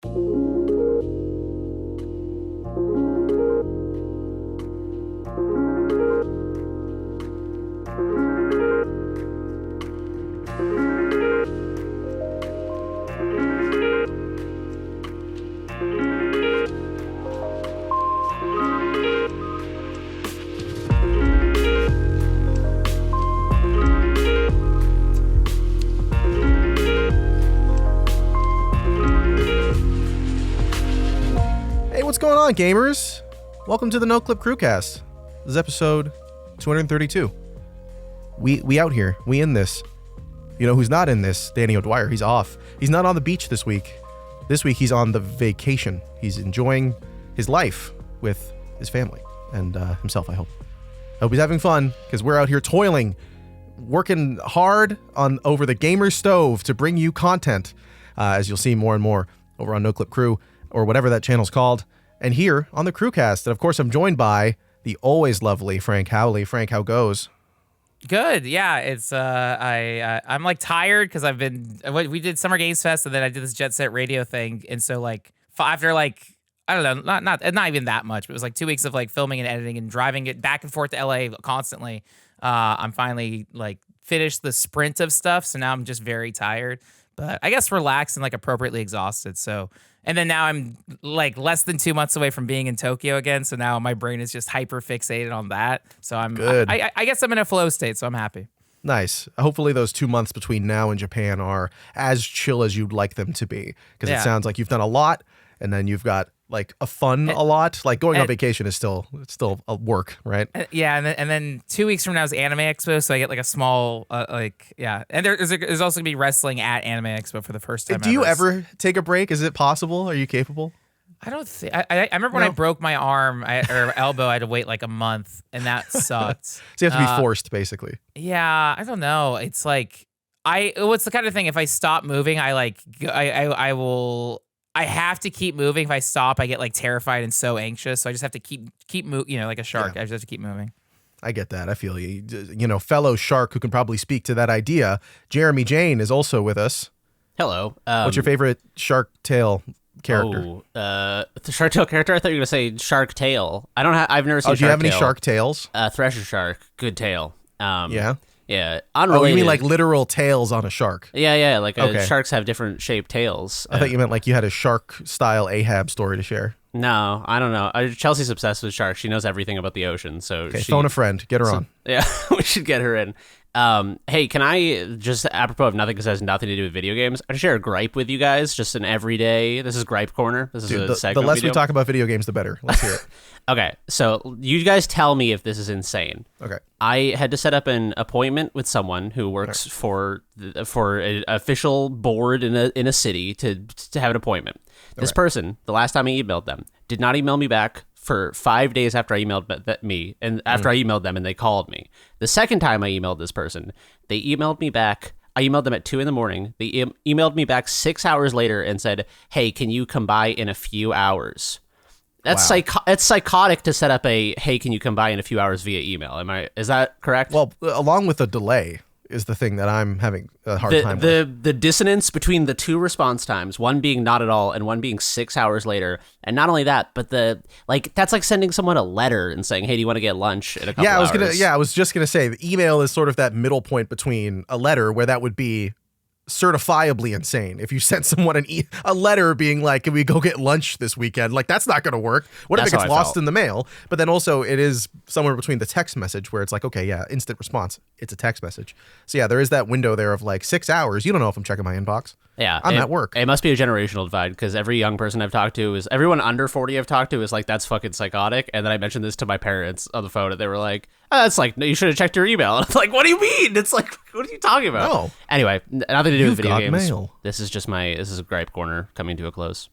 What's going on, gamers? Welcome to the Noclip Crewcast. This is episode 232. We out here. We in this. You know who's not in this? Danny O'Dwyer. He's off. He's not on the beach this week. This week he's on the vacation. He's enjoying his life with his family and himself, I hope. I hope he's having fun because we're out here toiling, working hard over the gamer stove to bring you content, as you'll see more and more over on Noclip Crew or whatever that channel's called. And here on the Crewcast, and of course I'm joined by the always lovely Frank Howley. Frank, how goes? Good, yeah. It's I'm like tired because we did Summer Games Fest and then I did this Jet Set Radio thing, and so like after like I don't know, not even that much, but it was like 2 weeks of like filming and editing and driving it back and forth to LA constantly. I'm finally like finished the sprint of stuff, so now I'm just very tired, but I guess relaxed and like appropriately exhausted. So. And then now I'm like less than 2 months away from being in Tokyo again. So now my brain is just hyper fixated on that. So I'm good. I guess I'm in a flow state, so I'm happy. Nice. Hopefully those 2 months between now and Japan are as chill as you'd like them to be. Because It sounds like you've done a lot and then you've got like a lot. Like going on vacation is still a work, right? Yeah, and then 2 weeks from now is Anime Expo, so I get like a small And there's also gonna be wrestling at Anime Expo for the first time. Do you ever take a break? Is it possible? Are you capable? I don't think. I remember when I broke my arm or elbow, I had to wait like a month, and that sucked. So you have to be forced, basically. Yeah, I don't know. It's like what's the kind of thing? If I stop moving, I will. I have to keep moving. If I stop, I get like terrified and so anxious. So I just have to keep moving. You know, like a shark. Yeah. I just have to keep moving. I get that. I feel you. You know, fellow shark who can probably speak to that idea. Jeremy Jane is also with us. Hello. What's your favorite Shark Tale character? The Shark Tale character? I thought you were gonna say Shark Tale. I've never seen. Do you have any Shark Tales? Thresher Shark, good tail. Yeah. Yeah, unrelated. Oh, you mean like literal tails on a shark? Yeah. Like sharks have different shaped tails. I thought you meant like you had a shark-style Ahab story to share. No, I don't know. Chelsea's obsessed with sharks. She knows everything about the ocean. So phone a friend. Get her on. Yeah, we should get her in. Hey, can I just, apropos of nothing because it has nothing to do with video games, I share a gripe with you guys, just an everyday, this is Gripe Corner. This is a segment. The less we talk about video games, the better. Let's hear it. Okay, so you guys tell me if this is insane. Okay. I had to set up an appointment with someone who works for an official board in a city to have an appointment. This person, the last time I emailed them, did not email me back for 5 days after I emailed I emailed them and they called me. The second time I emailed this person, they emailed me back. I emailed them at 2 a.m. They emailed me back 6 hours later and said, "Hey, can you come by in a few hours?" That's it's psychotic to set up a "Hey, can you come by in a few hours" via email. Is that correct? Well, along with a delay is the thing that I'm having a hard time with. The dissonance between the two response times, one being not at all and one being 6 hours later. And not only that, but that's like sending someone a letter and saying, "Hey, do you want to get lunch in a couple hours?" I was just gonna say the email is sort of that middle point between a letter where that would be certifiably insane. If you sent someone a letter being like, "Can we go get lunch this weekend?" Like, that's not going to work. What if it gets lost in the mail? But then also it is somewhere between the text message where it's like, okay, yeah, instant response. It's a text message. So yeah, there is that window there of like 6 hours. You don't know if I'm checking my inbox. Yeah, I'm at work. It must be a generational divide because every young person I've talked to everyone under 40 I've talked to is like, "That's fucking psychotic." And then I mentioned this to my parents on the phone and they were like, "Oh, that's like, no, you should have checked your email." And I'm like, "What do you mean?" It's like, what are you talking about? No. Anyway, nothing to do with video games. Mail. This is a Gripe Corner coming to a close.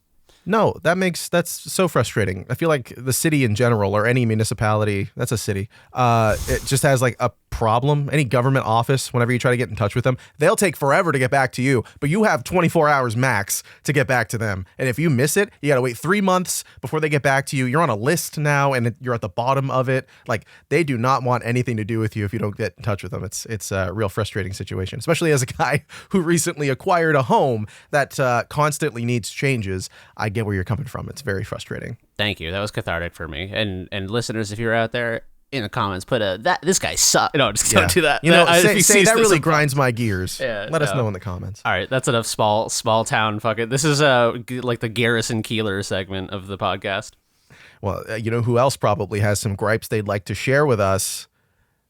No, that's so frustrating. I feel like the city in general or any municipality, that's a city, it just has like a problem, any government office, whenever you try to get in touch with them, they'll take forever to get back to you, but you have 24 hours max to get back to them. And if you miss it, you got to wait 3 months before they get back to you. You're on a list now and you're at the bottom of it. Like, they do not want anything to do with you if you don't get in touch with them. It's a real frustrating situation, especially as a guy who recently acquired a home that constantly needs changes. I get where you're coming from. It's very frustrating. Thank you. That was cathartic for me. And listeners, if you're out there, in the comments, put this guy sucks. No, just don't do that. You know, say that really grinds my gears. Yeah, let us know in the comments. All right, that's enough small town fucking. This is like the Garrison Keeler segment of the podcast. Well, you know who else probably has some gripes they'd like to share with us?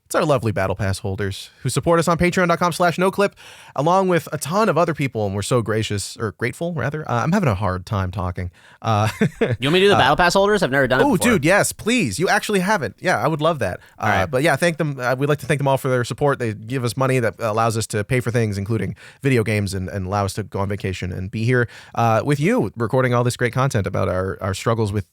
It's our lovely Battle Pass holders who support us on patreon.com/noclip, along with a ton of other people, and we're so grateful, rather. I'm having a hard time talking. You want me to do the Battle Pass holders? I've never done it before. Oh, dude, yes, please. You actually haven't. Yeah, I would love that. Right. But yeah, thank them. We'd like to thank them all for their support. They give us money that allows us to pay for things, including video games, and allow us to go on vacation and be here with you, recording all this great content about our struggles with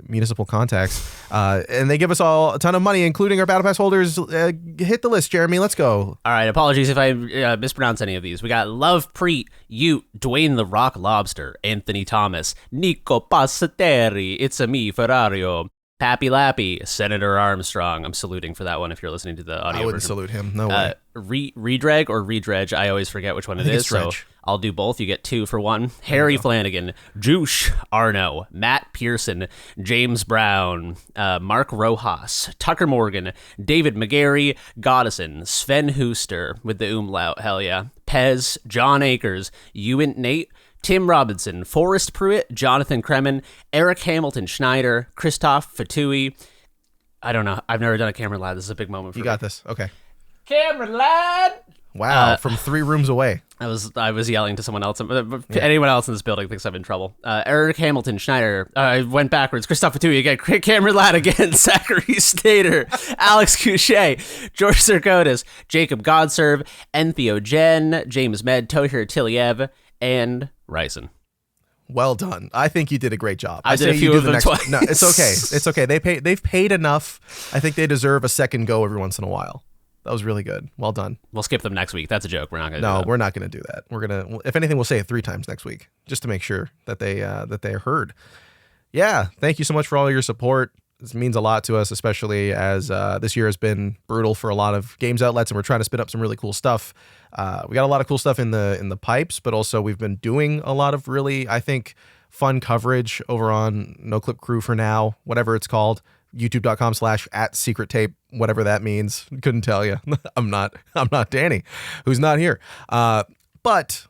municipal contacts. And they give us all a ton of money, including our Battle Pass holders. Hit the list, Jeremy. Let's go. All right. Apologies if I mispronounce any of these. We got Love Preet, Ute, Dwayne the Rock Lobster, Anthony Thomas, Nico Passateri, It's a Me, Ferrario, Pappy Lappy, Senator Armstrong. I'm saluting for that one if you're listening to the audio I wouldn't version. salute him. No way. Redreg or Redredge. I always forget which one it is. So I'll do both. You get 2 for 1. Harry Flanagan, Juice Arno, Matt Pearson, James Brown, Mark Rojas, Tucker Morgan, David McGarry, Goddison, Sven Hooster with the umlaut. Hell yeah. Pez, John Akers, Ewan Nate, Tim Robinson, Forrest Pruitt, Jonathan Kremen, Eric Hamilton Schneider, Christoph Fatui. I don't know. I've never done a Cameron Lad. This is a big moment for me. You got this. Okay. Cameron Lad. Wow, from 3 rooms away. I was yelling to someone else. Anyone else in this building thinks I'm in trouble. Eric Hamilton Schneider. I went backwards. Christoph Fatui again. Cameron Ladd again. Zachary Stater. Alex Couchet. George Sirkotis. Jacob Godserve. Enthio Jen. James Med. Tohir Tiliev. And Ryson. Well done. I think you did a great job. I did a few of them twice. No, it's okay. It's okay. They've paid enough. I think they deserve a second go every once in a while. That was really good. Well done. We'll skip them next week. That's a joke. We're not going to do that. No, we're not going to do that. We're going to, if anything, we'll say it 3 times next week just to make sure that they are heard. Yeah. Thank you so much for all your support. This means a lot to us, especially as this year has been brutal for a lot of games outlets, and we're trying to spit up some really cool stuff. We got a lot of cool stuff in the pipes, but also we've been doing a lot of really, I think, fun coverage over on Noclip Crew for now, whatever it's called. youtube.com/@secrettape, whatever that means. Couldn't tell you. I'm not Danny, who's not here. But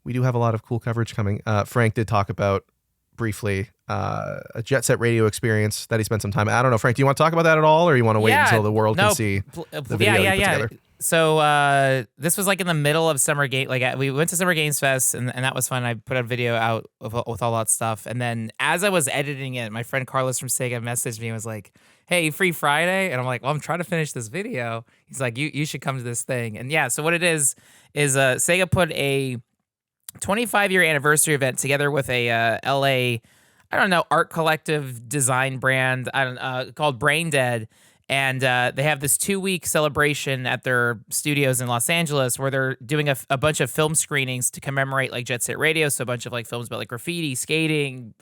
we do have a lot of cool coverage coming. Frank did talk about briefly a Jet Set Radio experience that he spent some time. I don't know, Frank, do you want to talk about that at all, or you want to wait until the world can see the video you put together? So this was like in the middle of summer game. Like we went to Summer Games Fest, and that was fun. I put a video out with all that stuff, and then as I was editing it, my friend Carlos from Sega messaged me and was like, "Hey, free Friday?" And I'm like, "Well, I'm trying to finish this video." He's like, "You should come to this thing." And yeah, so what it is Sega put a 25-year anniversary event together with a LA, art collective design brand called Brain Dead. And they have this 2-week celebration at their studios in Los Angeles where they're doing a bunch of film screenings to commemorate like Jet Set Radio. So a bunch of like films about like graffiti, skating,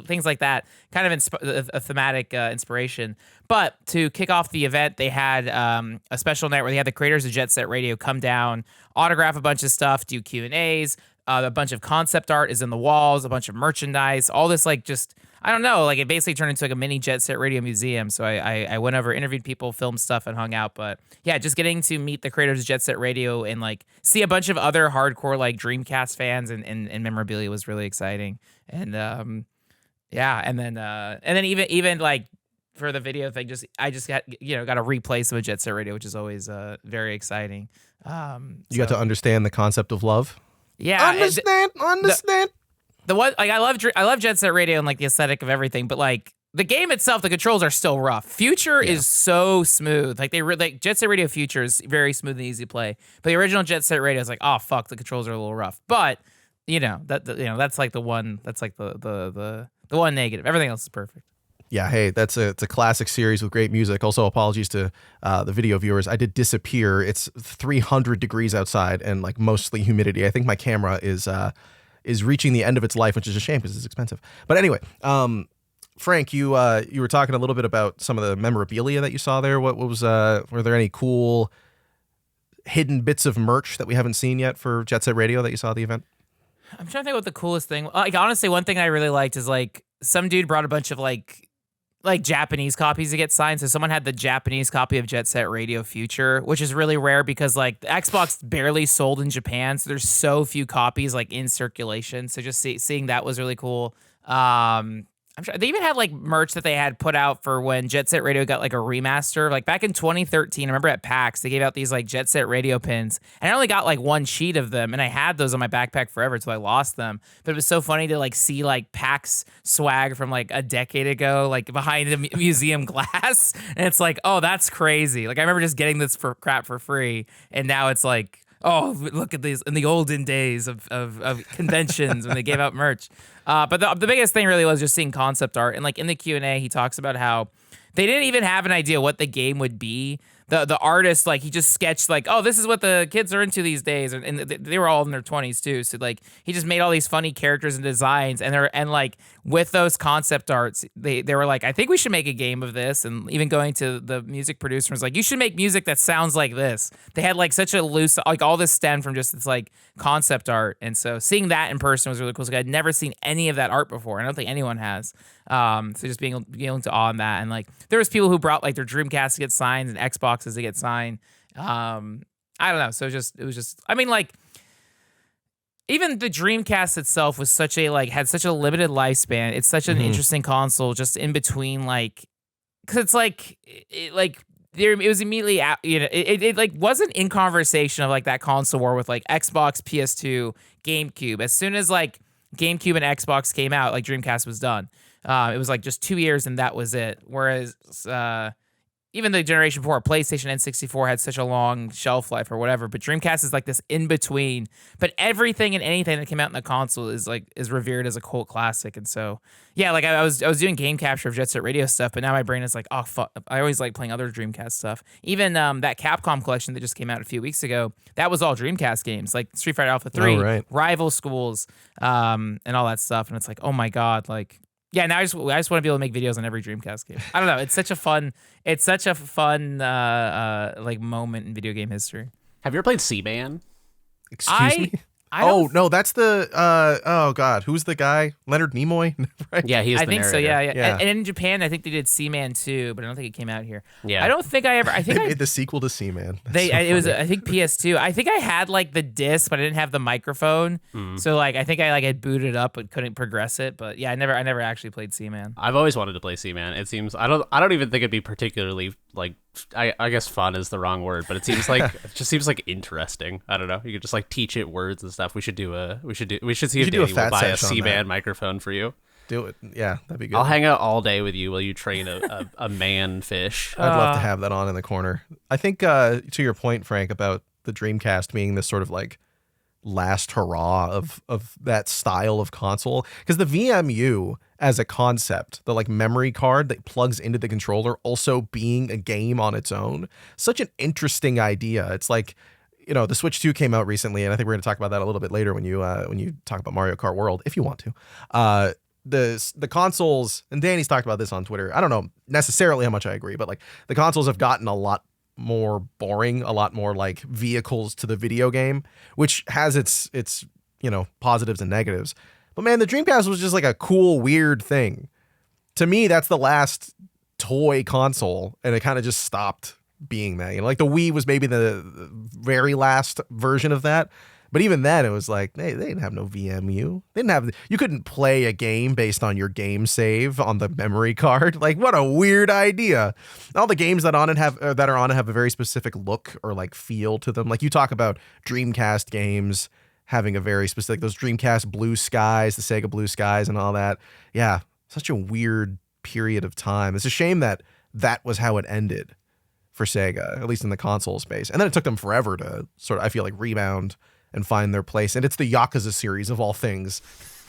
things like that. Kind of a thematic inspiration. But to kick off the event, they had a special night where they had the creators of Jet Set Radio come down, autograph a bunch of stuff, do Q&As. A bunch of concept art is in the walls, a bunch of merchandise, all this like just, I don't know, like it basically turned into like a mini Jet Set Radio museum. So I went over, interviewed people, filmed stuff, and hung out. But yeah, just getting to meet the creators of Jet Set Radio and like see a bunch of other hardcore like Dreamcast fans and memorabilia was really exciting. And yeah, and then even like for the video thing, I just got to replay some of Jet Set Radio, which is always very exciting. You got to understand the concept of love. Yeah, understand. The one like I love Jet Set Radio and like the aesthetic of everything, but like the game itself, the controls are still rough. Future is so smooth. Like Jet Set Radio Future is very smooth and easy to play, but the original Jet Set Radio is like, oh fuck, the controls are a little rough. But that's like the one. That's like the one negative. Everything else is perfect. Yeah, hey, it's a classic series with great music. Also, apologies to the video viewers. I did disappear. It's 300 degrees outside and like mostly humidity. I think my camera is reaching the end of its life, which is a shame because it's expensive. But anyway, Frank, you were talking a little bit about some of the memorabilia that you saw there. What was were there any cool hidden bits of merch that we haven't seen yet for Jet Set Radio that you saw at the event? I'm trying to think what the coolest thing. Like honestly, one thing I really liked is like some dude brought a bunch of like Japanese copies to get signed. So someone had the Japanese copy of Jet Set Radio Future, which is really rare because like the Xbox barely sold in Japan, so there's so few copies like in circulation. So just seeing that was really cool. I'm sure they even had like merch that they had put out for when Jet Set Radio got like a remaster. Like back in 2013, I remember at PAX, they gave out these like Jet Set Radio pins. And I only got like one sheet of them. And I had those on my backpack forever until I lost them. But it was so funny to like see like PAX swag from like a decade ago, like behind the museum glass. And it's like, oh, that's crazy. Like I remember just getting this for crap for free. And now it's like, oh, look at these in the olden days of conventions when they gave out merch. But the biggest thing really was just seeing concept art. And like in the Q&A, he talks about how they didn't even have an idea what the game would be. The artist, like, he just sketched, like, oh, this is what the kids are into these days. And they were all in their 20s, too. So, like, he just made all these funny characters and designs. And like, with those concept arts, they were like, I think we should make a game of this. And even going to the music producer was like, you should make music that sounds like this. They had, like, such a loose, like, all this stemmed from just this, like, concept art. And so seeing that in person was really cool. So I'd never seen any of that art before. I don't think anyone has. So just being able to awe on that. And, like, there was people who brought, like, their Dreamcast to get signed and Xboxes to get signed. I don't know. So it was just, I mean, like, even the Dreamcast itself was such a, like, had such a limited lifespan. It's such an interesting console just in between, like, because it's like, it was immediately out, you know, it like wasn't in conversation of like that console war with like Xbox, PS2, GameCube. As soon as like GameCube and Xbox came out, like Dreamcast was done. It was like just 2 years and that was it. Whereas even the generation before, PlayStation N64 had such a long shelf life or whatever, but Dreamcast is like this in between. But everything and anything that came out in the console is revered as a cult classic. And so, yeah, like I was doing game capture of Jet Set Radio stuff, but now my brain is like, oh fuck, I always like playing other Dreamcast stuff. Even that Capcom collection that just came out a few weeks ago, that was all Dreamcast games, like Street Fighter Alpha 3, Rival Schools, and all that stuff. And it's like, oh my god, like. Yeah, now I just want to be able to make videos on every Dreamcast game. I don't know. It's such a fun like moment in video game history. Have you ever played Seaman? Excuse me? No, that's the oh god, who's the guy? Leonard Nimoy? Right? Yeah, he's the narrator. So. Yeah. And in Japan, I think they did Seaman 2, but I don't think it came out here. Yeah, I don't think I ever. I think they made the sequel to Seaman. It was I think PS2. I think I had like the disc, but I didn't have the microphone. So like I think I like had booted up but couldn't progress it. But yeah, I never actually played Seaman. I've always wanted to play Seaman. It seems I don't even think it'd be particularly like. I guess fun is the wrong word, but it seems like it just seems like interesting. I don't know. You could just like teach it words and stuff. We should see if Danny will buy a C-band microphone for you. Do it. Yeah, that'd be good. I'll hang out all day with you while you train a man fish. I'd love to have that on in the corner. I think to your point, Frank, about the Dreamcast being this sort of like last hurrah of that style of console, because the VMU as a concept, the like memory card that plugs into the controller also being a game on its own, such an interesting idea. It's like, you know, the Switch 2 came out recently, and I think we're going to talk about that a little bit later when you talk about Mario Kart World, if you want to. The consoles, and Danny's talked about this on Twitter, I don't know necessarily how much I agree, but like the consoles have gotten a lot more boring, a lot more like vehicles to the video game, which has its you know, positives and negatives. But man, the Dreamcast was just like a cool, weird thing. To me, that's the last toy console, and it kind of just stopped being that. You know, like the Wii was maybe the very last version of that. But even then, it was like, they didn't have no VMU. You couldn't play a game based on your game save on the memory card. Like, what a weird idea. All the games that are on it have a very specific look or like feel to them. Like you talk about Dreamcast games having a very specific, those Dreamcast Blue Skies, the Sega Blue Skies and all that. Yeah, such a weird period of time. It's a shame that was how it ended for Sega, at least in the console space. And then it took them forever to sort of, I feel like, rebound and find their place. And it's the Yakuza series of all things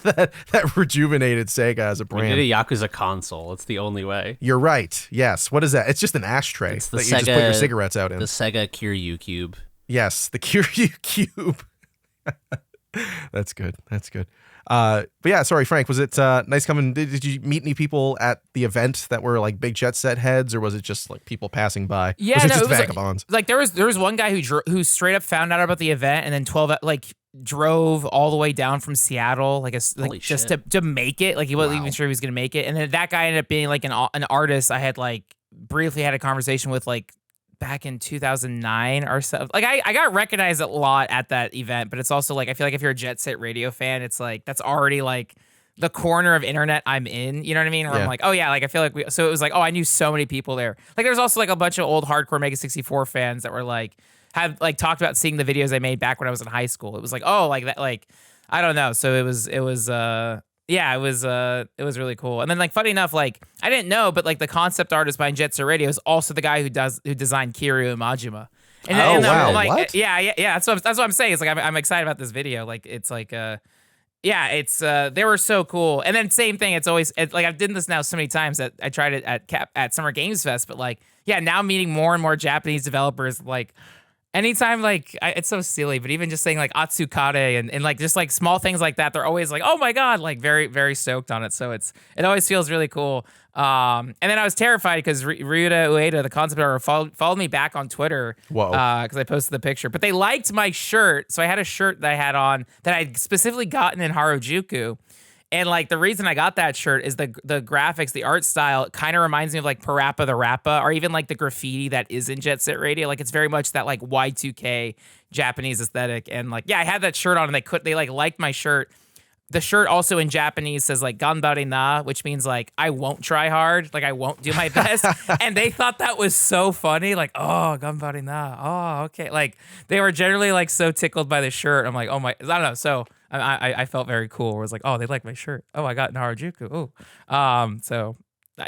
that rejuvenated Sega as a brand. We need a Yakuza console. It's the only way. You're right. Yes. What is that? It's just an ashtray It's the that Sega, you just put your cigarettes out in. The Sega Kiryu Cube. Yes, the Kiryu Cube. That's good. That's good. But yeah, sorry, Frank. Was it nice coming? Did you meet any people at the event that were like big Jet Set heads, or was it just like people passing by? Yeah, was it no, just it was vagabonds? Like there was one guy who straight up found out about the event and then drove all the way down from Seattle just to make it. Like he wasn't even sure he was gonna make it. And then that guy ended up being like an artist I had like briefly had a conversation with like back in 2009 or so. Like I got recognized a lot at that event, but it's also like I feel like if you're a Jet Set Radio fan, it's like that's already like the corner of internet I'm in. You know what I mean? Where I'm like, oh yeah, like I feel like so it was like, oh, I knew so many people there. Like there's also like a bunch of old hardcore Mega 64 fans that were like have like talked about seeing the videos I made back when I was in high school. It was like, oh, like that, like I don't know. So it was really cool. And then like funny enough, like I didn't know, but like the concept artist behind Jet Set Radio is also the guy who designed Kiryu and Majima. And wow, I'm like, what? Yeah. That's what I'm saying. It's like I'm excited about this video. Like it's like they were so cool. And then same thing. It's like I've done this now so many times that I tried it at Summer Games Fest. But like now meeting more and more Japanese developers like. Anytime, like, it's so silly, but even just saying, like, Atsukade and like, just, like, small things like that, they're always like, oh, my God, like, very, very stoked on it. So it always feels really cool. And then I was terrified because Ryuta Ueda, the concept art, followed me back on Twitter. Whoa. Because I posted the picture. But they liked my shirt. So I had a shirt that I had on that I'd specifically gotten in Harajuku. And like the reason I got that shirt is the graphics, the art style kind of reminds me of like Parappa the Rappa, or even like the graffiti that is in Jet Set Radio. Like it's very much that like Y2K Japanese aesthetic. And like, yeah, I had that shirt on and they like liked my shirt. The shirt also in Japanese says like ganbare na, which means like I won't try hard, like I won't do my best. And they thought that was so funny, like, oh, ganbare na, oh, okay. Like they were generally like so tickled by the shirt. I'm like, oh my, I don't know. So I felt very cool. Where it was like, oh, they like my shirt. Oh, I got in Harajuku. Oh, so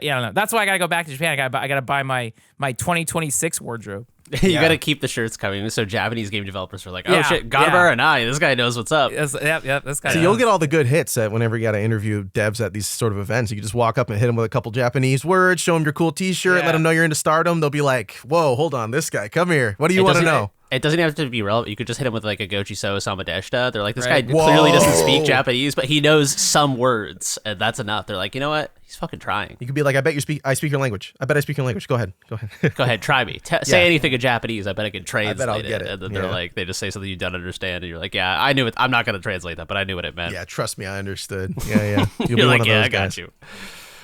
yeah, I don't know. That's why I gotta go back to Japan. I gotta buy my 2026 wardrobe. You got to keep the shirts coming. So Japanese game developers are like, oh shit, Ganbara and I, this guy knows what's up. Yep, this guy. So you'll get all the good hits whenever you got to interview devs at these sort of events. You can just walk up and hit them with a couple Japanese words, show them your cool T-shirt, let them know you're into Stardom. They'll be like, whoa, hold on, this guy, come here. What do you want to know? It doesn't have to be relevant. You could just hit him with like a Gochi-so Samadeshita. They're like, this guy clearly doesn't speak Japanese, but he knows some words, and that's enough. They're like, you know what? He's fucking trying. You could be like, I speak your language. I bet I speak your language. Go ahead. Go ahead, try me. Say anything in Japanese. I bet I can translate I'll get it. And then they're like, they just say something you don't understand, and you're like, yeah, I knew it. I'm not going to translate that, but I knew what it meant. Yeah, trust me, I understood. Yeah. You'll be like, yeah, I got you.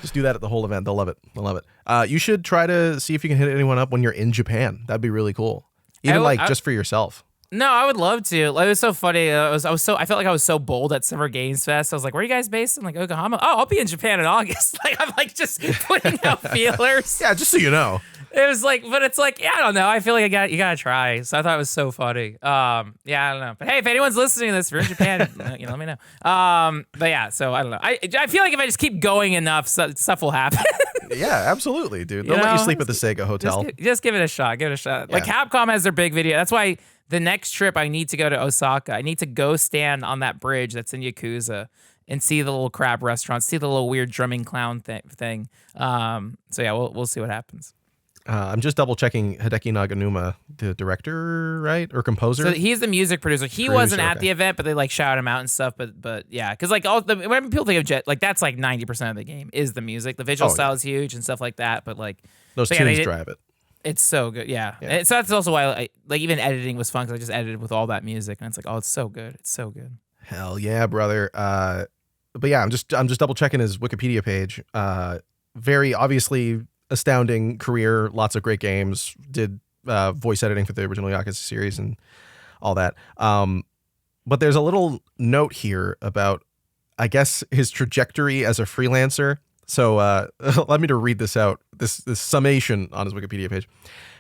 Just do that at the whole event. They'll love it. You should try to see if you can hit anyone up when you're in Japan. That'd be really cool. Even just for yourself. No, I would love to. Like, it was so funny. I felt like I was so bold at Summer Games Fest. I was like, "Where are you guys based?" I'm like, "Yokohama." Oh, I'll be in Japan in August. Like, I'm like just putting out feelers. Yeah, just so you know. It was like, but it's like, yeah, I don't know. I feel like you gotta try. So I thought it was so funny. Yeah, I don't know. But hey, if anyone's listening to this, if you're in Japan, let me know. But yeah, so I don't know. I feel like if I just keep going enough, stuff will happen. Yeah, absolutely, dude. They'll let you sleep at the Sega hotel. Just give it a shot. Give it a shot. Yeah. Like Capcom has their big video. That's why the next trip I need to go to Osaka. I need to go stand on that bridge that's in Yakuza and see the little crab restaurant, see the little weird drumming clown thing. So yeah, we'll see what happens. I'm just double checking Hideki Naganuma, the director, right? Or composer? So he's the music producer. He wasn't at the event, but they like shout him out and stuff. But yeah, because like when people think of Jet, like that's like 90% of the game is the music. The visual style is huge and stuff like that. But like those tunes drive it. It's so good, yeah. And so that's also why like even editing was fun because I just edited with all that music and it's like, oh, it's so good. It's so good. Hell yeah, brother. But yeah, I'm just double checking his Wikipedia page. Very obviously astounding career, lots of great games, did voice editing for the original Yakuza series and all that. But there's a little note here about, I guess, his trajectory as a freelancer. So let me to read this out, this summation on his Wikipedia page.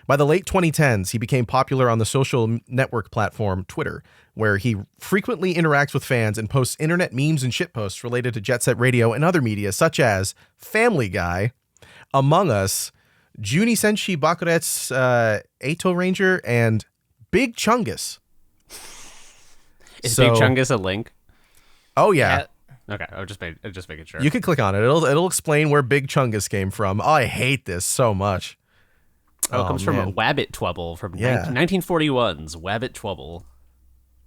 By the late 2010s, he became popular on the social network platform Twitter, where he frequently interacts with fans and posts internet memes and shitposts related to Jet Set Radio and other media, such as Family Guy, Among Us, Juni Senshi Bakuret's Eito Ranger, and Big Chungus. Is Big Chungus a link? Oh, yeah. Okay, I was just making sure. You can click on it. It'll explain where Big Chungus came from. Oh, I hate this so much. Oh, it comes from Wabbit Twubble from 1941's Wabbit Twubble.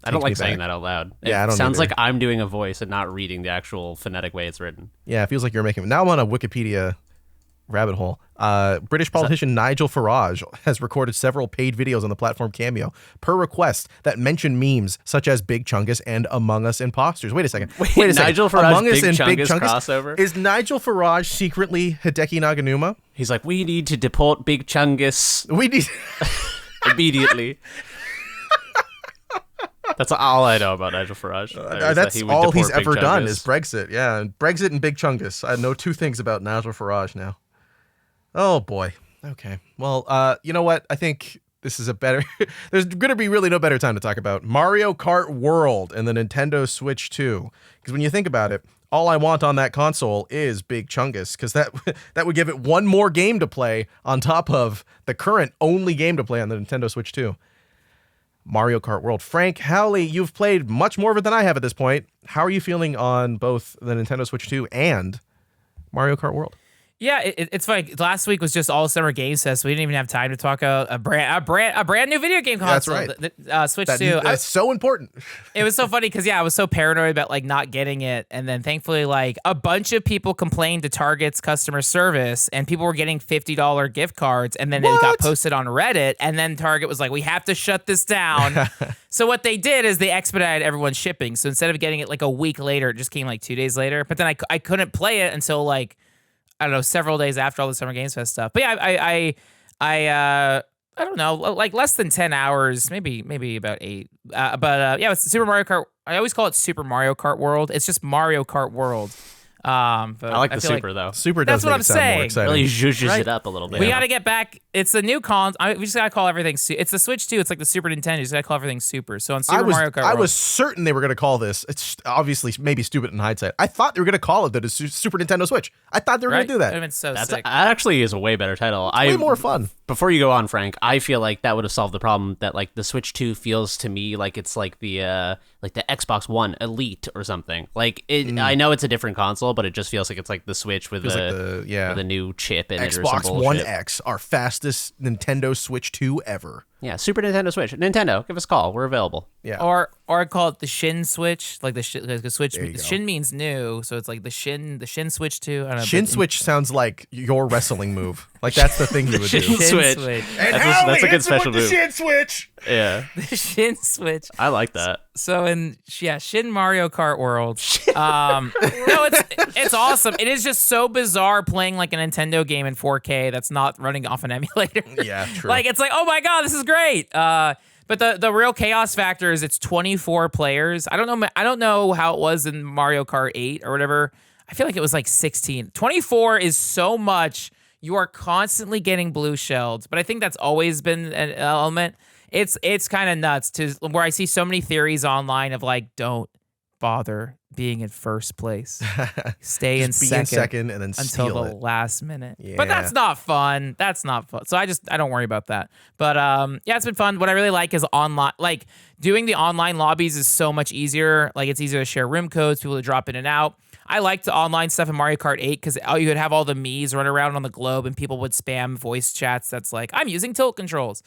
I don't like saying that out loud. Yeah, I don't sounds either. like I'm doing a voice and not reading the actual phonetic way it's written. Yeah, it feels like you're making. Now I'm on a Wikipedia rabbit hole. British politician Nigel Farage has recorded several paid videos on the platform Cameo per request that mention memes such as Big Chungus and Among Us imposters. Wait a second. Wait a second. Nigel Farage, Among Us Big and Chungus Big Chungus crossover? Is Nigel Farage secretly Hideki Naganuma? He's like, we need to deport Big Chungus We need immediately. That's all I know about Nigel Farage. That's all he's ever done is Brexit. Yeah, Brexit and Big Chungus. I know two things about Nigel Farage now. Oh boy. Okay. Well, you know what? I think this is a better. There's going to be really no better time to talk about Mario Kart World and the Nintendo Switch 2. Because when you think about it, all I want on that console is Big Chungus, because that would give it one more game to play on top of the current only game to play on the Nintendo Switch 2. Mario Kart World. Frank, Howley, you've played much more of it than I have at this point. How are you feeling on both the Nintendo Switch 2 and Mario Kart World? Yeah, it's funny. Last week was just all summer games fest. So we didn't even have time to talk about a brand new video game console. That's right. The Switch 2. That's so important. It was so funny because I was so paranoid about like not getting it, and then thankfully like a bunch of people complained to Target's customer service, and people were getting $50 gift cards, and then it got posted on Reddit, and then Target was like, we have to shut this down. So what they did is they expedited everyone's shipping. So instead of getting it like a week later, it just came like 2 days later. But then I couldn't play it until like, I don't know, several days after all the Summer Games Fest stuff. But yeah, I don't know, like less than 10 hours, maybe about 8. But yeah, it's Super Mario Kart. I always call it Super Mario Kart World. It's just Mario Kart World. But I like the Super though. Super does make it sound more exciting. Really zhuzhes it up a little bit. We got to get back. It's the new we just got to call everything. It's the Switch 2. It's like the Super Nintendo. You just got to call everything Super. So on Super Mario Kart World, I was certain they were going to call this. It's obviously maybe stupid in hindsight. I thought they were going to call it the Super Nintendo Switch. I thought they were going to do that. That would have been so sick. That actually is a way better title. Way more fun. Before you go on, Frank, I feel like that would have solved the problem that like the Switch 2 feels to me like it's like the Xbox One Elite or something. Like it, I know it's a different console, but it just feels like it's like the Switch with with a new chip in it or some Xbox bullshit. One X, our fastest Nintendo Switch 2 ever. Yeah, Super Nintendo Switch. Nintendo, give us a call. We're available. Yeah. Or I'd call it the Shin Switch, like the Switch. There you go. Shin means new, so it's like the Shin Switch 2. I don't know. Shin Switch sounds like your wrestling move. Like that's the thing you would do. Shin Switch. And That's a good special move. The Shin Switch. Yeah. The Shin Switch. I like that. So Shin Mario Kart World. No, it's awesome. It is just so bizarre playing like a Nintendo game in 4K that's not running off an emulator. Yeah, true. Like it's like, oh my god, this is great. But the real chaos factor is it's 24 players. I don't know how it was in Mario Kart 8 or whatever. I feel like it was like 16. 24 is so much. You are constantly getting blue shelled, but I think that's always been an element. It's kind of nuts to where I see so many theories online of like, don't bother being in first place. Stay in second and then until the it. last minute. Yeah. But that's not fun. So I don't worry about that. But yeah, it's been fun. What I really like is online, like doing the online lobbies is so much easier. Like it's easier to share room codes, people to drop in and out. I liked the online stuff in Mario Kart 8 because you would have all the Miis run around on the globe and people would spam voice chats that's like, I'm using tilt controls.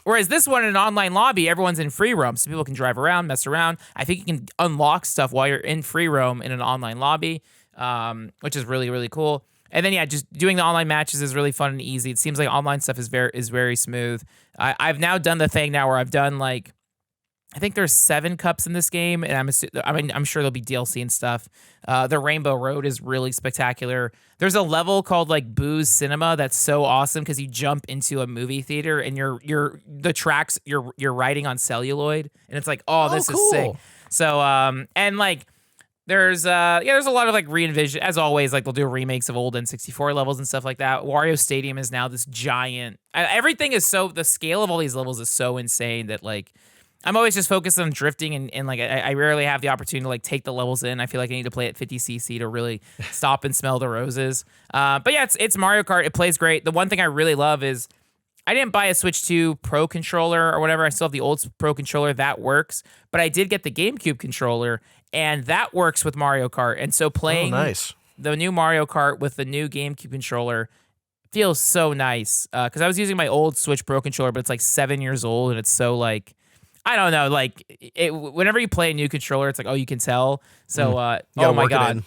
Whereas this one in an online lobby, everyone's in free roam, so people can drive around, mess around. I think you can unlock stuff while you're in free roam in an online lobby, which is really, really cool. And then, yeah, just doing the online matches is really fun and easy. It seems like online stuff is very smooth. I've now done the thing now where I've done like, I think there's 7 cups in this game, and I'm sure there'll be DLC and stuff. The Rainbow Road is really spectacular. There's a level called like Boo's Cinema that's so awesome because you jump into a movie theater and you're riding on celluloid, and it's like, this cool. is sick. So and like there's a lot of like re-envision, as always, like they'll do remakes of old N64 levels and stuff like that. Wario Stadium is now this giant. Everything is the scale of all these levels is so insane that like. I'm always just focused on drifting and like I rarely have the opportunity to like take the levels in. I feel like I need to play at 50cc to really stop and smell the roses. But yeah, it's Mario Kart. It plays great. The one thing I really love is I didn't buy a Switch 2 Pro controller or whatever. I still have the old Pro controller. That works. But I did get the GameCube controller, and that works with Mario Kart. And so playing the new Mario Kart with the new GameCube controller feels so nice. Because I was using my old Switch Pro controller, but it's like 7 years old, and it's so like, I don't know, like whenever you play a new controller, it's like, oh, you can tell. So, oh my God.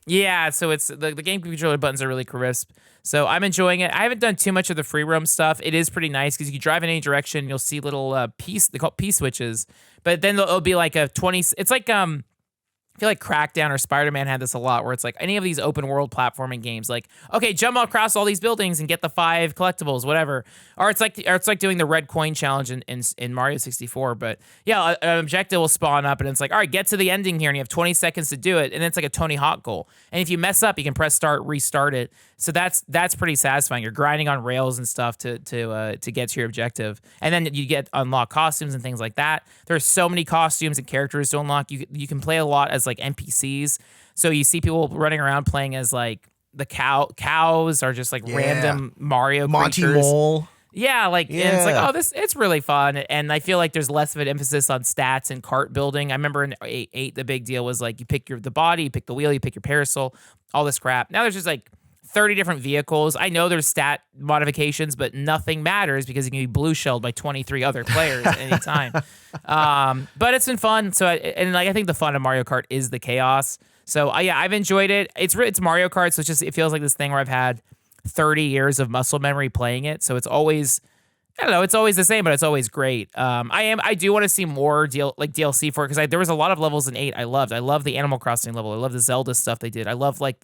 Yeah, so it's the GameCube controller buttons are really crisp. So I'm enjoying it. I haven't done too much of the free roam stuff. It is pretty nice because you can drive in any direction. You'll see little they call it P switches. But then it'll be like a 20. It's like I feel like Crackdown or Spider-Man had this a lot, where it's like any of these open world platforming games, like, okay, jump across all these buildings and get the 5 collectibles, whatever. Or it's like doing the red coin challenge in Mario 64. But yeah, an objective will spawn up and it's like, all right, get to the ending here, and you have 20 seconds to do it, and it's like a Tony Hawk goal. And if you mess up, you can press start, restart it. So that's pretty satisfying. You're grinding on rails and stuff to get to your objective, and then you get unlock costumes and things like that. There's so many costumes and characters to unlock. You can play a lot as like NPCs. So you see people running around playing as like the cows are just like random Mario Monty creatures. Mole. Yeah, like and it's like, oh, it's really fun. And I feel like there's less of an emphasis on stats and cart building. I remember in 8 the big deal was like you pick the body, you pick the wheel, you pick your parasol, all this crap. Now there's just like 30 different vehicles. I know there's stat modifications, but nothing matters because you can be blue shelled by 23 other players at any time. But it's been fun. So I think the fun of Mario Kart is the chaos. So yeah, I've enjoyed it. It's Mario Kart, so it feels like this thing where I've had 30 years of muscle memory playing it. So it's always, I don't know, it's always the same, but it's always great. I do want to see more DLC for it, because there was a lot of levels in 8 I loved. I love the Animal Crossing level. I love the Zelda stuff they did. I love like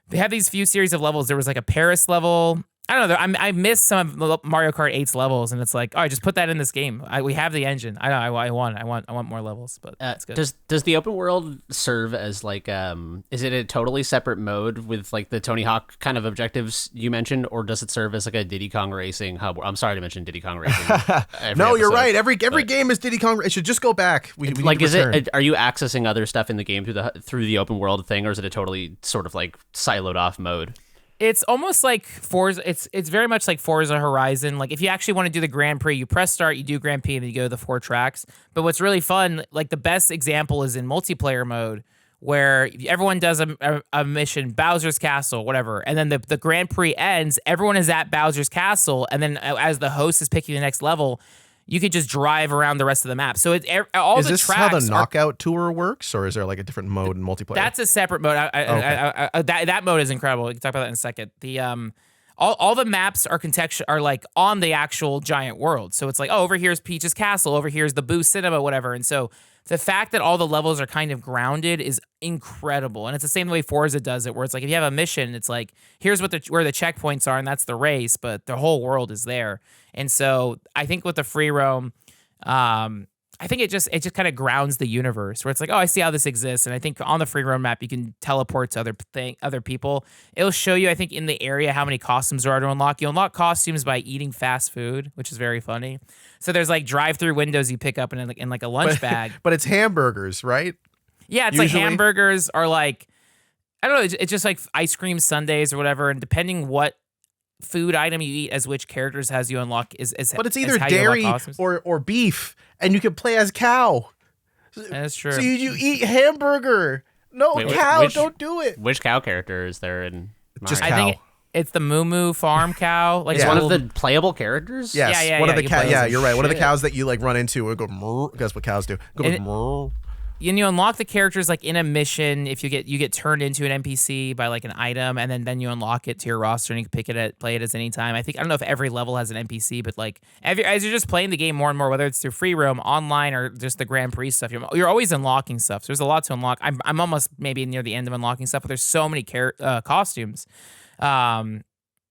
they have these few series of levels. There was like a Paris level. I don't know. I missed some of Mario Kart 8's levels, and it's like, all right, just put that in this game. We have the engine. I want more levels, but it's good. Does the open world serve as like is it a totally separate mode with like the Tony Hawk kind of objectives you mentioned, or does it serve as like a Diddy Kong Racing hub? I'm sorry to mention Diddy Kong Racing. No, you're right. Every game is Diddy Kong. It should just go back. We like, is it? Are you accessing other stuff in the game through the open world thing, or is it a totally sort of like siloed off mode? It's almost like Forza. It's very much like Forza Horizon. Like if you actually want to do the Grand Prix, you press start, you do Grand Prix, and then you go to the 4 tracks. But what's really fun, like the best example is in multiplayer mode, where everyone does a mission, Bowser's Castle, whatever, and then the Grand Prix ends. Everyone is at Bowser's Castle, and then as the host is picking the next level, you could just drive around the rest of the map. So all is the this tracks how the knockout tour works, or is there like a different mode in multiplayer? That's a separate mode. That mode is incredible. We can talk about that in a second. The all the maps are like on the actual giant world. So it's like, oh, over here's Peach's Castle, over here's the Boo Cinema, whatever. And so the fact that all the levels are kind of grounded is incredible. And it's the same way Forza does it, where it's like if you have a mission, it's like here's where the checkpoints are, and that's the race, but the whole world is there. And so I think with the free roam, I think it just kind of grounds the universe, where it's like, oh, I see how this exists. And I think on the free roam map, you can teleport to other people. It'll show you, I think, in the area how many costumes there are to unlock. You unlock costumes by eating fast food, which is very funny. So there's like drive-through windows you pick up in like a lunch bag. But it's hamburgers, right? Yeah, it's usually like hamburgers are like, I don't know, it's just like ice cream sundaes or whatever. And depending what food item you eat as which characters has you unlock is but it's either dairy or beef, and you can play as cow. That's true. So you eat hamburger. No, cow, don't do it. Which cow character is there in Mario? Just cow. I think it's the Moo Moo farm cow. Like it's one of the playable characters? Yes. Yeah. One of the cows. Yeah, you're right. One of the cows that you like run into and go moo. That's what cows do. And you unlock the characters like in a mission. If you get turned into an NPC by like an item, and then you unlock it to your roster, and you can play it as any time. I don't know if every level has an NPC, but like as you're just playing the game more and more, whether it's through free roam, online, or just the Grand Prix stuff, you're always unlocking stuff. So there's a lot to unlock. I'm almost maybe near the end of unlocking stuff, but there's so many costumes,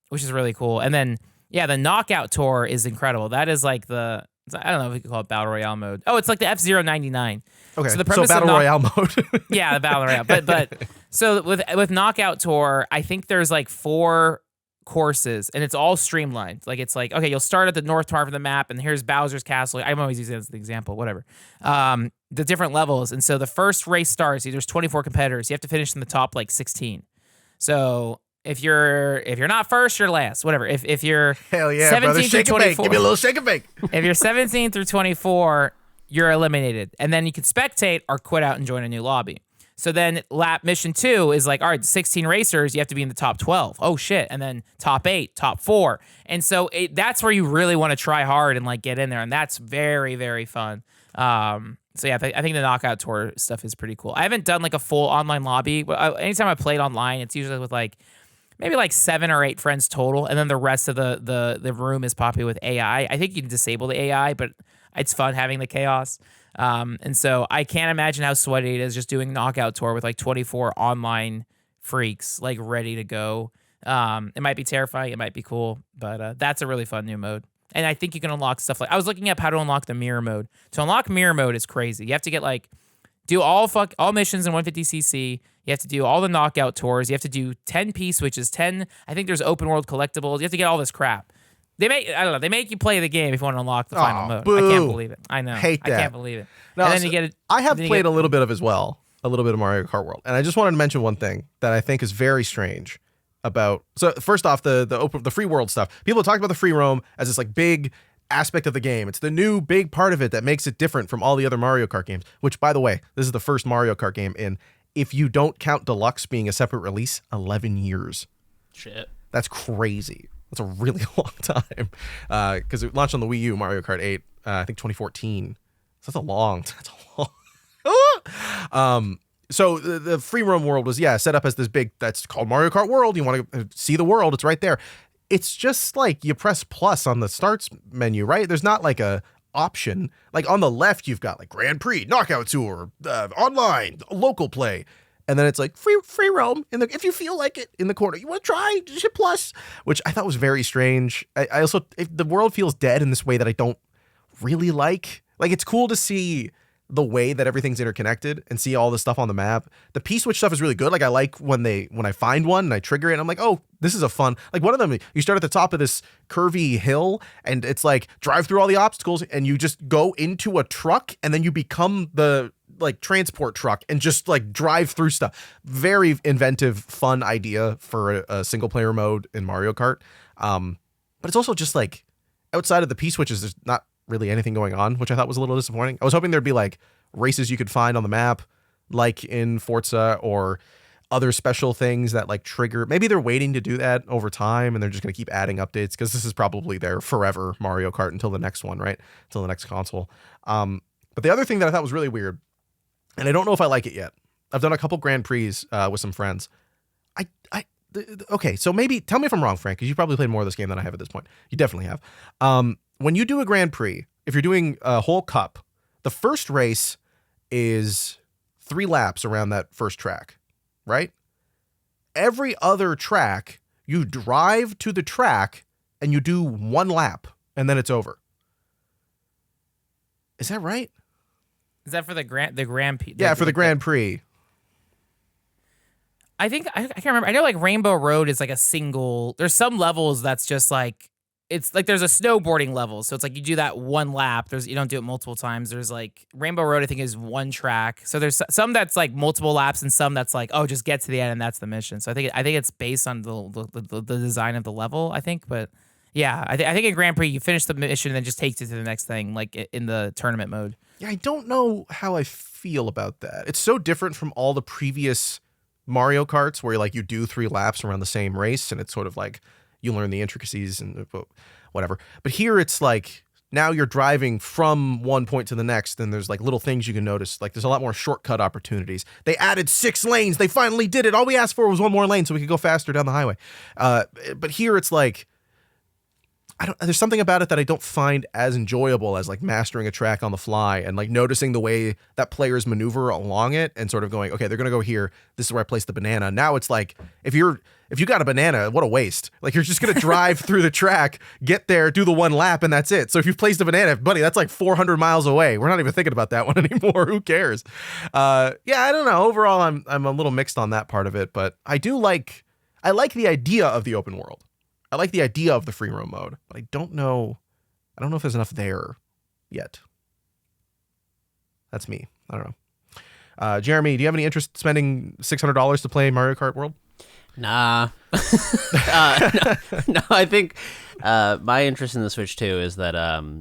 which is really cool. And then the knockout tour is incredible. That is like I don't know if we could call it Battle Royale mode. Oh, it's like the F-099. Okay, so the premise Battle Royale mode. Yeah, the Battle Royale. But so with Knockout Tour, I think there's like 4 courses, and it's all streamlined. Like it's like, okay, you'll start at the north part of the map, and here's Bowser's Castle. I'm always using it as the example, whatever. The different levels. And so the first race starts, there's 24 competitors. You have to finish in the top like 16. So if you're not first, you're last, whatever. If you're hell yeah, 17 brother, through 24, give me a little shake and bake. If you're 17 through 24, you're eliminated. And then you can spectate or quit out and join a new lobby. So then mission 2 is like, all right, 16 racers, you have to be in the top 12. Oh shit. And then top 8, top 4. And so that's where you really want to try hard and like get in there. And that's very, very fun. So yeah, I think the knockout tour stuff is pretty cool. I haven't done like a full online lobby, but anytime I played online, it's usually with like maybe like 7 or 8 friends total. And then the rest of the room is populated with AI. I think you can disable the AI, but it's fun having the chaos. And so I can't imagine how sweaty it is just doing knockout tour with like 24 online freaks like ready to go. It might be terrifying. It might be cool, but that's a really fun new mode. And I think you can unlock stuff like I was looking up how to unlock the mirror mode. To unlock mirror mode is crazy. You have to get like do all missions in 150cc. You have to do all the knockout tours. You have to do 10 piece, which is 10. I think there's open world collectibles. You have to get all this crap. They make you play the game if you want to unlock the final mode. Boo. I can't believe it. I know. Hate that. I can't believe it. No, and then you get it. I have played a little bit of as well, a little bit of Mario Kart World, and I just wanted to mention one thing that I think is very strange about. So first off, the free world stuff. People talk about the free roam as this like big aspect of the game. It's the new big part of it that makes it different from all the other Mario Kart games. Which, by the way, this is the first Mario Kart game in, if you don't count Deluxe being a separate release, 11 years. Shit, that's crazy. That's a really long time because it launched on the Wii U, Mario Kart 8, I think 2014. So that's a long. So the free roam world was set up as this big. That's called Mario Kart World. You want to see the world? It's right there. It's just like you press plus on the starts menu, right? There's not like a option. Like on the left, you've got like Grand Prix, Knockout Tour, online, local play. And then it's like free roam if you feel like it in the corner. You want to try just hit plus, which I thought was very strange. I also, if the world feels dead in this way that I don't really like. Like it's cool to see the way that everything's interconnected and see all the stuff on the map. The P-switch stuff is really good. Like I like when I find one and I trigger it and I'm like, oh, this is a fun, like one of them, you start at the top of this curvy hill and it's like drive through all the obstacles and you just go into a truck and then you become the like transport truck and just like drive through stuff. Very inventive, fun idea for a single player mode in Mario Kart. But it's also just like outside of the P-switches, there's not really anything going on, which I thought was a little disappointing. I was hoping there'd be like races you could find on the map, like in Forza, or other special things that like trigger. Maybe they're waiting to do that over time and they're just going to keep adding updates because this is probably their forever Mario Kart until the next one, right? Until the next console. But the other thing that I thought was really weird, and I don't know if I like it yet. I've done a couple Grand Prix with some friends. Okay, so maybe tell me if I'm wrong, Frank, because you probably played more of this game than I have at this point. You definitely have. When you do a Grand Prix, if you're doing a whole cup, the first race is 3 laps around that first track, right? Every other track, you drive to the track and you do 1 lap and then it's over. Is that right? Is that for the Grand Prix? Yeah, for the Grand Prix. I think I can't remember. I know like Rainbow Road is like a single. There's some levels that's just like it's like there's a snowboarding level, so it's like you do that 1 lap. You don't do it multiple times. There's like Rainbow Road, I think is 1 track. So there's some that's like multiple laps and some that's like just get to the end and that's the mission. So I think it's based on the design of the level. I think, but yeah, I think in Grand Prix you finish the mission and then just takes it to the next thing, like in the tournament mode. Yeah, I don't know how I feel about that. It's so different from all the previous Mario Karts where like you do 3 laps around the same race and it's sort of like you learn the intricacies and whatever. But here it's like now you're driving from one point to the next and there's like little things you can notice. Like there's a lot more shortcut opportunities. They added 6 lanes. They finally did it. All we asked for was 1 more lane so we could go faster down the highway. But here it's like there's something about it that I don't find as enjoyable as like mastering a track on the fly and like noticing the way that players maneuver along it and sort of going, okay, they're going to go here. This is where I place the banana. Now it's like, if you got a banana, what a waste. Like you're just going to drive through the track, get there, do the 1 lap and that's it. So if you've placed a banana, buddy, that's like 400 miles away. We're not even thinking about that one anymore. Who cares? I don't know. Overall, I'm a little mixed on that part of it, but I like the idea of the open world. I like the idea of the free roam mode, but I don't know if there's enough there yet. That's me. I don't know. Jeremy, do you have any interest in spending $600 to play Mario Kart World? Nah. No, I think my interest in the Switch 2 is that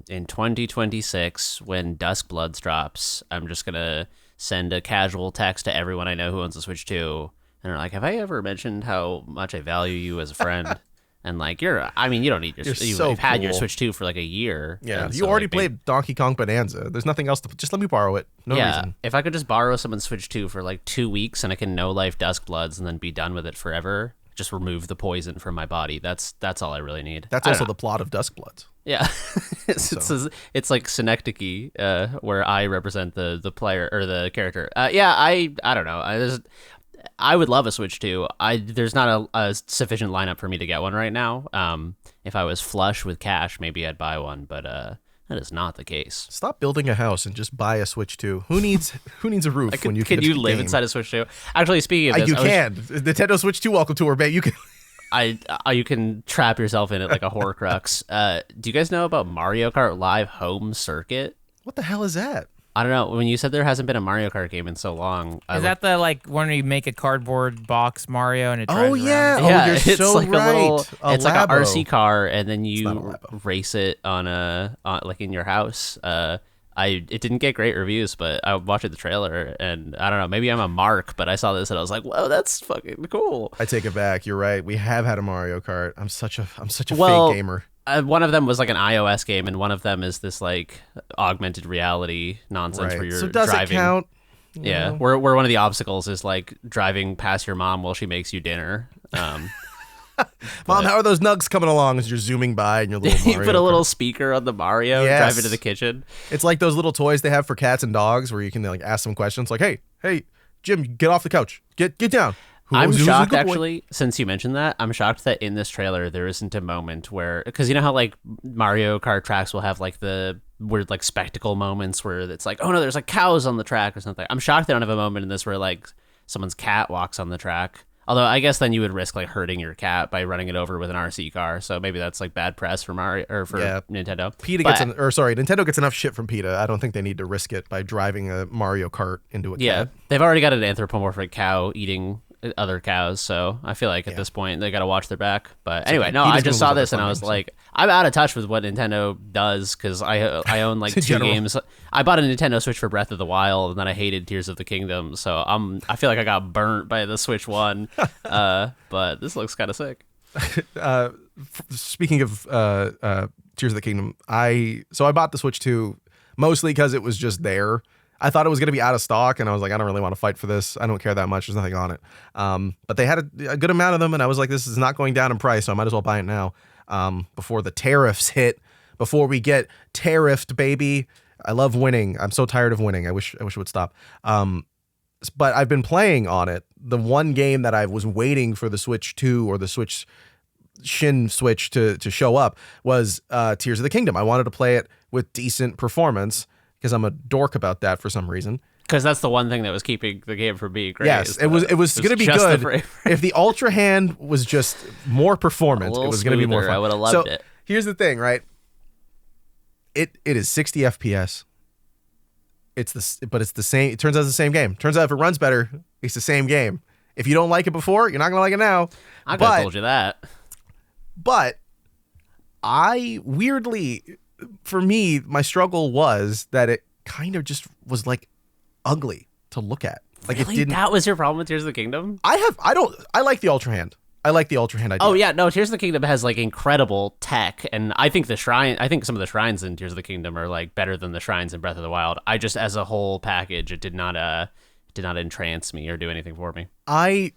in 2026, when Duskbloods drops, I'm just going to send a casual text to everyone I know who owns the Switch 2. And they're like, have I ever mentioned how much I value you as a friend? And like, you don't need you've had your Switch 2 for like a year. Yeah, you so, already like, played Donkey Kong Bonanza. There's nothing else just let me borrow it. No reason. If I could just borrow someone's Switch 2 for like 2 weeks and I can no-life Duskbloods and then be done with it forever, just remove the poison from my body. That's all I really need. That's also the plot of Duskbloods. Yeah. It's like Synecdoche, where I represent the player or the character. I don't know. I would love a Switch 2. There's not a sufficient lineup for me to get one right now. If I was flush with cash, maybe I'd buy one, but that is not the case. Stop building a house and just buy a Switch 2. Who needs a roof when you can you live inside a Switch 2? Actually, speaking of this, you can. Nintendo Switch 2 welcome tour, mate. You can. You can trap yourself in it like a Horcrux. Do you guys know about Mario Kart Live Home Circuit? What the hell is that? I don't know. When you said there hasn't been a Mario Kart game in so long, is that the like when you make a cardboard box Mario and it drives around? Yeah, you're it's so like right. It's like an RC car, and then you race it on like in your house. It didn't get great reviews, but I watched the trailer, and I don't know. Maybe I'm a mark, but I saw this and I was like, "Whoa, that's fucking cool." I take it back. You're right. We have had a Mario Kart. I'm such a fake gamer. One of them was like an iOS game, and one of them is this like augmented reality nonsense where you're so does driving. It count? Yeah, where one of the obstacles is like driving past your mom while she makes you dinner. Mom, how are those nugs coming along as you're zooming by in your little Mario You put a little Kart? speaker on the Mario, drive into the kitchen. It's like those little toys they have for cats and dogs where you can like ask them questions like, hey, Jim, get off the couch. Get down. I'm shocked, actually, since you mentioned that, I'm shocked that in this trailer there isn't a moment where, because you know how like Mario Kart tracks will have like the weird like spectacle moments where it's like, oh no, there's like cows on the track or something. I'm shocked they don't have a moment in this where like someone's cat walks on the track. Although I guess then you would risk like hurting your cat by running it over with an RC car. So maybe that's like bad press for Mario or for Nintendo. Nintendo gets enough shit from PETA. I don't think they need to risk it by driving a Mario Kart into a cat. They've already got an anthropomorphic cow eating other cows, so I feel like at this point they got to watch their back. But anyway, I just saw this and I was like, I'm out of touch with what Nintendo does because I own like 2 games. I bought a Nintendo Switch for Breath of the Wild, and then I hated Tears of the Kingdom, so I feel like I got burnt by the Switch 1. But this looks kind of sick. Speaking of Tears of the Kingdom, I bought the Switch 2 mostly because it was just there. I thought it was going to be out of stock, and I was like, I don't really want to fight for this. I don't care that much. There's nothing on it. But they had a good amount of them, and I was like, this is not going down in price, so I might as well buy it now before the tariffs hit, before we get tariffed, baby. I love winning. I'm so tired of winning. I wish it would stop. But I've been playing on it. The one game that I was waiting for the Switch 2 or the Shin Switch to show up was Tears of the Kingdom. I wanted to play it with decent performance, because I'm a dork about that for some reason. Because that's the one thing that was keeping the game from being great. Yes, it was going to be good. If the Ultra Hand was just more performant, it was going to be more fun. I would have loved it. Here's the thing, right? It is 60 FPS. But it's the same. It turns out it's the same game. Turns out if it runs better, it's the same game. If you don't like it before, you're not going to like it now. I could have told you that. But I weirdly, for me, my struggle was that it kind of just was like ugly to look at. Like really? It didn't. That was your problem with Tears of the Kingdom? I like the Ultra Hand. I like the Ultra Hand idea. Oh yeah, no, Tears of the Kingdom has like incredible tech, and I think some of the shrines in Tears of the Kingdom are like better than the shrines in Breath of the Wild. I just, as a whole package, it did not entrance me or do anything for me. I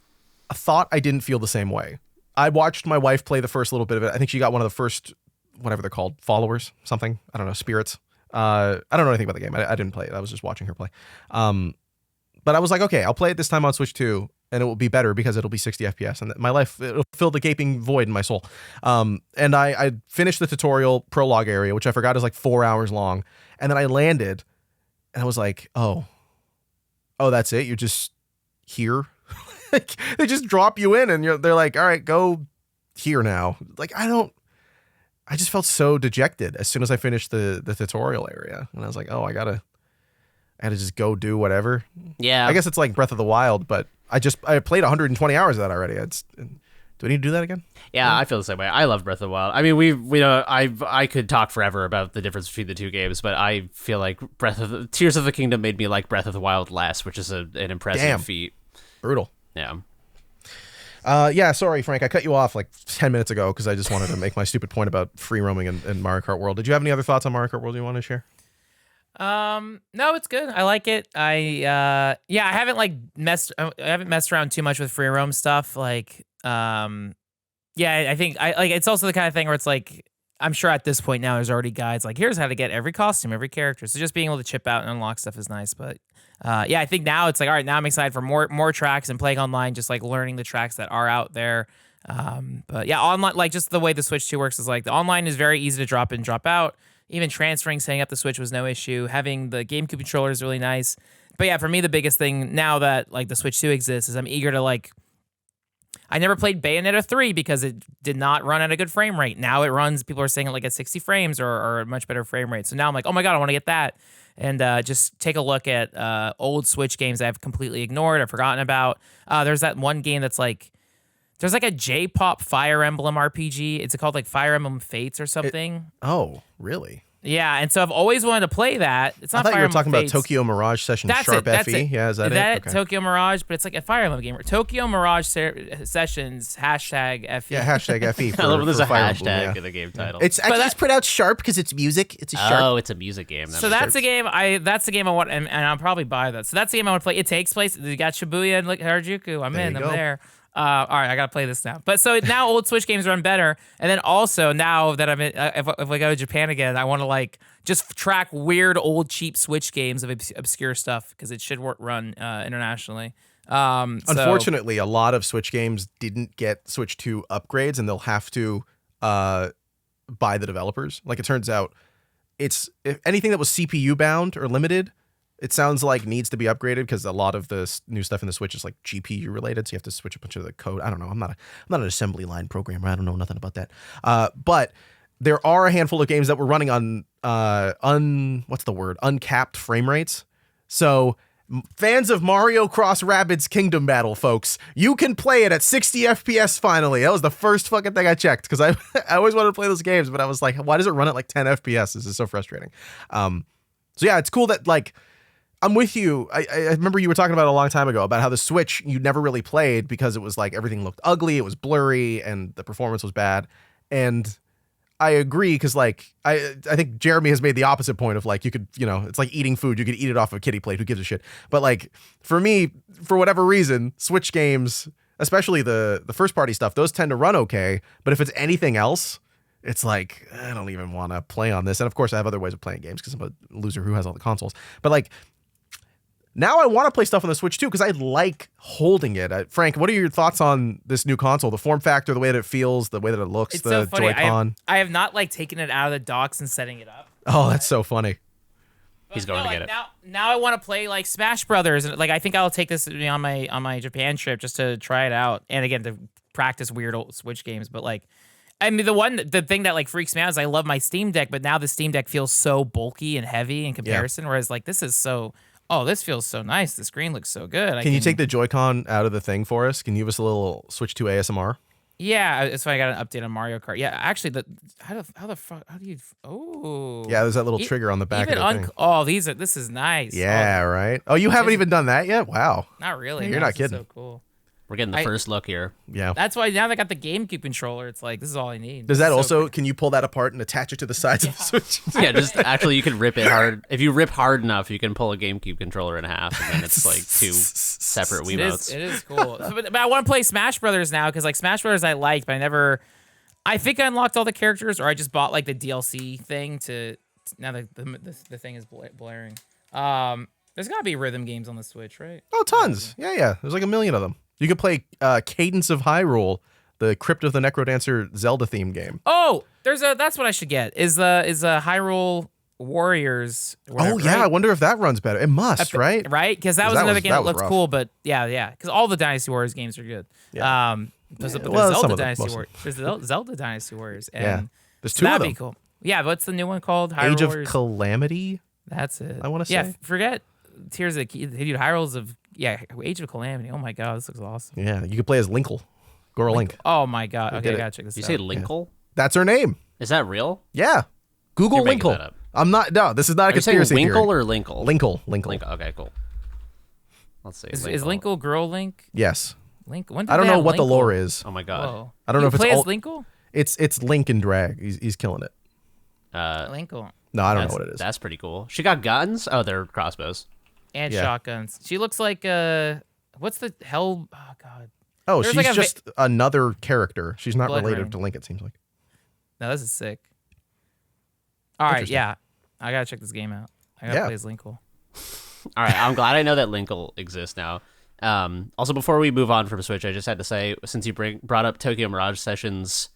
thought I didn't feel the same way. I watched my wife play the first little bit of it. I think she got one of the first, whatever they're called, followers, something. I don't know, spirits. I don't know anything about the game. I didn't play it. I was just watching her play. But I was like, okay, I'll play it this time on Switch 2, and it will be better because it'll be 60 FPS, and my life, it'll fill the gaping void in my soul. And I finished the tutorial prologue area, which I forgot is like 4 hours long, and then I landed, and I was like, oh, that's it? You're just here? Like, they just drop you in, and they're like, all right, go here now. Like, I just felt so dejected as soon as I finished the tutorial area, and I was like, oh, I gotta just go do whatever. Yeah, I guess it's like Breath of the Wild, but I played 120 hours of that already. Do I need to do that again? Yeah, I feel the same way. I love Breath of the Wild. I mean, I could talk forever about the difference between the two games, but I feel like Tears of the Kingdom made me like Breath of the Wild less, which is an impressive feat. Brutal. Yeah. Yeah, sorry, Frank. I cut you off like 10 minutes ago because I just wanted to make my stupid point about free roaming in Mario Kart World. Did you have any other thoughts on Mario Kart World you want to share? No, it's good. I like it. I haven't messed around too much with free roam stuff. Like, I think it's also the kind of thing where it's like, I'm sure at this point now there's already guides like, here's how to get every costume, every character. So just being able to chip out and unlock stuff is nice. But I think now it's like, all right, now I'm excited for more tracks and playing online, just like learning the tracks that are out there. But yeah, online, like just the way the Switch 2 works is like the online is very easy to drop in, drop out. Even transferring, setting up the Switch was no issue. Having the GameCube controller is really nice. But yeah, for me, the biggest thing now that like the Switch 2 exists is I'm eager to like, I never played Bayonetta 3 because it did not run at a good frame rate. Now it runs, people are saying it like at 60 frames or a much better frame rate. So now I'm like, oh my God, I want to get that. And just take a look at old Switch games I've completely ignored or forgotten about. There's that one game that's like, there's like a J-pop Fire Emblem RPG. It's called like Fire Emblem Fates or something. Oh, really? Yeah, and so I've always wanted to play that. It's not. I thought Fire you were talking Fates. about Tokyo Mirage Sessions Sharp That's FE. it. Yeah, is that it? Okay. Tokyo Mirage, but it's like a Fire Emblem game. Tokyo Mirage Sessions #FE. Yeah, #FE. I love when there's a Fire hashtag Emblem, in the game title. It's actually it's put out sharp because it's music. It's a sharp. Oh, it's a music game. So that's the game. That's the game I want, and I'll probably buy that. So that's the game I want to play. It takes place. You got Shibuya and Harajuku. I'm there. All right, I gotta play this now. But so now old Switch games run better, and then also now that I'm in, if I go to Japan again, I want to like just track weird old cheap Switch games of obscure stuff because it should run internationally. Unfortunately, a lot of Switch games didn't get Switch 2 upgrades, and they'll have to buy the developers. Like it turns out, if anything that was CPU bound or limited, it sounds like needs to be upgraded because a lot of the new stuff in the Switch is like GPU related, so you have to switch a bunch of the code. I don't know. I'm not an assembly line programmer. I don't know nothing about that. But there are a handful of games that were running on uncapped frame rates. So fans of Mario Cross Rabbids Kingdom Battle, folks, you can play it at 60 FPS finally. That was the first fucking thing I checked because I always wanted to play those games, but I was like, why does it run at like 10 FPS? This is so frustrating. So yeah, it's cool that like, I'm with you. I remember you were talking about it a long time ago about how the Switch you never really played because it was like everything looked ugly, it was blurry, and the performance was bad. And I agree because like I think Jeremy has made the opposite point of like you could, it's like eating food. You could eat it off a kiddie plate. Who gives a shit? But like for me, for whatever reason, Switch games, especially the first party stuff, those tend to run okay. But if it's anything else, it's like, I don't even want to play on this. And of course, I have other ways of playing games because I'm a loser who has all the consoles. But like, now I want to play stuff on the Switch too because I like holding it. Frank, what are your thoughts on this new console? The form factor, the way that it feels, the way that it looks, it's the so funny. Joy-Con. I have not like taken it out of the docks and setting it up. Oh, that's so funny. He's going to get it. Now I want to play like Smash Brothers, and like I think I'll take this on my Japan trip just to try it out, and again to practice weird old Switch games. But like, I mean, the thing that like freaks me out is I love my Steam Deck, but now the Steam Deck feels so bulky and heavy in comparison. Whereas like this is so. Oh, this feels so nice. The screen looks so good. Can you take the Joy-Con out of the thing for us? Can you give us a little Switch 2 ASMR? Yeah, that's why I got an update on Mario Kart. Yeah, actually, how the fuck? How do you? Oh, yeah, there's that little trigger on the back of the thing. Oh, this is nice. Yeah, right. Oh, you haven't even done that yet? Wow. Not really. You're not kidding. So cool. We're getting the first look here. Yeah. That's why now they got the GameCube controller. It's like, this is all I need. Does that also, can you pull that apart and attach it to the sides of the Switch? Yeah, just actually you can rip it hard. If you rip hard enough, you can pull a GameCube controller in half, and then it's like two separate Wiimotes. It is cool. But I want to play Smash Brothers now, because like Smash Brothers I liked, but I think I unlocked all the characters, or I just bought like the DLC thing now the thing is blaring. There's got to be rhythm games on the Switch, right? Oh, tons. Yeah. There's like a million of them. You could play Cadence of Hyrule, the Crypt of the Necrodancer Zelda theme game. Oh, that's what I should get. Is Hyrule Warriors? Whatever, oh yeah, right? I wonder if that runs better. It must, right? Right, because that was another game that looked rough. Cool, but yeah, because all the Dynasty Warriors games are good. Yeah. There's Zelda Dynasty Warriors. There's the Zelda Dynasty Warriors. And yeah, there's two of them. That'd be cool. Yeah, what's the new one called? Hyrule Age of Warriors? Calamity. That's it. I want to say. Yeah, forget Tears of the Kingdom. Hyrule's of Age of Calamity. Oh my god, this looks awesome. Yeah, you could play as Linkle. Girl Link. Oh my god. Okay, I gotta check this You out. say Linkle? That's her name. Is that real? Yeah. Google You're making Linkle. that up. I'm not. No, this is not a Are you saying conspiracy Winkle theory. or Linkle? Linkle. Linkle. Okay, cool. Let's see. Is Linkle Girl Link? Yes. Link. When did I don't they know have what the Linkle? lore is. Oh my god. Whoa. I don't know if it's play as all- Linkle. It's Link in drag. He's killing it. Linkle No, I don't know what it is. That's pretty cool. She got guns? Oh, they're crossbows. and Yeah. shotguns. She looks like what's the hell? Oh god. Oh, There's she's like a just another character. She's not Blood related Rain. to Link, it seems like. No, this is sick. All right, Interesting. yeah. I gotta check this game out. I gotta Yeah. play as Linkle. All right, I'm glad I know that Linkle exists now. Also, before we move on from Switch, I just had to say, since you brought up Tokyo Mirage Sessions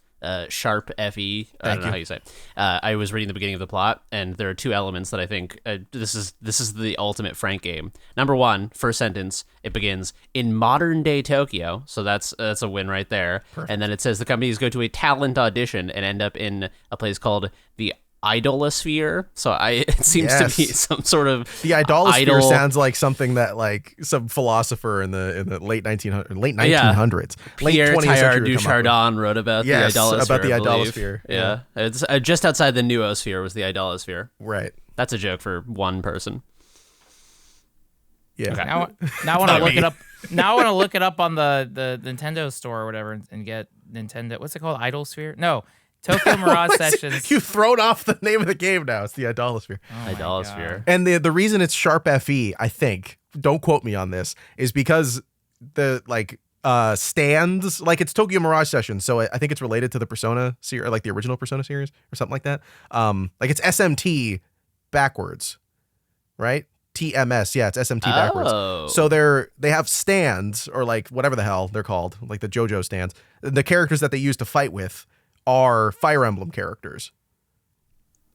Sharp FE, I don't know how you say it. I was reading the beginning of the plot, and there are two elements that I think this is the ultimate Frank game. Number one, first sentence, it begins in modern day Tokyo, so that's a win right there. Perfect. And then it says the companies go to a talent audition and end up in a place called the Idolosphere. So it seems to be some sort of the Idolosphere idol. sounds like something that like some philosopher in the late 1900s, late 1900s, late Pierre 20th Teilhard century du would come up Chardin wrote about Yes, the Idolosphere. about the I believe. Idolosphere, Yeah, it's just outside the Noosphere was the Idolosphere. Right. That's a joke for one person. Yeah. Okay. Now I want to look it up. Now I want to look it up on the Nintendo store or whatever and get Nintendo. What's it called? Idolsphere? No. Tokyo Mirage Sessions. You've thrown off the name of the game now. It's the Idolosphere. Oh my Idolosphere. God. And the reason it's Sharp FE, I think, don't quote me on this, is because the stands, like it's Tokyo Mirage Sessions, so I think it's related to the Persona series, or like the original Persona series or something like that. Like it's SMT backwards, right? TMS, yeah, it's SMT backwards. Oh. So they have stands, or like whatever the hell they're called, like the JoJo stands. The characters that they use to fight with are Fire Emblem characters.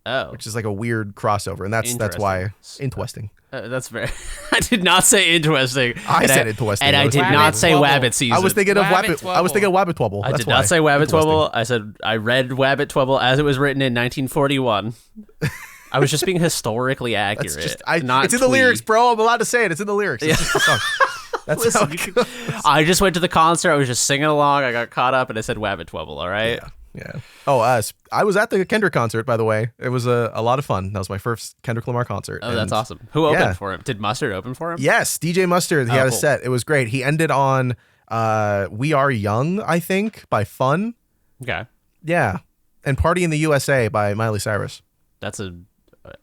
Oh. Which is like a weird crossover, and that's why interesting. That's very. I did not say interesting. I said interesting. and I did not say Wabbit season. I was thinking of Wabbit Wabbit. I was thinking of Wabbit Twubble. I did not say Wabbit Twubble. I said I read Wabbit Twubble as it was written in 1941. I was just being historically accurate. It's not in the lyrics, bro. I'm allowed to say it. It's in the lyrics. It's just the song. That's how it goes. I just went to the concert. I was just singing along. I got caught up, and I said Wabbit Twubble. All right. Yeah. Oh, I was at the Kendrick concert, by the way. It was a lot of fun. That was my first Kendrick Lamar concert. Oh, that's awesome. Who opened for him? Did Mustard open for him? Yes, DJ Mustard. He had a set. It was great. He ended on "We Are Young," I think, by Fun. Okay. Yeah, and "Party in the USA" by Miley Cyrus. That's a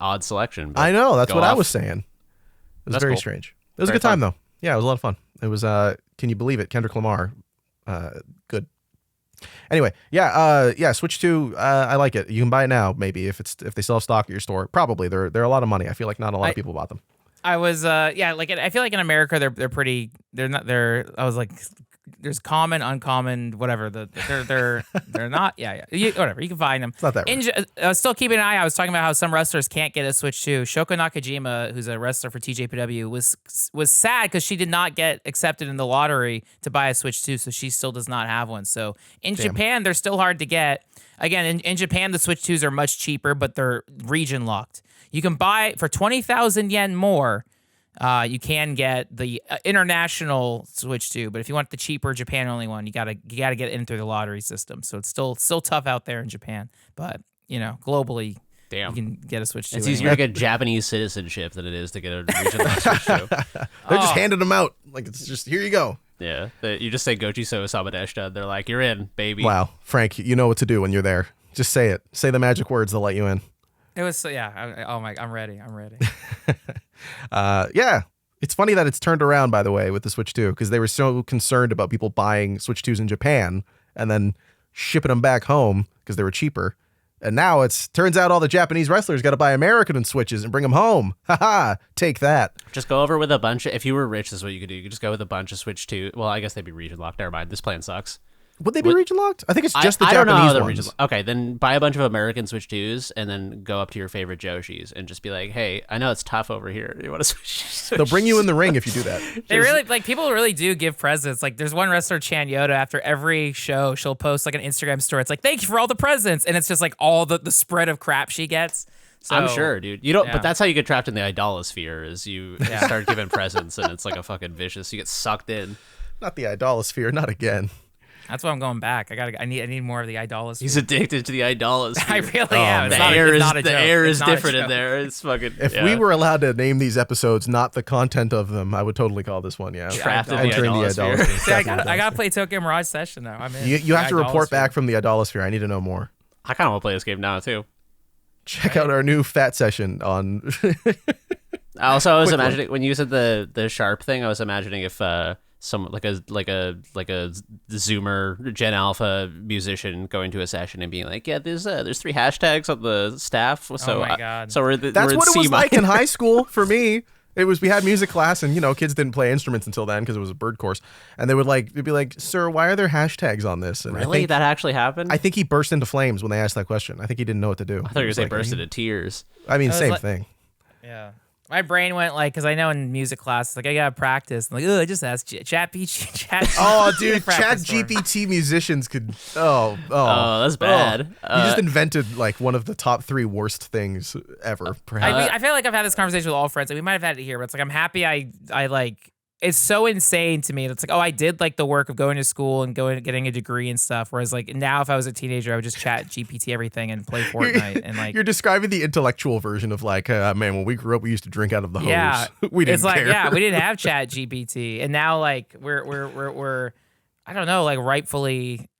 odd selection. I know. That's what I was saying. It was That's very cool. strange. It was Very a good time, fun. though. Yeah, it was a lot of fun. It was, can you believe it? Kendrick Lamar. Good. Anyway, yeah, Switch 2, I like it. You can buy it now, maybe, if they still have stock at your store. Probably. They're a lot of money. I feel like not a lot of people bought them. I was I feel like in America I was like, there's common, uncommon, whatever. They're not. Yeah. Whatever. You can find them. It's not that rare. Still keeping an eye. I was talking about how some wrestlers can't get a Switch 2. Shoko Nakajima, who's a wrestler for TJPW, was sad because she did not get accepted in the lottery to buy a Switch 2, so she still does not have one. So in Japan, they're still hard to get. Again, in Japan, the Switch 2s are much cheaper, but they're region locked. You can buy for 20,000 yen more. You can get the international Switch 2, but if you want the cheaper Japan only one, you gotta get in through the lottery system. So it's still tough out there in Japan, but globally, you can get a Switch 2. It's easier to get Japanese citizenship than it is to get a regional Switch 2. They're just handing them out. Like, it's just, here you go. Yeah, you just say Gochiso Samadeshita, they're like, you're in, baby. Wow, Frank, you know what to do when you're there. Just say it. Say the magic words, they'll let you in. It was I'm ready. Yeah. It's funny that it's turned around, by the way, with the Switch 2, because they were so concerned about people buying Switch 2s in Japan and then shipping them back home because they were cheaper. And now turns out all the Japanese wrestlers got to buy American Switches and bring them home. Haha, take that. Just go over with a bunch if you were rich, this is what you could do. You could just go with a bunch of Switch 2. Well, I guess they'd be region locked. Never mind. This plan sucks. Would they be region locked? I think it's just the I don't know Japanese how the ones. region. Okay, then buy a bunch of American Switch 2s and then go up to your favorite Joshis and just be like, hey, I know it's tough over here. You want to switch? They'll bring you in the ring if you do that. They really people really do give presents. Like there's one wrestler, Chan Yoda, after every show, she'll post like an Instagram story. It's like, thank you for all the presents. And it's just like all the spread of crap she gets. So, I'm sure, dude. You don't, but that's how you get trapped in the idolosphere. Is you start giving presents, and it's like a fucking vicious. You get sucked in. Not the idolosphere, not again. That's why I'm going back. I need more of the idolosphere. He's addicted to the idolosphere. I really am. The air is different in there. It's fucking. If we were allowed to name these episodes, not the content of them, I would totally call this one. Yeah, trapped in entering the idolosphere. See, I gotta play Tokyo Mirage Session though. I'm in. You have to report back from the idolosphere. I need to know more. I kind of want to play this game now too. Check out our new fat session on. I was imagining when you said the sharp thing. I was imagining if some like a Zoomer Gen Alpha musician going to a session and being like, yeah, there's 3 hashtags on the staff. So oh my God. So that's what it was like in high school for me. It was, we had music class and, kids didn't play instruments until then because it was a bird course. And they'd be like, sir, why are there hashtags on this? And really? That actually happened? I think he burst into flames when they asked that question. I think he didn't know what to do. I thought you were going to say burst into tears. I mean, same thing. Yeah. My brain went because I know in music class, it's like, I got to practice. I'm like, I just asked Chat Oh, dude, Chat GPT musicians could, Oh, that's bad. You just invented one of the top 3 worst things ever, perhaps. I feel like I've had this conversation with all friends. We might have had it here, but it's like, I'm happy I it's so insane to me. It's like, I did the work of going to school and getting a degree and stuff. Whereas now if I was a teenager, I would just Chat GPT everything and play Fortnite and You're describing the intellectual version of man, when we grew up, we used to drink out of the hose. Yeah, we didn't care. We didn't have Chat GPT, and now we're I don't know, rightfully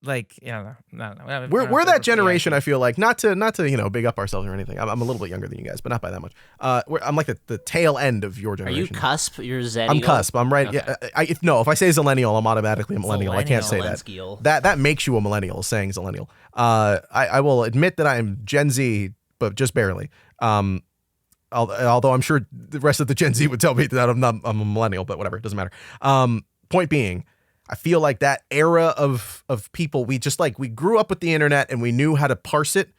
no. We're that generation. I feel like not to big up ourselves or anything. I'm a little bit younger than you guys, but not by that much. I'm like the tail end of your generation. Are you cusp? You're Zennial? I'm cusp. I'm right. Okay. Yeah. If I say Zillennial, I'm automatically a millennial. I can't say that. That makes you a millennial. Saying Zillennial. I will admit that I am Gen Z, but just barely. Although I'm sure the rest of the Gen Z would tell me that I'm a millennial, but whatever, it doesn't matter. Point being, I feel like that era of people, we grew up with the internet and we knew how to parse it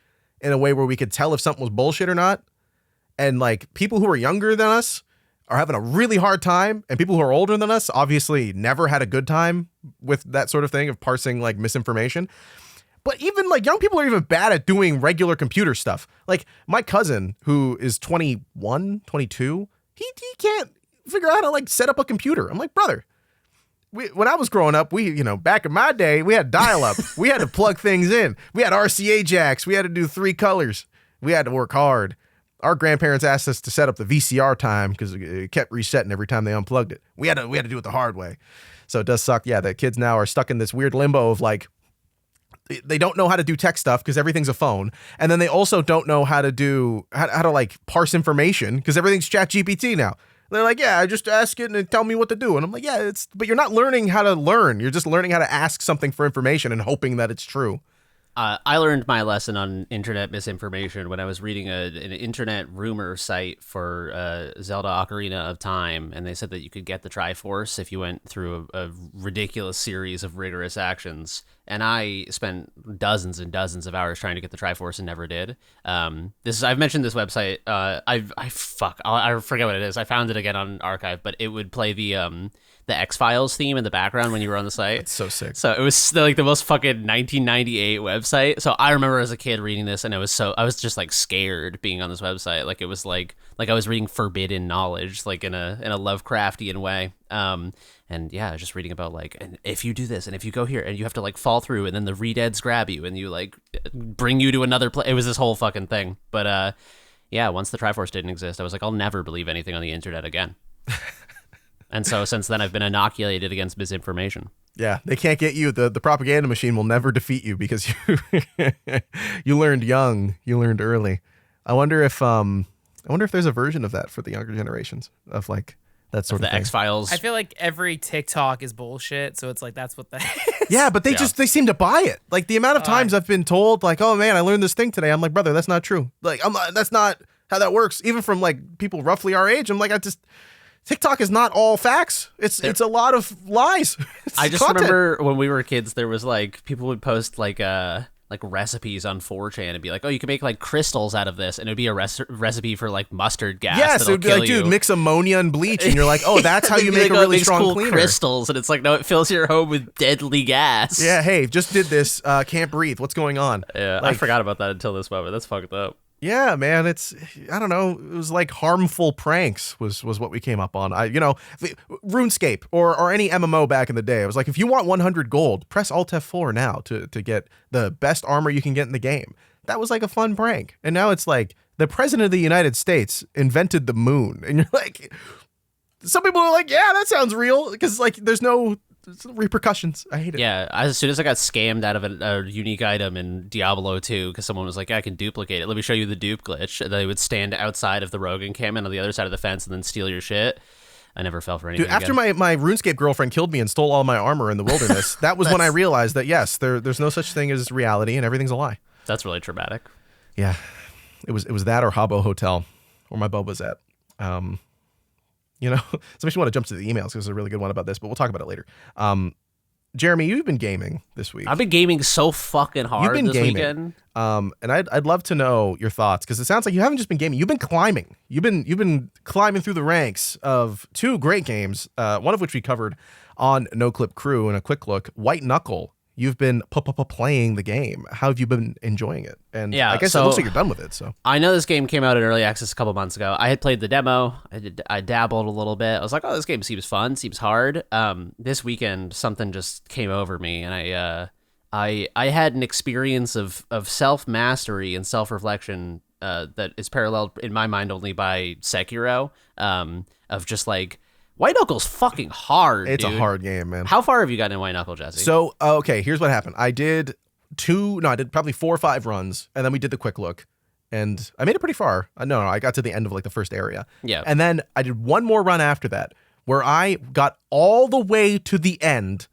in a way where we could tell if something was bullshit or not. And people who are younger than us are having a really hard time, and people who are older than us obviously never had a good time with that sort of thing of parsing misinformation. But even young people are even bad at doing regular computer stuff. My cousin who is 21, 22, he can't figure out how to set up a computer. I'm like, brother, when I was growing up, back in my day, we had dial-up. We had to plug things in. We had RCA jacks. We had to do 3 colors. We had to work hard. Our grandparents asked us to set up the VCR time because it kept resetting every time they unplugged it. We had to do it the hard way. So it does suck. Yeah, the kids now are stuck in this weird limbo of they don't know how to do tech stuff because everything's a phone. And then they also don't know how to parse information because everything's Chat GPT now. They're like, yeah, I just ask it and it tell me what to do. And I'm like, yeah, but you're not learning how to learn. You're just learning how to ask something for information and hoping that it's true. I learned my lesson on internet misinformation when I was reading an internet rumor site for Zelda Ocarina of Time, and they said that you could get the Triforce if you went through a ridiculous series of rigorous actions. And I spent dozens and dozens of hours trying to get the Triforce and never did. I've mentioned this website. I forget what it is. I found it again on Archive, but it would play the X-Files theme in the background when you were on the site. It's so sick. So it was the most fucking 1998 website. So I remember as a kid reading this, and I was just scared being on this website. It was like I was reading forbidden knowledge, in a Lovecraftian way. And yeah, I was just reading about and if you do this and if you go here and you have to fall through and then the redeads grab you and you bring you to another place. It was this whole fucking thing. But yeah, once the Triforce didn't exist, I was like, I'll never believe anything on the internet again. And so since then, I've been inoculated against misinformation. Yeah, they can't get you. The propaganda machine will never defeat you because you learned young, you learned early. I wonder if there's a version of that for the younger generations of that sort of thing. The X-Files. I feel like every TikTok is bullshit, so it's that's what that is. Yeah, but they seem to buy it. The amount of times I've been told oh man, I learned this thing today. I'm like, brother, that's not true. That's not how that works. Even from people roughly our age. I'm like, TikTok is not all facts. It's a lot of lies. I just remember when we were kids, there was people would post recipes on 4chan and be like, oh, you can make crystals out of this, and it would be a recipe for mustard gas. Yes, it would be dude, mix ammonia and bleach, and you're like, oh, that's how you make a really strong cool cleaner. Crystals, and it's no, it fills your home with deadly gas. Yeah, hey, just did this, can't breathe. What's going on? Yeah, I forgot about that until this moment. That's fucked up. Yeah, man, I don't know, it was like harmful pranks was what we came up on. RuneScape or any MMO back in the day. It was like, if you want 100 gold, press Alt F4 now to get the best armor you can get in the game. That was like a fun prank. And now it's like the president of the United States invented the moon. And you're like, some people are like, yeah, that sounds real, because like there's no repercussions. I hate it. Yeah, as soon as I got scammed out of a unique item in Diablo 2, because someone was like, yeah, I can duplicate it. Let me show you the dupe glitch. And they would stand outside of the rogue encampment on the other side of the fence and then steal your shit. I never fell for anything. Dude, after my RuneScape girlfriend killed me and stole all my armor in the wilderness, that was when I realized that, yes, there's no such thing as reality and everything's a lie. That's really traumatic. Yeah. It was that or Habbo Hotel, where my bub was at. So makes me want to jump to the emails because there's a really good one about this, but we'll talk about it later. Jeremy, you've been gaming this week. I've been gaming so fucking hard this weekend. And I'd love to know your thoughts, because it sounds like you haven't just been gaming. You've been climbing. You've been climbing through the ranks of two great games, one of which we covered on Noclip Crew in a quick look. White Knuckle. You've been playing the game. How have you been enjoying it? And yeah, I guess it looks like you're done with it. So I know this game came out in early access a couple months ago. I had played the demo. I dabbled a little bit. I was like, oh, this game seems fun, seems hard. This weekend, something just came over me, and I had an experience of self mastery and self reflection that is paralleled in my mind only by Sekiro. Of just like, White Knuckle's fucking hard, It's dude. a hard game, man. How far have you gotten in White Knuckle, Jesse? So, okay, here's what happened. I did probably 4 or 5 runs, and then we did the quick look, and I made it pretty far. No, I got to the end of like the first area. Yeah. And then I did one more run after that, where I got all the way to the end,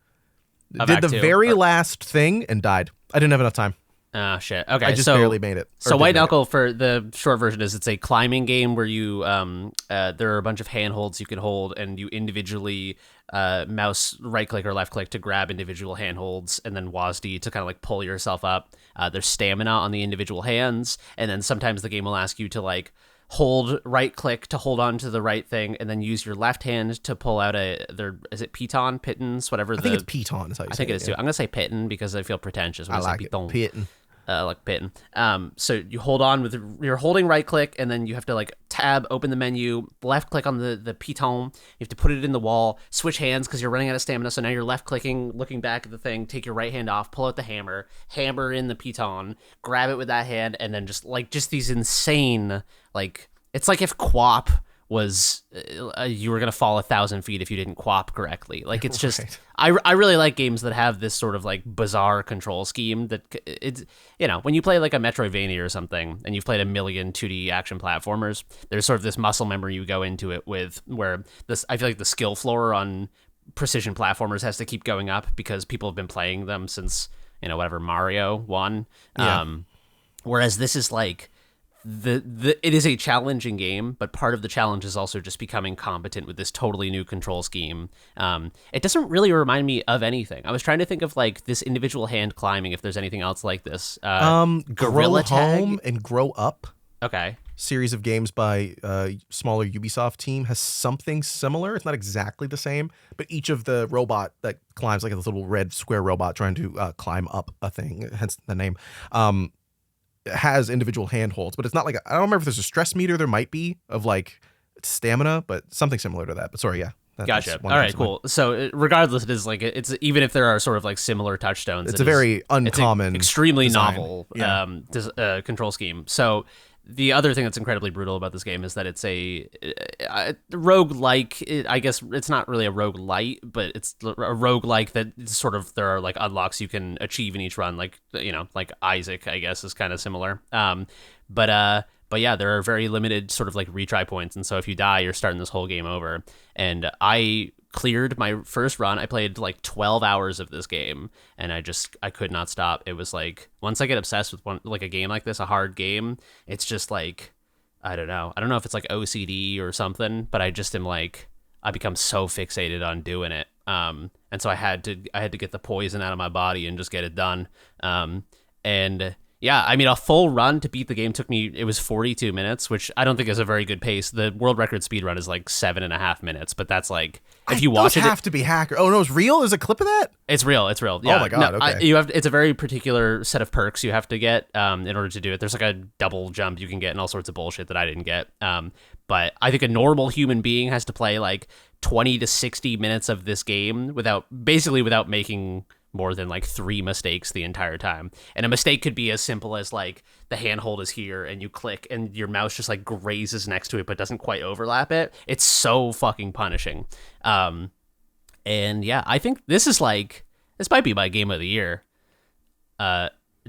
did the very last thing, and died. I didn't have enough time. Oh, shit. Okay, I just barely made it. So White Knuckle, for the short version, is it's a climbing game where you there are a bunch of handholds you can hold, and you individually mouse right click or left click to grab individual handholds, and then WASD to kind of like pull yourself up. There's stamina on the individual hands, and then sometimes the game will ask you to like hold right click to hold on to the right thing, and then use your left hand to pull out is it pitons, whatever. I think it's piton is how you say it. I think it is too. I'm gonna say piton because I feel pretentious when I like say piton. Piton. Like piton. So you hold on you're holding right click, and then you have to like tab, open the menu, left click on the piton. You have to put it in the wall, switch hands because you're running out of stamina. So now you're left clicking, looking back at the thing, take your right hand off, pull out the hammer in the piton, grab it with that hand, and then just these insane, like, it's like if QWOP was you were gonna fall 1,000 feet if you didn't QWOP correctly. Like, it's just right. I really like games that have this sort of like bizarre control scheme that it's, when you play like a Metroidvania or something and you've played a million 2D action platformers, there's sort of this muscle memory you go into it with, where I feel like the skill floor on precision platformers has to keep going up because people have been playing them since whatever Mario 1. Yeah. Whereas this is like it is a challenging game, but part of the challenge is also just becoming competent with this totally new control scheme. It doesn't really remind me of anything. I was trying to think of like this individual hand climbing, if there's anything else like this. Gorilla Home and Grow Up. Okay. Series of games by smaller Ubisoft team has something similar. It's not exactly the same, but each of the robot that climbs, like a little red square robot trying to climb up a thing, hence the name, has individual handholds, but it's not like I don't remember if there's a stress meter. There might be of like stamina, but something similar to that. But sorry, yeah. Gotcha. All right, cool. So regardless, it is like it's even if there are sort of like similar touchstones, it's a very uncommon, extremely design. Novel control scheme. So the other thing that's incredibly brutal about this game is that it's a roguelike. I guess it's not really a roguelite, but it's a roguelike that sort of there are like unlocks you can achieve in each run, like like Isaac, I guess, is kind of similar. But yeah, there are very limited sort of like retry points, and so if you die, you're starting this whole game over. And I cleared my first run. I played like 12 hours of this game, and I could not stop. It was like, once I get obsessed with a game like this, a hard game, it's just like, I don't know if it's like OCD or something, but I just am like, I become so fixated on doing it. And so I had to get the poison out of my body and just get it done. And Yeah, I mean, a full run to beat the game took me, it was 42 minutes, which I don't think is a very good pace. The world record speed run is like 7.5 minutes, but that's like, if you watch those have to be hacker. Oh, no, it's real? There's a clip of that? It's real. Yeah. Oh my God, okay. It's a very particular set of perks you have to get in order to do it. There's like a double jump you can get and all sorts of bullshit that I didn't get. But I think a normal human being has to play like 20 to 60 minutes of this game without making more than like 3 mistakes the entire time. And a mistake could be as simple as like the handhold is here and you click and your mouse just like grazes next to it but doesn't quite overlap it. It's so fucking punishing. And yeah, I think this might be my game of the year.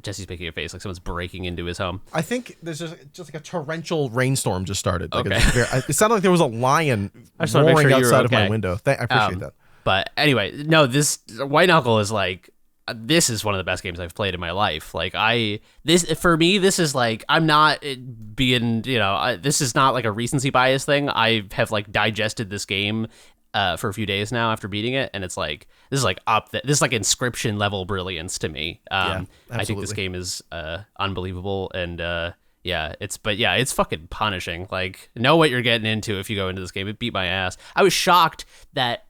Jesse's making a face like someone's breaking into his home. I think there's just like a torrential rainstorm just started. Like it sounded like there was a lion roaring outside of my window. I appreciate that. But anyway, no, this White Knuckle is like, this is one of the best games I've played in my life. Like for me, this is like, I'm not being, this is not like a recency bias thing. I have like digested this game for a few days now after beating it, and it's like, this is like this is like Inscription level brilliance to me. I think this game is unbelievable, and it's fucking punishing. Like, know what you're getting into if you go into this game. It beat my ass. I was shocked that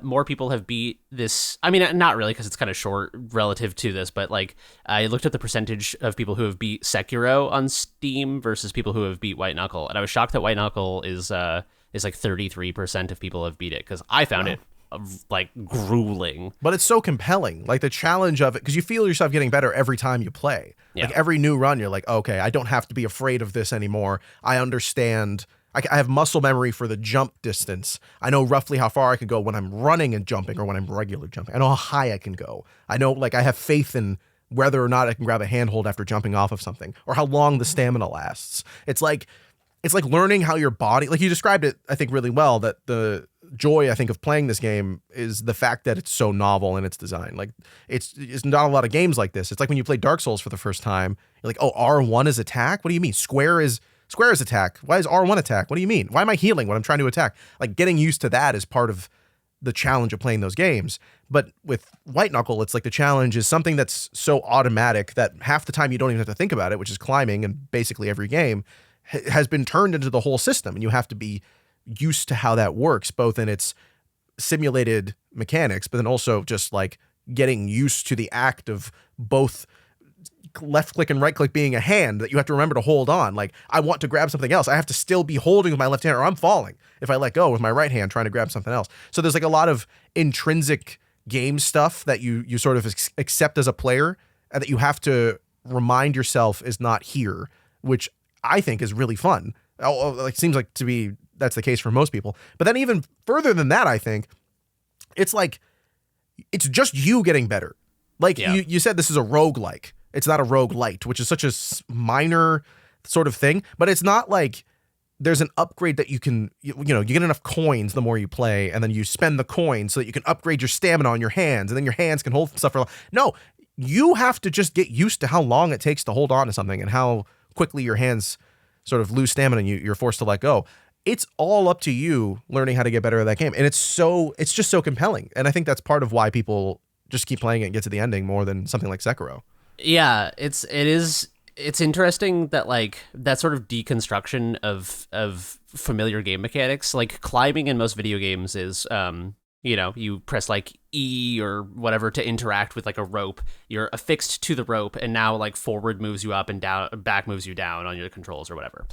more people have beat this. I mean, not really, because it's kind of short relative to this, but like, I looked at the percentage of people who have beat Sekiro on Steam versus people who have beat White Knuckle, and I was shocked that White Knuckle is like 33% of people have beat it, because I found it like grueling. But it's so compelling, like the challenge of it, because you feel yourself getting better every time you play. Like every new run, you're like, okay, I don't have to be afraid of this anymore. I understand. I have muscle memory for the jump distance. I know roughly how far I can go when I'm running and jumping or when I'm regular jumping. I know how high I can go. I know, like, I have faith in whether or not I can grab a handhold after jumping off of something, or how long the stamina lasts. It's like learning how your body, like you described it, I think, really well, that the joy, I think, of playing this game is the fact that it's so novel in its design. Like, it's not a lot of games like this. It's like when you play Dark Souls for the first time, you're like, oh, R1 is attack? What do you mean? Square is attack. Why is R1 attack? What do you mean? Why am I healing when I'm trying to attack? Like, getting used to that is part of the challenge of playing those games. But with White Knuckle, it's like the challenge is something that's so automatic that half the time you don't even have to think about it, which is climbing in basically every game, has been turned into the whole system, and you have to be used to how that works, both in its simulated mechanics, but then also just like getting used to the act of both left click and right click being a hand that you have to remember to hold on. Like, I want to grab something else, I have to still be holding with my left hand, or I'm falling if I let go with my right hand trying to grab something else. So there's like a lot of intrinsic game stuff that you sort of accept as a player, and that you have to remind yourself is not here, which I think is really fun. Like, seems like to be that's the case for most people. But then even further than that, I think it's like, it's just you getting better. Like, you said this is a roguelike. It's not a roguelite, which is such a minor sort of thing. But it's not like there's an upgrade that you can, you get enough coins the more you play, and then you spend the coins so that you can upgrade your stamina on your hands, and then your hands can hold stuff for long. No, you have to just get used to how long it takes to hold on to something, and how quickly your hands sort of lose stamina and you're forced to let go. It's all up to you learning how to get better at that game. And it's just so compelling. And I think that's part of why people just keep playing it and get to the ending more than something like Sekiro. Yeah, it's interesting that, like, that sort of deconstruction of familiar game mechanics, like climbing in most video games is you press like E or whatever to interact with like a rope. You're affixed to the rope, and now like forward moves you up and down, back moves you down on your controls or whatever.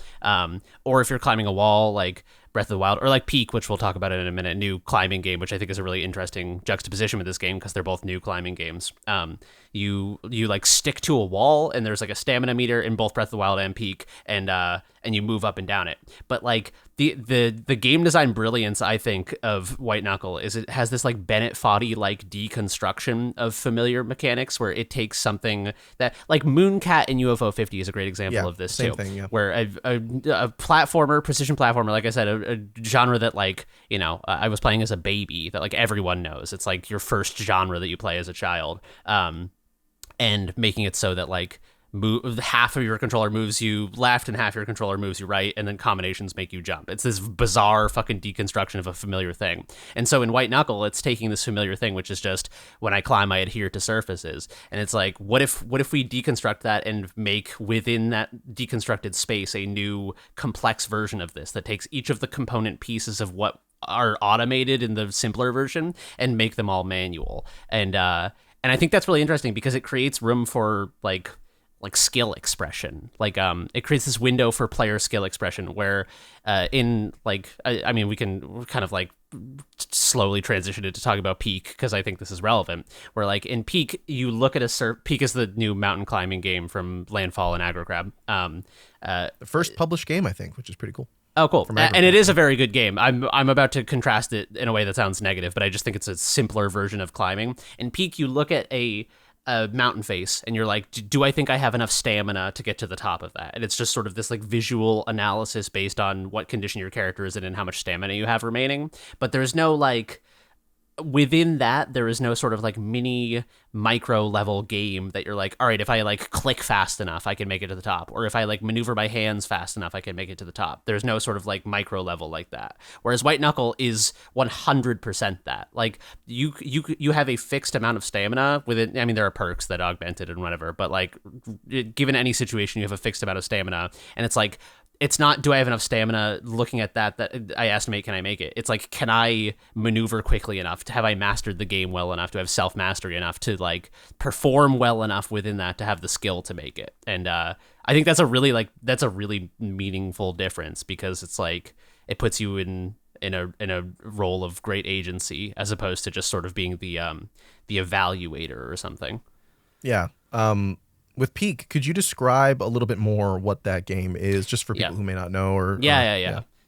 Or if you're climbing a wall, like Breath of the Wild, or like PEAK, which we'll talk about in a minute, new climbing game, which I think is a really interesting juxtaposition with this game because they're both new climbing games. You like stick to a wall, and there's like a stamina meter in both Breath of the Wild and PEAK, and you move up and down it. But like the game design brilliance, I think, of White Knuckle is it has this like Bennett Foddy like deconstruction of familiar mechanics, where it takes something that, like, Mooncat in UFO 50 is a great example of this too, where a platformer, precision platformer, like I said, a genre that, like, I was playing as a baby, that like everyone knows. It's like your first genre that you play as a child, and making it so that like half of your controller moves you left and half of your controller moves you right, and then combinations make you jump. It's this bizarre fucking deconstruction of a familiar thing. And so in White Knuckle, it's taking this familiar thing, which is just when I climb, I adhere to surfaces. And it's like, what if we deconstruct that and make within that deconstructed space a new complex version of this that takes each of the component pieces of what are automated in the simpler version and make them all manual. And I think that's really interesting because it creates room for like skill expression. Like it creates this window for player skill expression where in like I mean we can kind of like slowly transition it to talk about PEAK because I think this is relevant, where like in PEAK you look at PEAK is the new mountain climbing game from Landfall and AgroCrab. The first published game, I think, which is pretty cool. Oh, cool. And it is a very good game. I'm about to contrast it in a way that sounds negative, but I just think it's a simpler version of climbing. In PEAK, you look at a mountain face and you're like, do I think I have enough stamina to get to the top of that? And it's just sort of this like visual analysis based on what condition your character is in and how much stamina you have remaining. But there's no like, within that, there is no sort of like mini micro level game that you're like, all right, if I like click fast enough, I can make it to the top. Or if I like maneuver my hands fast enough, I can make it to the top. There's no sort of like micro level like that. Whereas White Knuckle is 100% that. Like you have a fixed amount of stamina within. I mean, there are perks that augment it and whatever, but like given any situation, you have a fixed amount of stamina, and it's like, it's not, do I have enough stamina looking at that I estimate, can I make it? It's like, can I maneuver quickly enough? Have I mastered the game well enough? Do I have self-mastery enough to like perform well enough within that to have the skill to make it? And I think that's a really meaningful difference because it's like, it puts you in a role of great agency as opposed to just sort of being the evaluator or something. Yeah. With PEAK, could you describe a little bit more what that game is, just for people who may not know?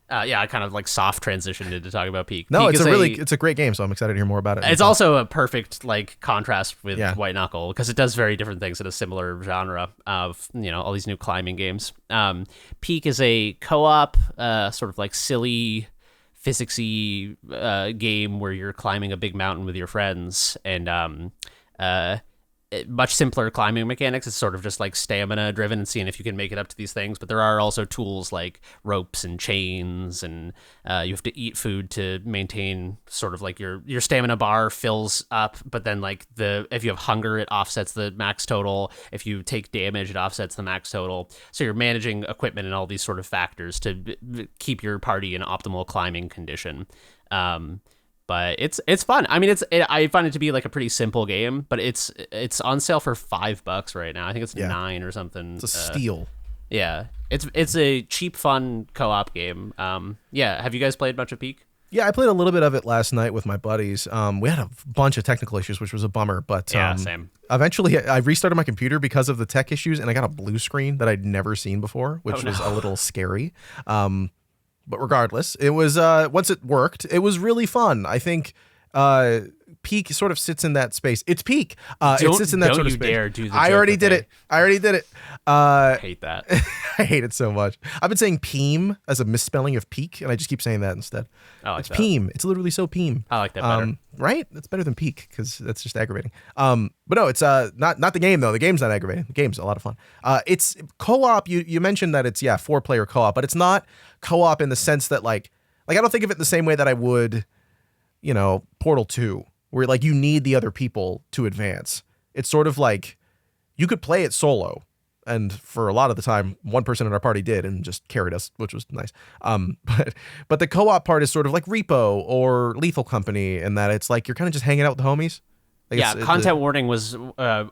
I kind of like soft transitioned into talking about PEAK. No, PEAK it's a great game, so I'm excited to hear more about it. It's also a perfect like contrast with White Knuckle because it does very different things in a similar genre of all these new climbing games. PEAK is a co-op sort of like silly physicsy game where you're climbing a big mountain with your friends, and much simpler climbing mechanics. It's sort of just like stamina driven and seeing if you can make it up to these things, but there are also tools like ropes and chains, and you have to eat food to maintain sort of like your stamina bar fills up, but then like if you have hunger, it offsets the max total. If you take damage, it offsets the max total. So you're managing equipment and all these sort of factors to keep your party in optimal climbing condition. But it's fun. I mean, I find it to be like a pretty simple game, but it's on sale for $5 right now. I think it's $9 or something. It's a steal. Yeah, it's a cheap, fun co-op game. Have you guys played much of PEAK? Yeah, I played a little bit of it last night with my buddies. We had a bunch of technical issues, which was a bummer. But same. Eventually, I restarted my computer because of the tech issues, and I got a blue screen that I'd never seen before, which was a little scary. But regardless, it was once it worked, it was really fun. I think PEAK sort of sits in that space. It's PEAK. It sits in that sort of space. Dare do the I already did it. I hate that. I hate it so much. I've been saying PEAM as a misspelling of PEAK, and I just keep saying that instead. It's PEAM. It's literally so PEAM. I like that better. Right? That's better than PEAK because that's just aggravating. But no, it's not the game though. The game's not aggravating. The game's a lot of fun. It's co-op. You mentioned that it's 4-player co-op, but it's not co-op in the sense that like I don't think of it the same way that I would, Portal 2, where like you need the other people to advance. It's sort of like you could play it solo. And for a lot of the time, one person in our party did and just carried us, which was nice. But the co-op part is sort of like Repo or Lethal Company, in that it's like you're kind of just hanging out with the homies. Like Content Warning was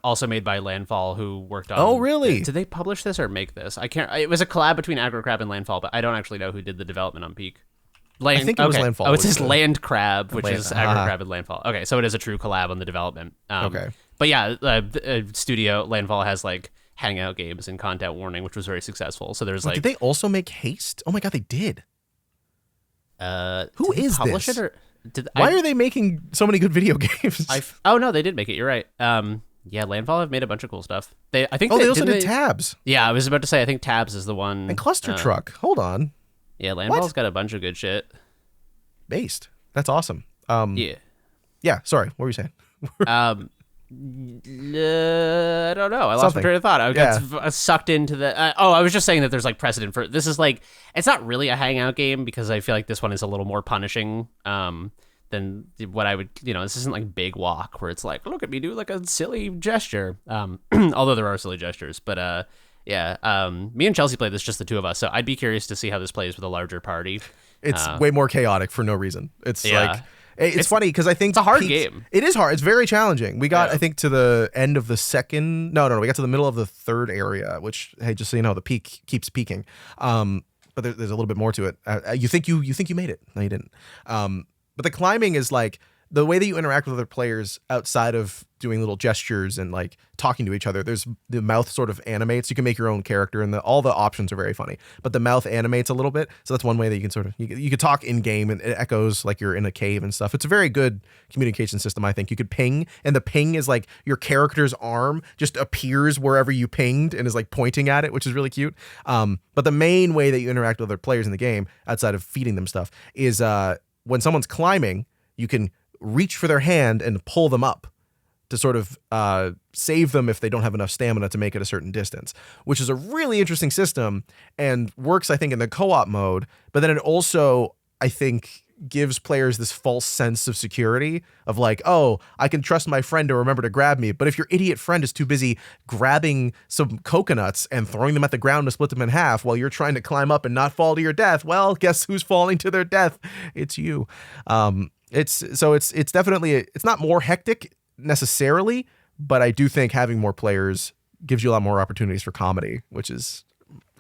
also made by Landfall, who worked on. Oh, really? Did they publish this or make this? I can't. It was a collab between AgroCrab and Landfall, but I don't actually know who did the development on PEAK. I think it was Landfall. Oh, it says Land Crab, which is AgroCrab and Landfall. Okay, so it is a true collab on the development. Okay. But yeah, the studio Landfall has like Hangout games and Content Warning, which was very successful. So there's like, did they also make Haste? Oh my god, they did. Who did is publish this? It or why are they making so many good video games? Oh no, they did make it. You're right. Landfall have made a bunch of cool stuff. I think. They also did Tabs. Yeah, I was about to say. I think Tabs is the one. And Cluster Truck. Hold on. Yeah, Landfall's got a bunch of good shit. Based. That's awesome. Yeah. Sorry. What were you saying? I I don't know. I lost my train of thought. I got sucked into the. I was just saying that there's like precedent for this. Is like it's not really a hangout game because I feel like this one is a little more punishing than what I would. This isn't like Big Walk where it's like, look at me do like a silly gesture. Although there are silly gestures, but me and Chelsea played this just the two of us, so I'd be curious to see how this plays with a larger party. It's way more chaotic for no reason. It's like. It's funny because I think it's a hard game. It is hard. It's very challenging. We got, I think, to the end of the second. No. We got to the middle of the third area, which, hey, just so you know, the peak keeps peaking. But there's a little bit more to it. You think you made it? No, you didn't. But the climbing is like the way that you interact with other players outside of doing little gestures and like talking to each other. There's the mouth sort of animates. You can make your own character, and all the options are very funny. But the mouth animates a little bit, so that's one way that you can sort of you could talk in game, and it echoes like you're in a cave and stuff. It's a very good communication system. I think you could ping, and the ping is like your character's arm just appears wherever you pinged and is like pointing at it, which is really cute. But the main way that you interact with other players in the game, outside of feeding them stuff, is when someone's climbing, you can reach for their hand and pull them up to sort of save them if they don't have enough stamina to make it a certain distance, which is a really interesting system and works, I think, in the co-op mode. But then it also, I think, gives players this false sense of security of like, oh, I can trust my friend to remember to grab me. But if your idiot friend is too busy grabbing some coconuts and throwing them at the ground to split them in half while you're trying to climb up and not fall to your death, well, guess who's falling to their death? It's you. It's definitely it's not more hectic necessarily, but I do think having more players gives you a lot more opportunities for comedy, which is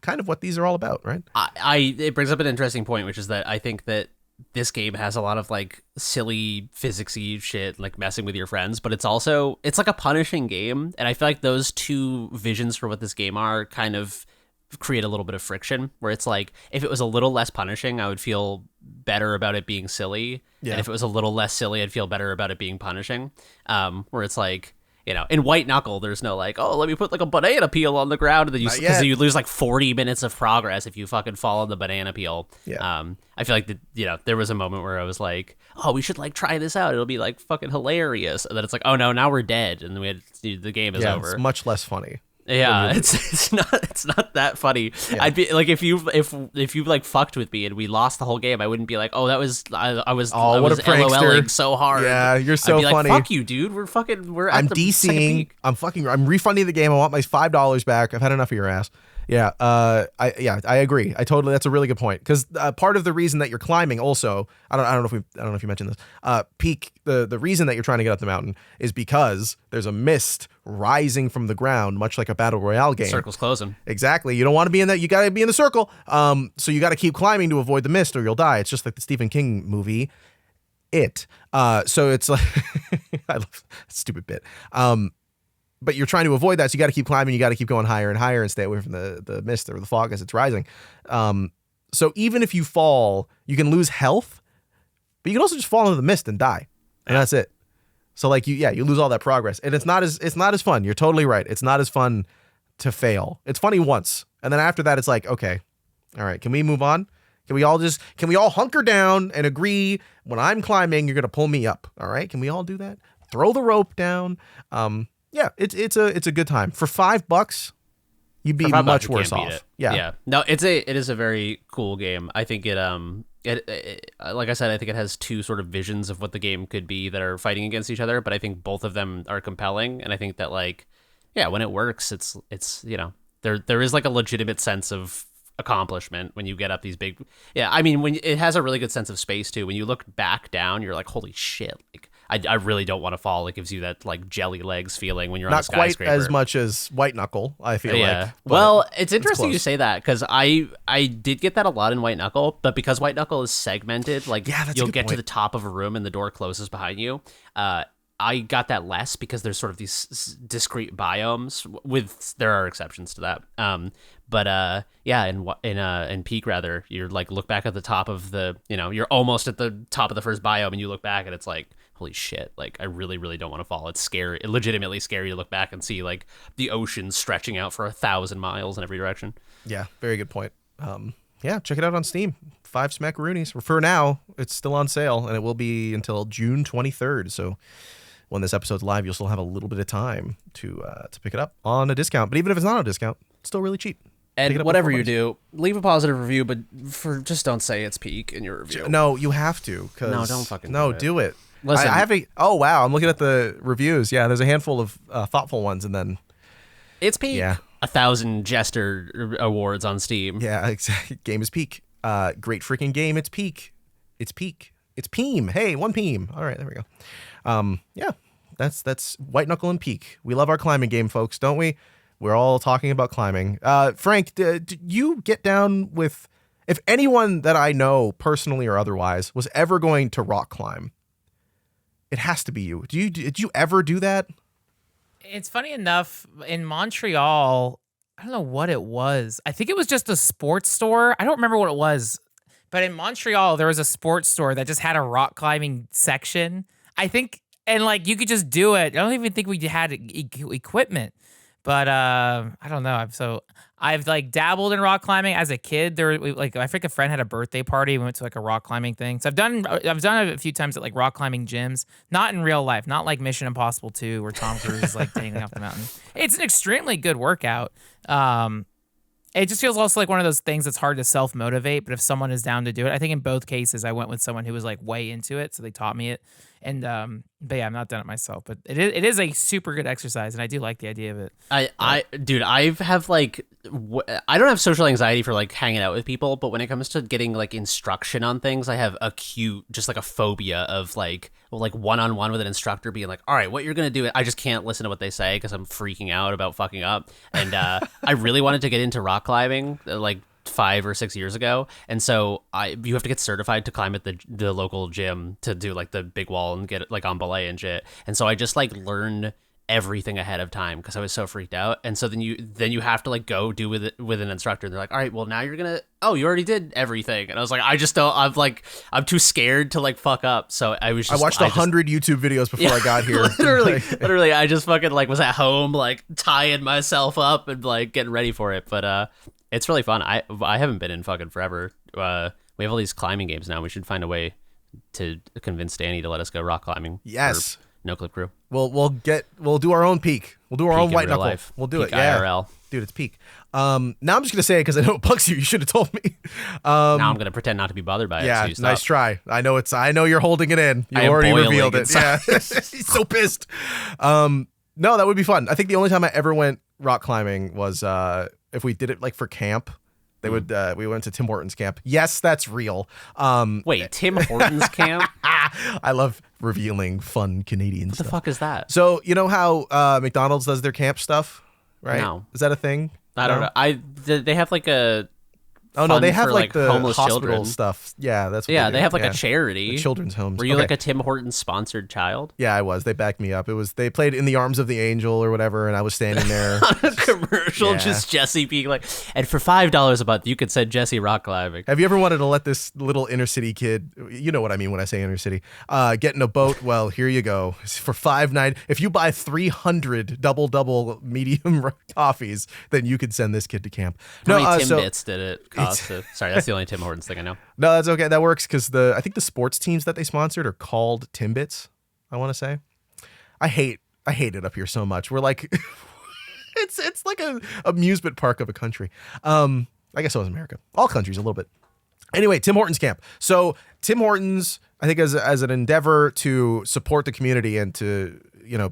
kind of what these are all about, right? It brings up an interesting point, which is that I think that this game has a lot of like silly physicsy shit, like messing with your friends, but it's like a punishing game, and I feel like those two visions for what this game are kind of create a little bit of friction, where it's like if it was a little less punishing, I would feel better about it being silly, and if it was a little less silly, I'd feel better about it being punishing. Where it's like, in White Knuckle, there's no like, oh, let me put like a banana peel on the ground, and then you lose like 40 minutes of progress if you fucking fall on the banana peel. I feel like there was a moment where I was like, oh, we should like try this out, it'll be like fucking hilarious, and then it's like, oh no, now we're dead, and the game is over. It's much less funny. Yeah, it's not that funny. Yeah. I'd be like, if you like fucked with me and we lost the whole game, I wouldn't be like, oh, that was I was LOLing so hard. Yeah, you're so I'd be funny. Like, fuck you, dude. I'm DCing. I'm refunding the game. I want my $5 back. I've had enough of your ass. Yeah, I agree. That's a really good point, because part of the reason that you're climbing also, I don't know if you mentioned this. Peak, the reason that you're trying to get up the mountain is because there's a mist rising from the ground, much like a battle royale game. Circle's closing. Exactly. You don't want to be in that. You got to be in the circle. So you got to keep climbing to avoid the mist, or you'll die. It's just like the Stephen King movie, It. So it's like I love that stupid bit. But you're trying to avoid that, so you got to keep climbing. You got to keep going higher and higher and stay away from the mist or the fog as it's rising. So even if you fall, you can lose health, but you can also just fall into the mist and die, and that's it. So like you lose all that progress, and it's not as fun. You're totally right. It's not as fun to fail. It's funny once, and then after that, it's like, okay, all right, can we move on? Can we all hunker down and agree when I'm climbing, you're gonna pull me up? All right, can we all do that? Throw the rope down. Yeah, it's a good time. For $5, you'd be much worse off. Yeah. No, it is a very cool game. I think it like I said, I think it has two sort of visions of what the game could be that are fighting against each other, but I think both of them are compelling, and I think that like, yeah, when it works, it's there is like a legitimate sense of accomplishment when you get up these big. Yeah, I mean, when it has a really good sense of space too. When you look back down, you're like, holy shit, like I really don't want to fall. It gives you that like jelly legs feeling when you're on a skyscraper. Not quite as much as White Knuckle, I feel like. Well, it's interesting you say that, because I did get that a lot in White Knuckle, but because White Knuckle is segmented, like you'll get to the top of a room and the door closes behind you. I got that less because there's sort of these discrete biomes. There are exceptions to that. But in Peak rather, you're like look back at the top of the, you're almost at the top of the first biome, and you look back and it's like, holy shit, like I really, really don't want to fall. It's scary, legitimately scary to look back and see like the ocean stretching out for 1,000 miles in every direction. Yeah, very good point. Yeah, check it out on Steam. 5 smackaroonies. For now, it's still on sale, and it will be until June 23rd. So when this episode's live, you'll still have a little bit of time to pick it up on a discount. But even if it's not on a discount, it's still really cheap. And whatever you do, leave a positive review, but just don't say it's PEAK in your review. No, you have to. No, don't fucking do it. Listen, I have oh wow, I'm looking at the reviews. Yeah, there's a handful of thoughtful ones, and then it's PEAK. Yeah, 1,000 Jester awards on Steam. Yeah, exactly. Game is PEAK. Great freaking game. It's PEAK. It's PEAK. It's PEAM. Hey, one PEAM. All right, there we go. Yeah, that's White Knuckle and PEAK. We love our climbing game, folks, don't we? We're all talking about climbing. Frank, do you get down with, if anyone that I know personally or otherwise was ever going to rock climb, it has to be you. Did you ever do that? It's funny enough, in Montreal, I don't know what it was. I think it was just a sports store. I don't remember what it was. But in Montreal, there was a sports store that just had a rock climbing section. I think, and like you could just do it. I don't even think we had equipment. But I don't know. I've like dabbled in rock climbing as a kid. I think a friend had a birthday party. We went to like a rock climbing thing. So I've done it a few times at like rock climbing gyms. Not in real life. Not like Mission Impossible 2 where Tom Cruise is like dangling off the mountain. It's an extremely good workout. It just feels also like one of those things that's hard to self-motivate. But if someone is down to do it, I think in both cases I went with someone who was like way into it, so they taught me it. And but yeah, I'm not done it myself. But it is a super good exercise, and I do like the idea of it. I have like I don't have social anxiety for like hanging out with people, but when it comes to getting like instruction on things, I have just like a phobia of like one-on-one with an instructor being like, all right, what you're gonna do, I just can't listen to what they say because I'm freaking out about fucking up. And I really wanted to get into rock climbing like 5 or 6 years ago, and so you have to get certified to climb at the local gym to do like the big wall and get it like on belay and shit. And so I just like learned everything ahead of time because I was so freaked out. And so then you have to like go do with an instructor, and they're like, all right, well now you're gonna, you already did everything. And I was like, I'm too scared to like fuck up. So I watched 100 YouTube videos before I got here. literally I just fucking like was at home like tying myself up and like getting ready for it. But it's really fun. I haven't been in fucking forever. We have all these climbing games now. We should find a way to convince Danny to let us go rock climbing. Yes. Noclip Crew. We'll do our own PEAK. We'll do our own White Knuckle. Life. We'll do PEAK it. Yeah. IRL. Dude, it's PEAK. Now I'm just gonna say it because I know it bugs you. You should have told me. Now I'm gonna pretend not to be bothered by it. Yeah, so nice try. I know you're holding it in. You already revealed it. Yeah, he's so pissed. No, that would be fun. I think the only time I ever went rock climbing was if we did it like for camp. They would. We went to Tim Horton's camp. Yes, that's real. Wait, Tim Horton's camp? I love revealing fun Canadian stuff. What the fuck is that? So you know how McDonald's does their camp stuff, right? No. Is that a thing? I don't know. They have like a. Oh no, they have like the homeless hospital children stuff. Yeah, that's what they have like a charity, the children's homes. Were you like a Tim Hortons sponsored child? Yeah, I was. They backed me up. They played In the Arms of the Angel or whatever, and I was standing there on a commercial, just Jesse being like, and for $5 a month, you could send Jesse rock climbing. Have you ever wanted to let this little inner city kid, you know what I mean when I say inner city, get in a boat? Well, here you go. For $5.9, if you buy 300 double medium coffees, then you could send this kid to camp. How many Timbits did it cost? Sorry, that's the only Tim Hortons thing I know. No, that's okay. That works because I think the sports teams that they sponsored are called Timbits, I want to say. I hate it up here so much. We're like, it's like a amusement park of a country. I guess so is America. All countries a little bit. Anyway, Tim Hortons camp. So Tim Hortons, I think as an endeavor to support the community and to,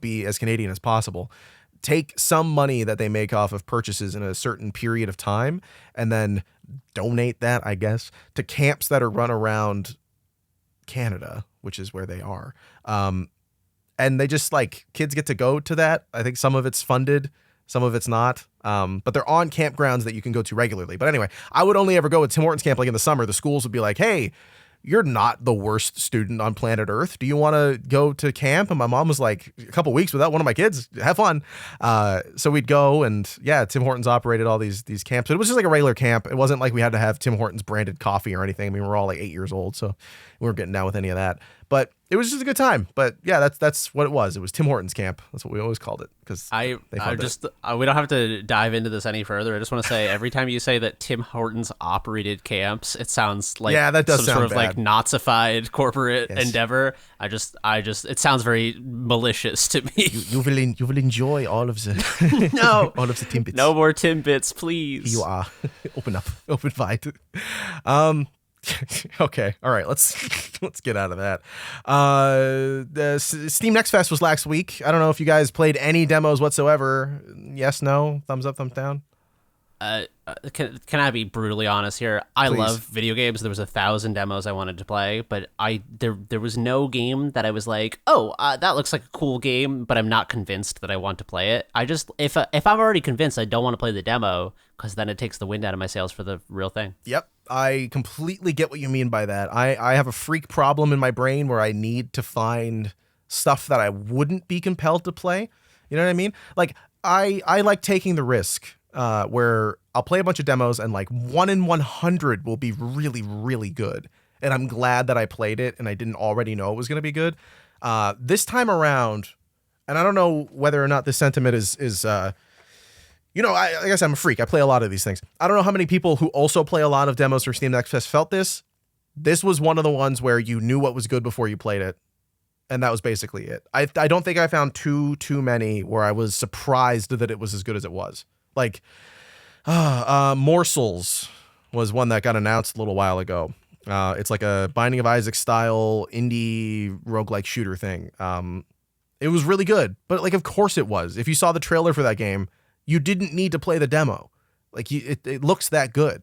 be as Canadian as possible, take some money that they make off of purchases in a certain period of time and then donate that, I guess, to camps that are run around Canada, which is where they are. And they just like kids get to go to that. I think some of it's funded, some of it's not. But they're on campgrounds that you can go to regularly. But anyway, I would only ever go with Tim Hortons camp like in the summer. The schools would be like, hey, you're not the worst student on planet Earth. Do you want to go to camp? And my mom was like, a couple weeks without one of my kids. Have fun. So we'd go, and yeah, Tim Hortons operated all these camps. But it was just like a regular camp. It wasn't like we had to have Tim Hortons branded coffee or anything. I mean, we were all like 8 years old, so we weren't getting down with any of that. But it was just a good time. But yeah, that's what it was. It was Tim Hortons camp. That's what we always called it because we don't have to dive into this any further. I just want to say every time you say that Tim Hortons operated camps, it sounds like that does some sound sort of bad. like Nazified corporate endeavor. I just it sounds very malicious to me. You will enjoy all of the no all of the Timbits. No more Timbits, please. Here you are. Open wide. Okay, all right. Let's get out of that. The Steam Next Fest was last week. I don't know if you guys played any demos whatsoever. Yes, no, thumbs up, thumbs down. Can I be brutally honest here? I Please. love video games. There was 1,000 demos I wanted to play, but there was no game that I was like, oh, that looks like a cool game, but I'm not convinced that I want to play it. I just if I'm already convinced, I don't want to play the demo because then it takes the wind out of my sails for the real thing. Yep, I completely get what you mean by that. I have a freak problem in my brain where I need to find stuff that I wouldn't be compelled to play. You know what I mean? Like I like taking the risk. Where I'll play a bunch of demos and like 1 in 100 will be really, really good. And I'm glad that I played it and I didn't already know it was going to be good. This time around, and I don't know whether or not this sentiment is I guess I'm a freak. I play a lot of these things. I don't know how many people who also play a lot of demos for Steam Next Fest felt this. This was one of the ones where you knew what was good before you played it. And that was basically it. I don't think I found too many where I was surprised that it was as good as it was. Like, Morsels was one that got announced a little while ago. It's like a Binding of Isaac style indie roguelike shooter thing. It was really good, but like, of course it was. If you saw the trailer for that game, you didn't need to play the demo. Like, it looks that good,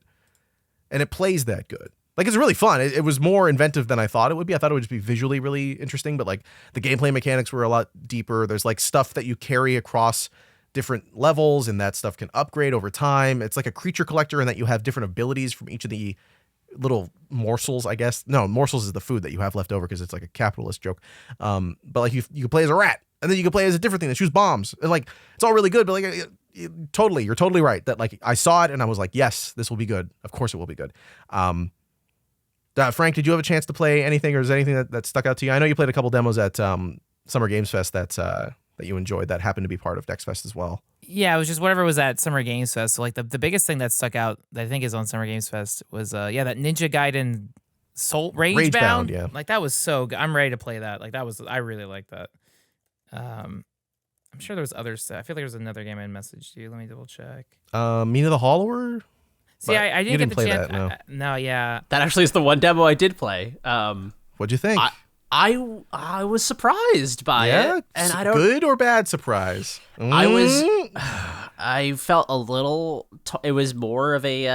and it plays that good. Like, it's really fun. It was more inventive than I thought it would be. I thought it would just be visually really interesting, but like the gameplay mechanics were a lot deeper. There's like stuff that you carry across different levels, and that stuff can upgrade over time. It's like a creature collector in that you have different abilities from each of the little morsels, I guess. No, morsels is the food that you have left over because it's like a capitalist joke. But like you can play as a rat, and then you can play as a different thing that shoots bombs, and like it's all really good. But like you're totally right that like I saw it and I was like, yes, this will be good. Of course it will be good. Frank, did you have a chance to play anything, or is there anything that stuck out to you? I know you played a couple demos at Summer Games Fest that you enjoyed that happened to be part of Next Fest as well. Yeah, it was just whatever was at Summer Games Fest. So like the biggest thing that stuck out that I think is on Summer Games Fest was that Ninja Gaiden Soul Ragebound. Yeah. Like that was so good. I'm ready to play that. Like I really liked that. I'm sure there was other stuff. I feel like there was another game I messaged you. Let me double check. Mina the Hollower? See, I didn't get the play chance. that, no. No, yeah. That actually is the one demo I did play. What'd you think? I was surprised by it, and I don't. Good or bad surprise? I felt a little. It was more of a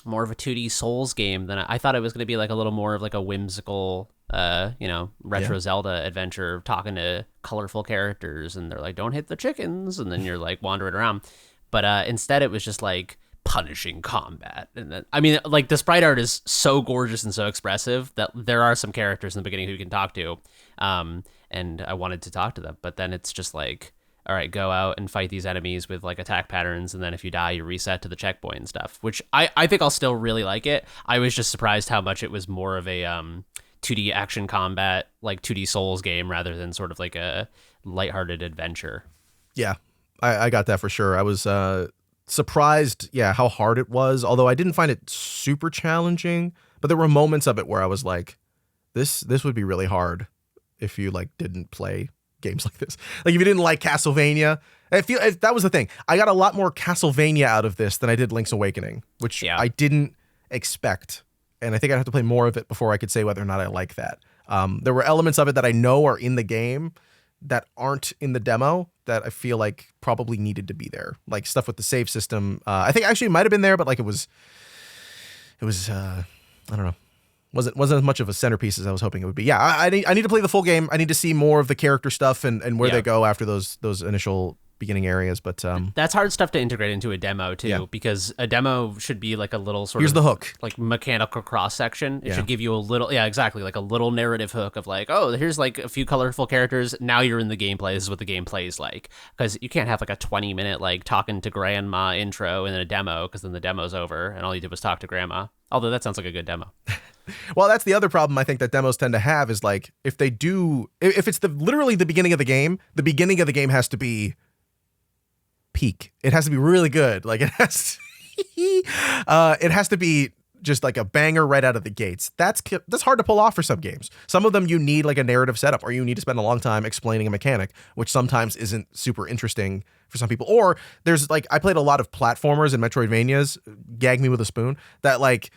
2D Souls game than I thought it was going to be. Like a little more of like a whimsical, retro Zelda adventure, talking to colorful characters, and they're like, "Don't hit the chickens," and then you're like wandering around. But instead, it was just like punishing combat. And then, I mean, like the sprite art is so gorgeous and so expressive that there are some characters in the beginning who you can talk to, and I wanted to talk to them, but then it's just like, all right, go out and fight these enemies with like attack patterns, and then if you die you reset to the checkpoint and stuff, which I think I'll still really like it. I was just surprised how much it was more of a 2D action combat, like 2D Souls game rather than sort of like a lighthearted adventure. Yeah, I got that for sure. I was surprised, how hard it was, although I didn't find it super challenging, but there were moments of it where I was like, this would be really hard if you like didn't play games like this. Like if you didn't like Castlevania, if that was the thing. I got a lot more Castlevania out of this than I did Link's Awakening, which I didn't expect, and I think I'd have to play more of it before I could say whether or not I like that. There were elements of it that I know are in the game that aren't in the demo that I feel like probably needed to be there, like stuff with the save system. I think actually it might have been there, but like it was I don't know, wasn't as much of a centerpiece as I was hoping it would be. Yeah, I need to play the full game. I need to see more of the character stuff and where they go after those initial beginning areas. But that's hard stuff to integrate into a demo too, because a demo should be like a little sort here's of the hook, like mechanical cross section. It should give you a little, exactly, like a little narrative hook of like, oh, here's like a few colorful characters. Now you're in the gameplay. This is what the gameplay is like, because you can't have like a 20-minute like talking to grandma intro and then a demo, because then the demo's over and all you did was talk to grandma. Although that sounds like a good demo. Well, that's the other problem I think that demos tend to have is like if it's literally the beginning of the game has to be peak. It has to be really good. Like it has to be just like a banger right out of the gates. That's hard to pull off for some games. Some of them you need like a narrative setup, or you need to spend a long time explaining a mechanic, which sometimes isn't super interesting for some people. Or there's like, I played a lot of platformers and Metroidvanias, gag me with a spoon, that like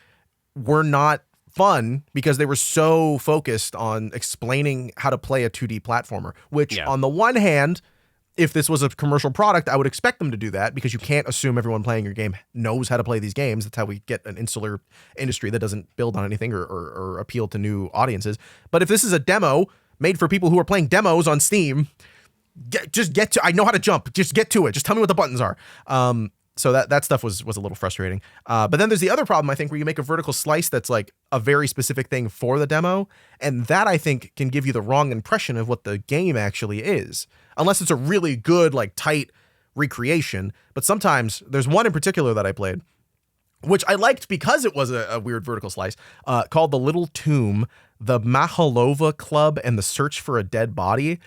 were not fun because they were so focused on explaining how to play a 2D platformer, which on the one hand, if this was a commercial product, I would expect them to do that, because you can't assume everyone playing your game knows how to play these games. That's how we get an insular industry that doesn't build on anything or appeal to new audiences. But if this is a demo made for people who are playing demos on Steam, just get to, I know how to jump, just get to it. Just tell me what the buttons are. So that stuff was a little frustrating. But then there's the other problem, I think, where you make a vertical slice that's like a very specific thing for the demo. And that, I think, can give you the wrong impression of what the game actually is. Unless it's a really good, like, tight recreation. But sometimes, there's one in particular that I played, which I liked because it was a weird vertical slice, called The Little Tomb, the Maholova Club, and the Search for a Dead Body.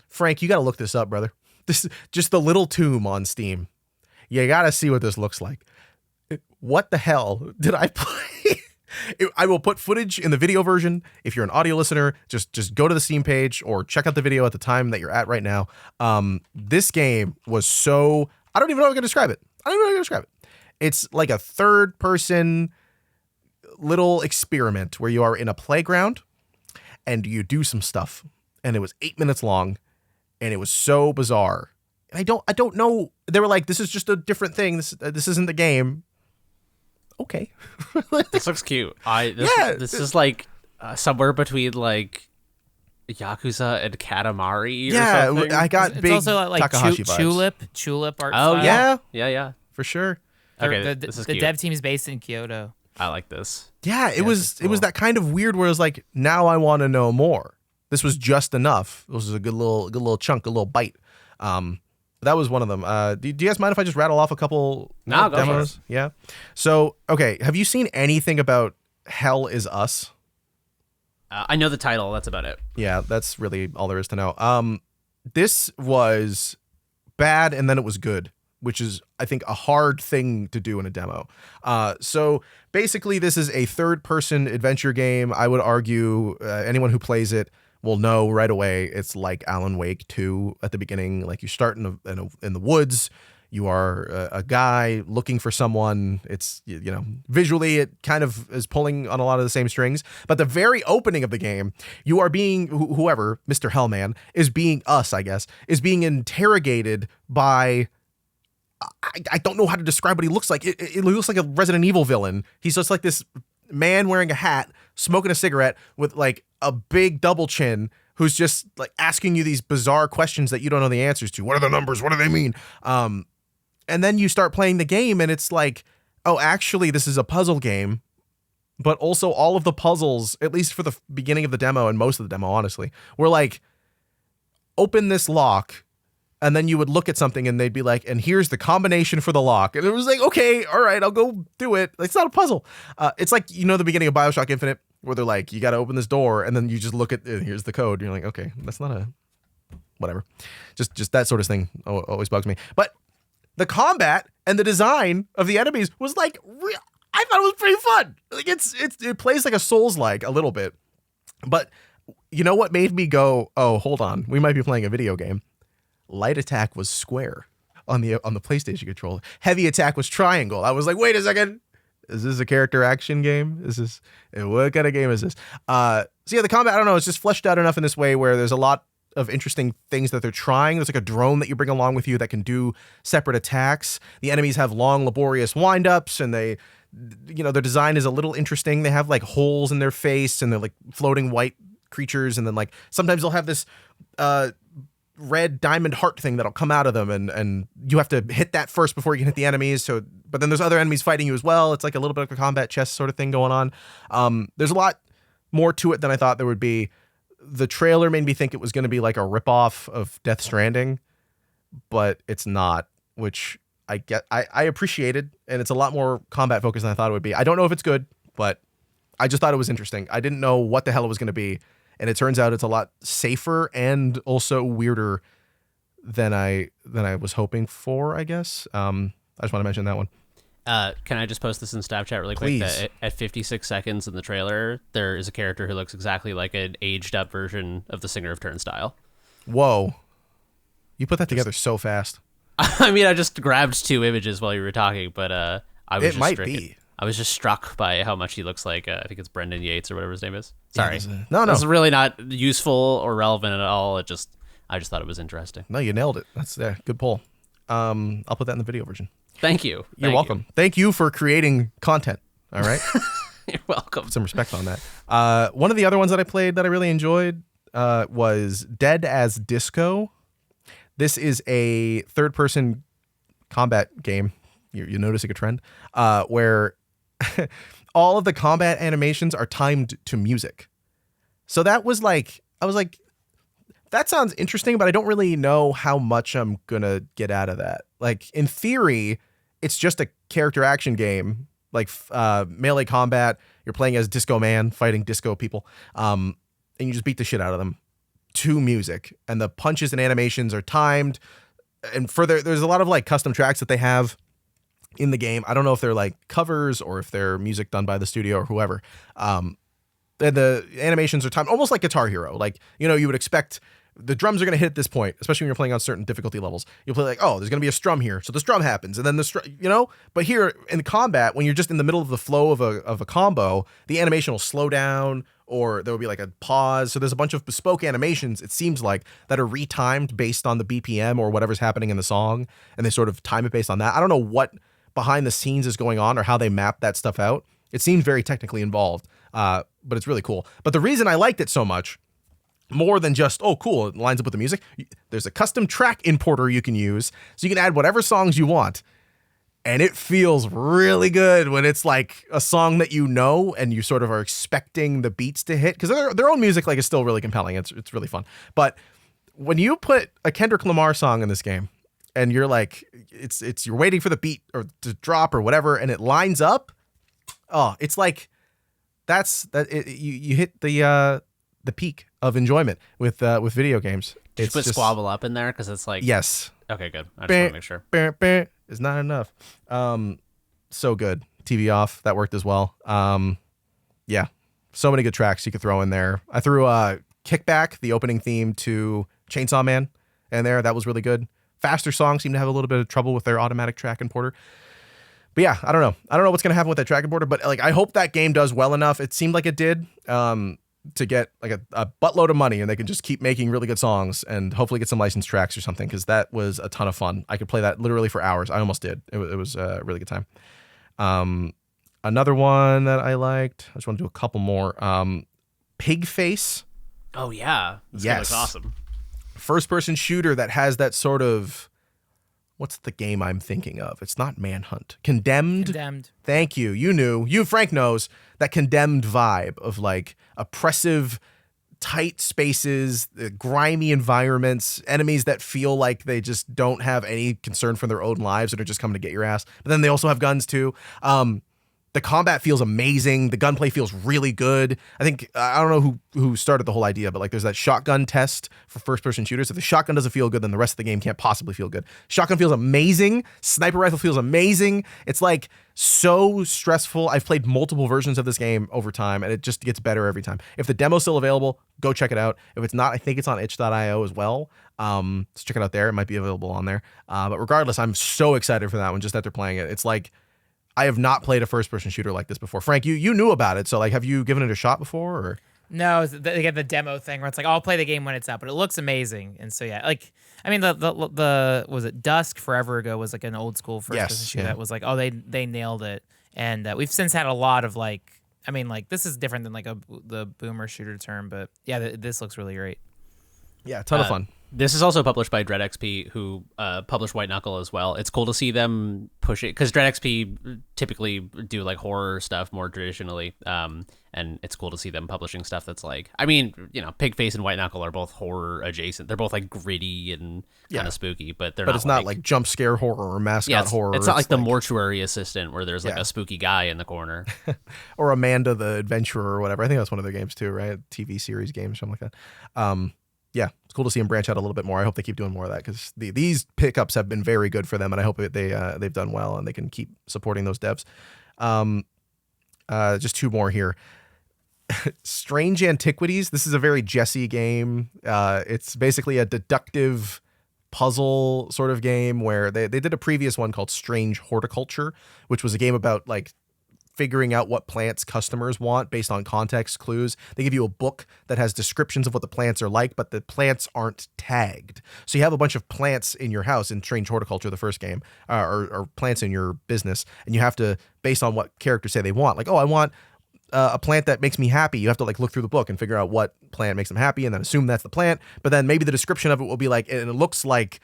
Frank, you got to look this up, brother. This is just The Little Tomb on Steam. You gotta see what this looks like. What the hell did I play? I will put footage in the video version. If you're an audio listener, just go to the Steam page or check out the video at the time that you're at right now. This game was so, I don't even know how to describe it. It's like a third person little experiment where you are in a playground and you do some stuff. And it was 8 minutes long and it was so bizarre. And I don't know. They were like, this is just a different thing. This isn't the game. Okay. This looks cute. This is like somewhere between like Yakuza and Katamari. Yeah, or something. I got it's big also like Takahashi vibes. Tulip art. Oh style. yeah, for sure. Okay, the cute. dev team is based in Kyoto. I like this. Yeah, it was cool. It was that kind of weird where it was like, now I want to know more. This was just enough. This was a good little chunk, a little bite. That was one of them. Do you guys mind if I just rattle off a couple demos? Yeah. So, okay. Have you seen anything about Hell Is Us? I know the title. That's about it. Yeah, that's really all there is to know. This was bad and then it was good, which is, I think, a hard thing to do in a demo. So basically, this is a third-person adventure game. I would argue anyone who plays it will know right away it's like Alan Wake 2 at the beginning. Like, you start in the woods. You are a guy looking for someone. It's, visually it kind of is pulling on a lot of the same strings. But the very opening of the game, you are being, whoever, Mr. Hellman, is being interrogated by, I don't know how to describe what he looks like. It looks like a Resident Evil villain. He's just like this man wearing a hat, smoking a cigarette with like a big double chin, who's just like asking you these bizarre questions that you don't know the answers to. What are the numbers? What do they mean? And then you start playing the game and it's like, oh, actually this is a puzzle game, but also all of the puzzles, at least for the beginning of the demo and most of the demo, honestly, were like, open this lock. And then you would look at something and they'd be like, and here's the combination for the lock. And it was like, okay, all right, I'll go do it. It's not a puzzle. It's like, the beginning of BioShock Infinite where they're like, you got to open this door. And then you just look at, here's the code. You're like, okay, that's not a, whatever. Just that sort of thing always bugs me. But the combat and the design of the enemies was like, I thought it was pretty fun. Like it plays like a Souls-like a little bit. But you know what made me go, oh, hold on, we might be playing a video game? Light attack was square on the PlayStation controller. Heavy attack was triangle. I was like, wait a second. Is this a character action game? What kind of game is this? So yeah, the combat, I don't know, it's just fleshed out enough in this way where there's a lot of interesting things that they're trying. There's like a drone that you bring along with you that can do separate attacks. The enemies have long, laborious windups, and they, their design is a little interesting. They have like holes in their face, and they're like floating white creatures, and then like sometimes they'll have this red diamond heart thing that'll come out of them, and you have to hit that first before you can hit the enemies. So, but then there's other enemies fighting you as well. It's like a little bit of a combat chess sort of thing going on. There's a lot more to it than I thought there would be. The trailer made me think it was going to be like a ripoff of Death Stranding, but it's not, which I appreciated, and it's a lot more combat focused than I thought it would be. I don't know if it's good, but I just thought it was interesting. I didn't know what the hell it was going to be. And it turns out it's a lot safer and also weirder than I was hoping for, I guess. I just want to mention that one. Can I just post this in Snapchat really Please. quick? That at 56 seconds in the trailer, there is a character who looks exactly like an aged-up version of the singer of Turnstile. Whoa. You put that together so fast. I mean, I just grabbed 2 images while you were talking, but I was I was just struck by how much he looks like, I think it's Brendan Yates or whatever his name is. Sorry. No. It's really not useful or relevant at all. I just thought it was interesting. No, you nailed it. That's good pull. I'll put that in the video version. Thank you. You're welcome. Thank you for creating content. All right. You're welcome. Some respect on that. One of the other ones that I played that I really enjoyed was Dead as Disco. This is a third-person combat game. You're noticing a trend where all of the combat animations are timed to music. So that was like, I was like, that sounds interesting, but I don't really know how much I'm going to get out of that. Like, in theory, it's just a character action game, like melee combat. You're playing as Disco Man, fighting disco people, and you just beat the shit out of them to music. And the punches and animations are timed. And further, there's a lot of like custom tracks that they have in the game. I don't know if they're like covers or if they're music done by the studio or whoever. And the animations are timed almost like Guitar Hero. Like, you would expect the drums are going to hit at this point, especially when you're playing on certain difficulty levels. You'll play like, oh, there's going to be a strum here. So the strum happens. And then but here in combat, when you're just in the middle of the flow of a combo, the animation will slow down or there will be like a pause. So there's a bunch of bespoke animations, it seems like, that are retimed based on the BPM or whatever's happening in the song. And they sort of time it based on that. I don't know what behind the scenes is going on or how they map that stuff out. It seems very technically involved, but it's really cool. But the reason I liked it so much, more than just, oh, cool, it lines up with the music, there's a custom track importer you can use, so you can add whatever songs you want. And it feels really good when it's like a song that and you sort of are expecting the beats to hit, because their own music is still really compelling. It's really fun. But when you put a Kendrick Lamar song in this game, and you're like, you're waiting for the beat or to drop or whatever, and it lines up. Oh, it's like you hit the peak of enjoyment with video games. Did you put Squabble Up in there? Because it's like, yes. Okay, good. I just want to make sure. Is not enough. So good. TV Off, that worked as well. Yeah, so many good tracks you could throw in there. I threw Kickback, the opening theme to Chainsaw Man, in there. That was really good. Faster songs seem to have a little bit of trouble with their automatic track importer. But yeah, I don't know what's going to happen with that track importer, but I hope that game does well enough. It seemed like it did, to get like a buttload of money, and they can just keep making really good songs and hopefully get some licensed tracks or something, because that was a ton of fun. I could play that literally for hours. I almost did. It was a really good time. Another one that I liked, I just want to do a couple more. PIGFACE. Oh yeah. Yes. That's awesme. First-person shooter that has that sort of, what's the game I'm thinking of? It's not Manhunt. Condemned. Thank you. You knew. Frank knows that Condemned vibe of like oppressive, tight spaces, grimy environments, enemies that feel like they just don't have any concern for their own lives and are just coming to get your ass. But then they also have guns too. The combat feels amazing. The gunplay feels really good. I think, I don't know who started the whole idea, but there's that shotgun test for first-person shooters. If the shotgun doesn't feel good, then the rest of the game can't possibly feel good. Shotgun feels amazing. Sniper rifle feels amazing. It's so stressful. I've played multiple versions of this game over time, and it just gets better every time. If the demo's still available, go check it out. If it's not, I think it's on itch.io as well. So check it out there. It might be available on there. But regardless, I'm so excited for that one just after playing it. It's I have not played a first-person shooter like this before. Frank, you knew about it, so have you given it a shot before? Or? No, they get the demo thing where it's I'll play the game when it's out, but it looks amazing. And so yeah, I mean the was it Dusk forever ago was an old school first-person shooter that was they nailed it. And we've since had a lot of this is different than the boomer shooter term, but yeah, this looks really great. Yeah, a ton of fun. This is also published by DreadXP, who published White Knuckle as well. It's cool to see them push it, because DreadXP typically do like horror stuff more traditionally, and it's cool to see them publishing stuff that's like, I mean, PIGFACE and White Knuckle are both horror adjacent. They're both like gritty and kind of spooky, but they're it's not like jump scare horror or mascot horror. It's not like the mortuary assistant where there's like a spooky guy in the corner. Or Amanda the Adventurer or whatever. I think that's one of their games too, right? TV series games, something like that. Yeah, it's cool to see them branch out a little bit more. I hope they keep doing more of that, because these pickups have been very good for them, and I hope they've done well and they can keep supporting those devs. Just two more here. Strange Antiquities. This is a very Jesse game. It's basically a deductive puzzle sort of game where they did a previous one called Strange Horticulture, which was a game about like figuring out what plants customers want based on context clues. They give you a book that has descriptions of what the plants are like, but the plants aren't tagged. So you have a bunch of plants in your house in Strange Horticulture, the first game, or plants in your business, and you have to, based on what characters say they want, like, oh, I want a plant that makes me happy. You have to like look through the book and figure out what plant makes them happy, and then assume that's the plant. But then maybe the description of it will be like, and it looks like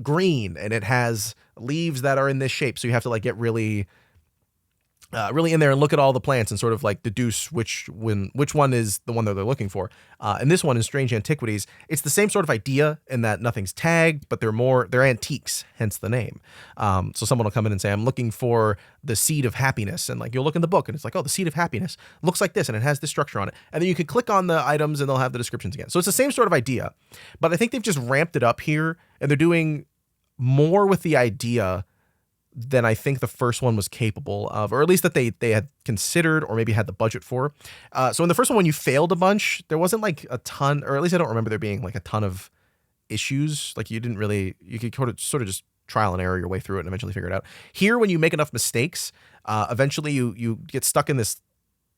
green, and it has leaves that are in this shape. So you have to like get really in there and look at all the plants and sort of like deduce which one is the one that they're looking for. And this one in Strange Antiquities, it's the same sort of idea in that nothing's tagged, but they're antiques, hence the name. So someone will come in and say, I'm looking for the seed of happiness. And like, you'll look in the book and it's like, oh, the seed of happiness looks like this, and it has this structure on it. And then you can click on the items and they'll have the descriptions again. So it's the same sort of idea, but I think they've just ramped it up here, and they're doing more with the idea than I think the first one was capable of, or at least that they had considered or maybe had the budget for. So in the first one, when you failed a bunch, there wasn't like a ton, or at least I don't remember there being like a ton of issues. Like you could sort of just trial and error your way through it and eventually figure it out. Here, when you make enough mistakes, eventually you get stuck in this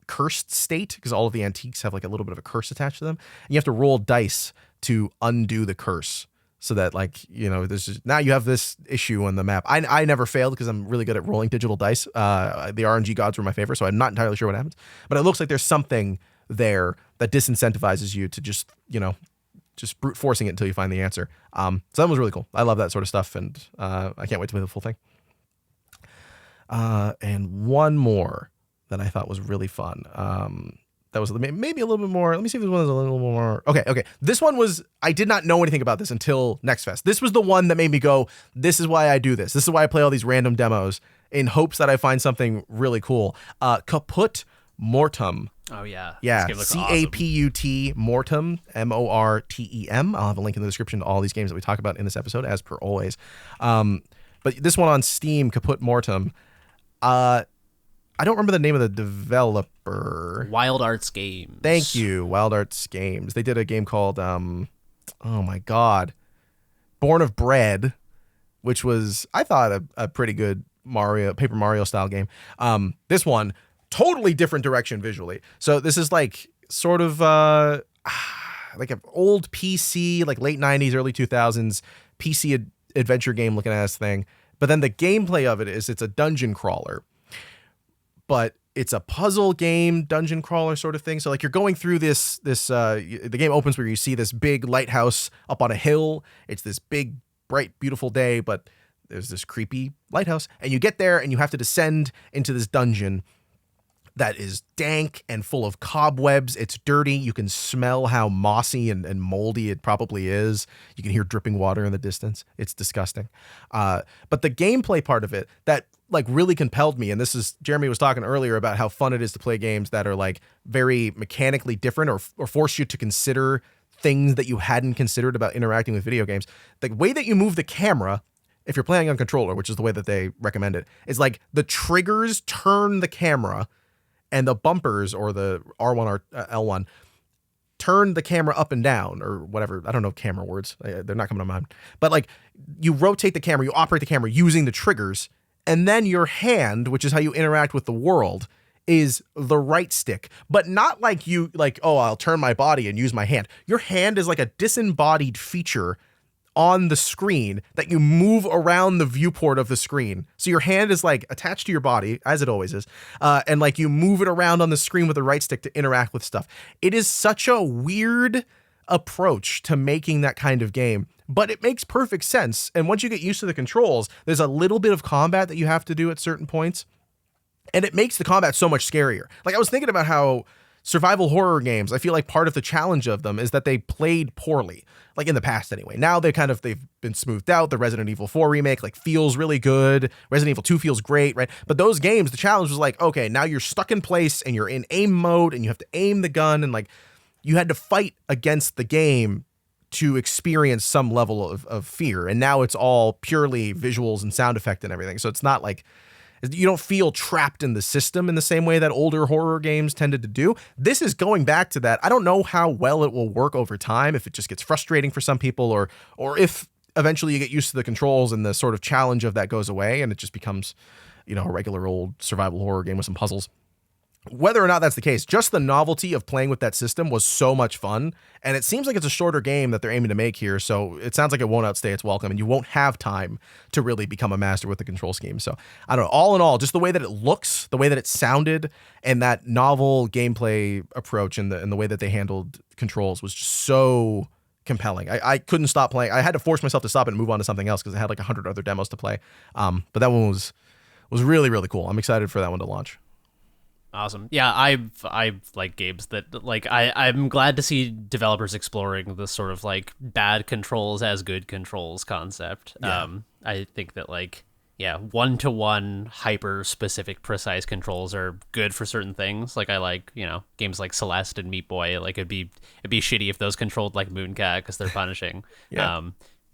cursed state, because all of the antiques have like a little bit of a curse attached to them. And you have to roll dice to undo the curse. So that now you have this issue on the map. I never failed because I'm really good at rolling digital dice. The RNG gods were my favorite, so I'm not entirely sure what happens. But it looks like there's something there that disincentivizes you to just brute forcing it until you find the answer. So that was really cool. I love that sort of stuff, and I can't wait to play the full thing. And one more that I thought was really fun. That was maybe a little bit more. Let me see if this one is a little more. Okay. This one was, I did not know anything about this until Next Fest. This was the one that made me go, this is why I do this. This is why I play all these random demos, in hopes that I find something really cool. Caput Mortum. Oh, yeah. Yeah. Caput Mortum, Mortem. I'll have a link in the description to all these games that we talk about in this episode, as per always. But this one on Steam, Caput Mortum, I don't remember the name of the developer. Wild Arts Games. Thank you, Wild Arts Games. They did a game called, oh my God, Born of Bread, which was, I thought, a pretty good Paper Mario style game. This one, totally different direction visually. So this is like sort of like an old PC, like late 90s, early 2000s PC adventure game looking at this thing. But then the gameplay of it is it's a dungeon crawler. But it's a puzzle game, dungeon crawler sort of thing. So like you're going through the game opens where you see this big lighthouse up on a hill. It's this big, bright, beautiful day, but there's this creepy lighthouse. And you get there and you have to descend into this dungeon that is dank and full of cobwebs. It's dirty. You can smell how mossy and moldy it probably is. You can hear dripping water in the distance. It's disgusting. But the gameplay part of it that like really compelled me, and this is, Jeremy was talking earlier about how fun it is to play games that are like very mechanically different or force you to consider things that you hadn't considered about interacting with video games. The way that you move the camera, if you're playing on controller, which is the way that they recommend it, is like the triggers turn the camera, and the bumpers, or the R1 or L1, turn the camera up and down, or whatever. I don't know camera words. They're not coming to mind. But like you rotate the camera, you operate the camera using the triggers, and then your hand, which is how you interact with the world, is the right stick. But not like you, like, oh, I'll turn my body and use my hand. Your hand is like a disembodied feature on the screen that you move around the viewport of the screen. So your hand is like attached to your body, as it always is, and like you move it around on the screen with the right stick to interact with stuff. It is such a weird approach to making that kind of game, but it makes perfect sense. And once you get used to the controls, there's a little bit of combat that you have to do at certain points, and it makes the combat so much scarier. Like, I was thinking about how survival horror games, I feel like part of the challenge of them is that they played poorly, like in the past anyway. Now they've been smoothed out. The Resident Evil 4 remake like feels really good. Resident Evil 2 feels great, right? But those games, the challenge was like, okay, now you're stuck in place and you're in aim mode and you have to aim the gun, and like you had to fight against the game to experience some level of fear. And now it's all purely visuals and sound effect and everything. So it's not like, you don't feel trapped in the system in the same way that older horror games tended to do. This is going back to that. I don't know how well it will work over time, if it just gets frustrating for some people, or if eventually you get used to the controls and the sort of challenge of that goes away and it just becomes, a regular old survival horror game with some puzzles. Whether or not that's the case, just the novelty of playing with that system was so much fun. And it seems like it's a shorter game that they're aiming to make here. So it sounds like it won't outstay its welcome, and you won't have time to really become a master with the control scheme. So I don't know, all in all, just the way that it looks, the way that it sounded, and that novel gameplay approach and the way that they handled controls was just so compelling. I couldn't stop playing. I had to force myself to stop and move on to something else because I had like 100 other demos to play. But that one was really, really cool. I'm excited for that one to launch. Awesome. Yeah, I like games that, like, I'm glad to see developers exploring this sort of like bad controls as good controls concept. Yeah. I think that, like, yeah, one-to-one hyper specific precise controls are good for certain things. Like, I like, games like Celeste and Meat Boy. Like, it'd be shitty if those controlled like Mooncat because they're punishing. Yeah.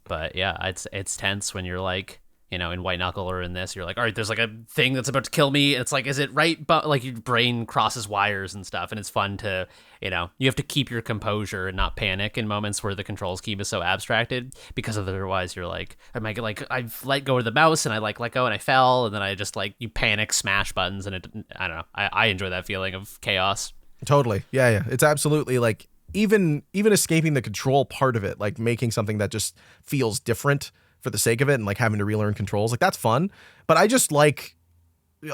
But yeah, it's tense when you're like, in White Knuckle or in this, you're like, all right, there's like a thing that's about to kill me. And it's like, is it right? But like your brain crosses wires and stuff. And it's fun to, you have to keep your composure and not panic in moments where the control scheme is so abstracted, because otherwise you're like, I've let go of the mouse and I let go and I fell. And then I just you panic, smash buttons. And I don't know. I enjoy that feeling of chaos. Totally. Yeah. It's absolutely like, even escaping the control part of it, like making something that just feels different for the sake of it and like having to relearn controls, like that's fun. But I just like,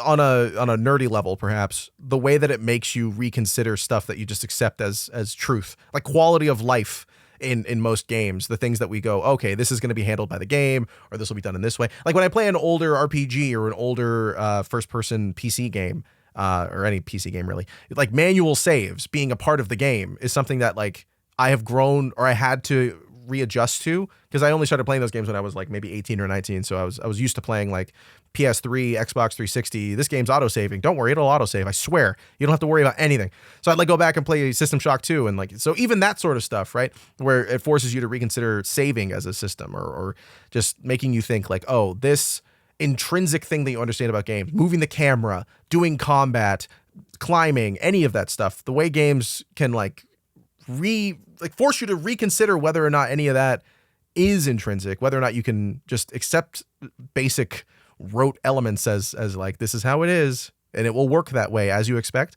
on a nerdy level perhaps, the way that it makes you reconsider stuff that you just accept as truth, like quality of life in most games, the things that we go, okay, this is going to be handled by the game, or this will be done in this way. Like when I play an older RPG or an older first person PC game, or any PC game really, like manual saves being a part of the game is something that like I have grown, or I had to readjust to, because I only started playing those games when I was like maybe 18 or 19. So I was used to playing like PS3, Xbox 360. This game's auto-saving. Don't worry, it'll auto-save. I swear. You don't have to worry about anything. So I'd like go back and play System Shock 2, and like, so even that sort of stuff, right? Where it forces you to reconsider saving as a system, or just making you think like, oh, this intrinsic thing that you understand about games, moving the camera, doing combat, climbing, any of that stuff, the way games can force you to reconsider whether or not any of that is intrinsic, whether or not you can just accept basic rote elements as like, this is how it is and it will work that way as you expect.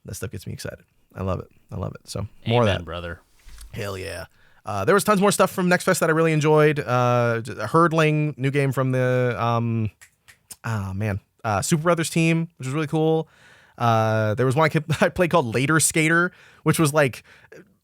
That stuff gets me excited. I love it. So more Amen, of that, brother. Hell yeah. There was tons more stuff from Next Fest that I really enjoyed. Hurdling, new game from the Super Brothers team, which was really cool. There was one I played called Later Skater, which was like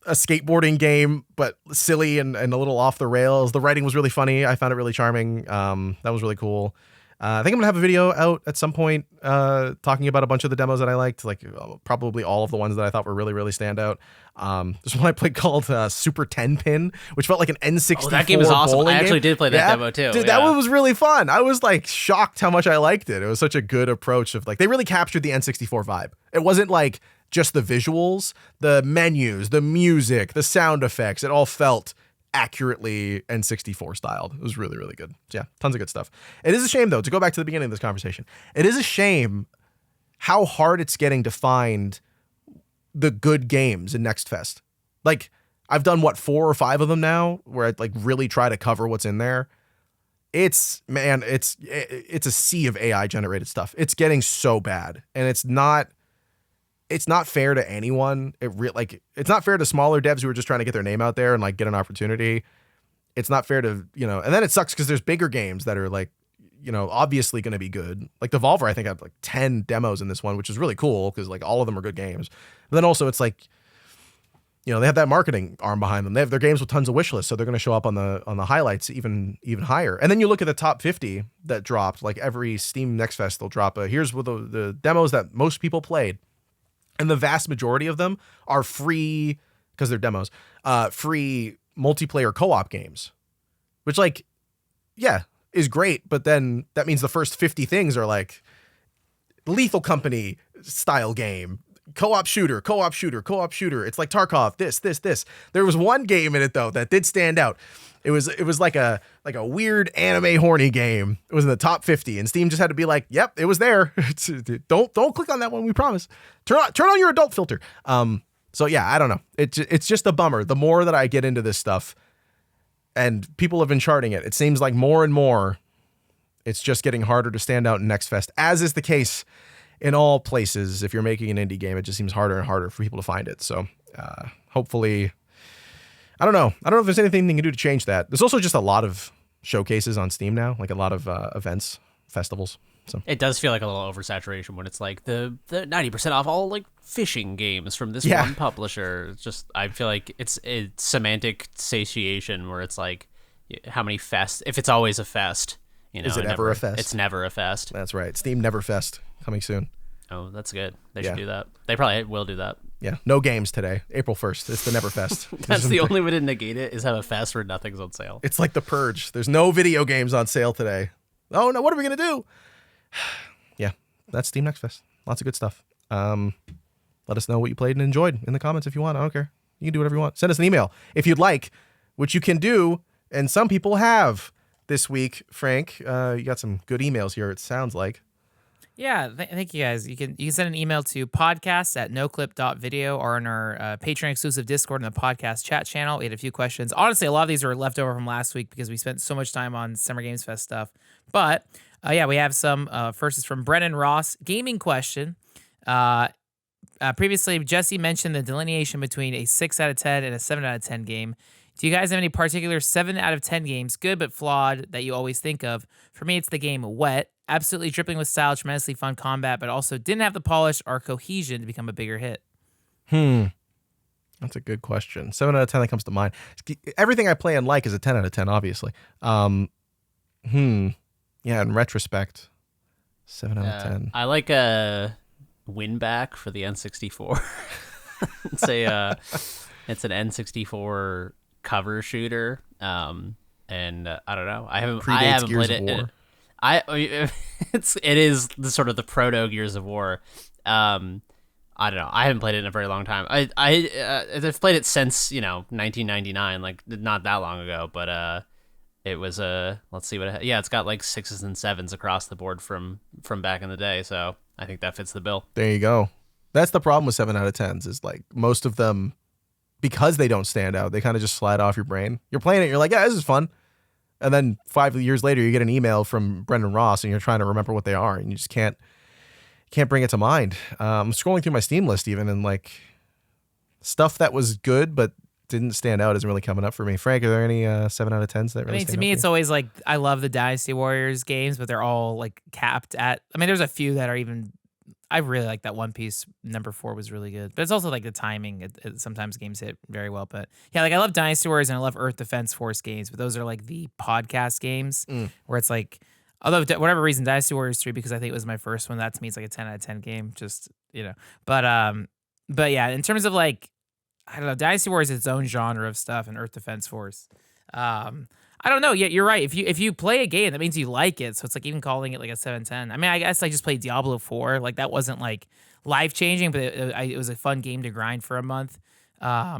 a skateboarding game, but silly and a little off the rails. The writing was really funny. I found it really charming. That was really cool. I think I'm gonna have a video out at some point talking about a bunch of the demos that I liked, like probably all of the ones that I thought were really, really standout. There's one I played called Super 10 Pin, which felt like an N64. Oh, that game is awesome. I actually did play that demo too. Dude, that one was really fun. I was like shocked how much I liked it. It was such a good approach of like, they really captured the N64 vibe. It wasn't like just the visuals, the menus, the music, the sound effects. It all felt accurately N64 styled. It was really, really good. Yeah, tons of good stuff. It is a shame, though, to go back to the beginning of this conversation, it is a shame how hard it's getting to find the good games in Next Fest. Like, I've done, 4 or 5 of them now, where I like really try to cover what's in there. It's a sea of AI generated stuff. It's getting so bad, and it's not fair to anyone. It's not fair to smaller devs who are just trying to get their name out there and like get an opportunity. It's not fair to, and then it sucks because there's bigger games that are like, obviously going to be good. Like Devolver, I think had like 10 demos in this one, which is really cool because like all of them are good games. But then also it's like, they have that marketing arm behind them. They have their games with tons of wish lists, so they're going to show up on the highlights even higher. And then you look at the top 50 that dropped. Like every Steam Next Fest, they'll drop here's what the demos that most people played, and the vast majority of them are free because they're demos. Free multiplayer co-op games, which is great. But then that means the first 50 things are like Lethal Company style game. Co-op shooter. It's like Tarkov, this. There was one game in it though that did stand out. It was like a weird anime horny game. It was in the top 50, and Steam just had to be like, "Yep, it was there. Don't click on that one. We promise. Turn on your adult filter." So yeah, I don't know. It's just a bummer. The more that I get into this stuff, and people have been charting it, it seems like more and more, it's just getting harder to stand out in Next Fest, as is the case in all places. If you're making an indie game, it just seems harder and harder for people to find it. So hopefully, I don't know if there's anything they can do to change that. There's also just a lot of showcases on Steam now, like a lot of events, festivals. So it does feel like a little oversaturation when it's like the 90% off all like fishing games from this one publisher. It's just, I feel like it's semantic satiation where it's like, how many fests, if it's always a fest, is it ever a fest? It's never a fest. That's right. Steam Never Fest coming soon. Oh, that's good. They should do that. They probably will do that. Yeah. No games today. April 1st. It's the Never Fest. That's the only way to negate it, is have a fest where nothing's on sale. It's like The Purge. There's no video games on sale today. Oh no, what are we going to do? Yeah, that's Steam Next Fest. Lots of good stuff. Let us know what you played and enjoyed in the comments if you want. I don't care. You can do whatever you want. Send us an email if you'd like, which you can do, and some people have this week. Frank, you got some good emails here, it sounds like. Yeah, thank you guys. You can send an email to podcast@noclip.video or on our Patreon exclusive Discord in the podcast chat channel. We had a few questions. Honestly, a lot of these are left over from last week because we spent so much time on Summer Games Fest stuff. But we have some. First is from Brennan Ross. Gaming question. Previously, Jesse mentioned the delineation between a 6 out of 10 and a 7 out of 10 game. Do you guys have any particular 7 out of 10 games, good but flawed, that you always think of? For me, it's the game Wet. Absolutely dripping with style, tremendously fun combat, but also didn't have the polish or cohesion to become a bigger hit. That's a good question. 7 out of 10 that comes to mind. Everything I play and like is a 10 out of 10, obviously. Yeah, in retrospect, 7 out of 10. I like a Winback for the N64. It's an N64 cover shooter, and I don't know. I haven't played it. It is the sort of the proto Gears of War. I don't know. I haven't played it in a very long time. I've played it since 1999, like not that long ago. But it was let's see what. It's got like 6s and 7s across the board from back in the day. So I think that fits the bill. There you go. That's the problem with 7 out of 10s is like most of them, because they don't stand out, they kind of just slide off your brain. You're playing it, you're like, yeah, this is fun. And then 5 years later, you get an email from Brendan Ross and you're trying to remember what they are and you just can't bring it to mind. I'm scrolling through my Steam list even, and like stuff that was good but didn't stand out isn't really coming up for me. Frank, are there any 7 out of 10s that really stand out? To me, it's always like, I love the Dynasty Warriors games, but they're all like capped at, there's a few that are even, I really like that One Piece number 4 was really good, but it's also like the timing. Sometimes games hit very well, but yeah, like I love Dynasty Warriors and I love Earth Defense Force games, but those are like the podcast games where it's like, although whatever reason, Dynasty Warriors 3, because I think it was my first one, that to me is like a 10 out of 10 game, just, but yeah, in terms of like, I don't know, Dynasty Warriors is its own genre of stuff, and Earth Defense Force. I don't know. Yeah, you're right. If you play a game, that means you like it. So it's like even calling it like a 7-10. I guess I just played Diablo 4. Like that wasn't like life changing, but it was a fun game to grind for a month. Yeah,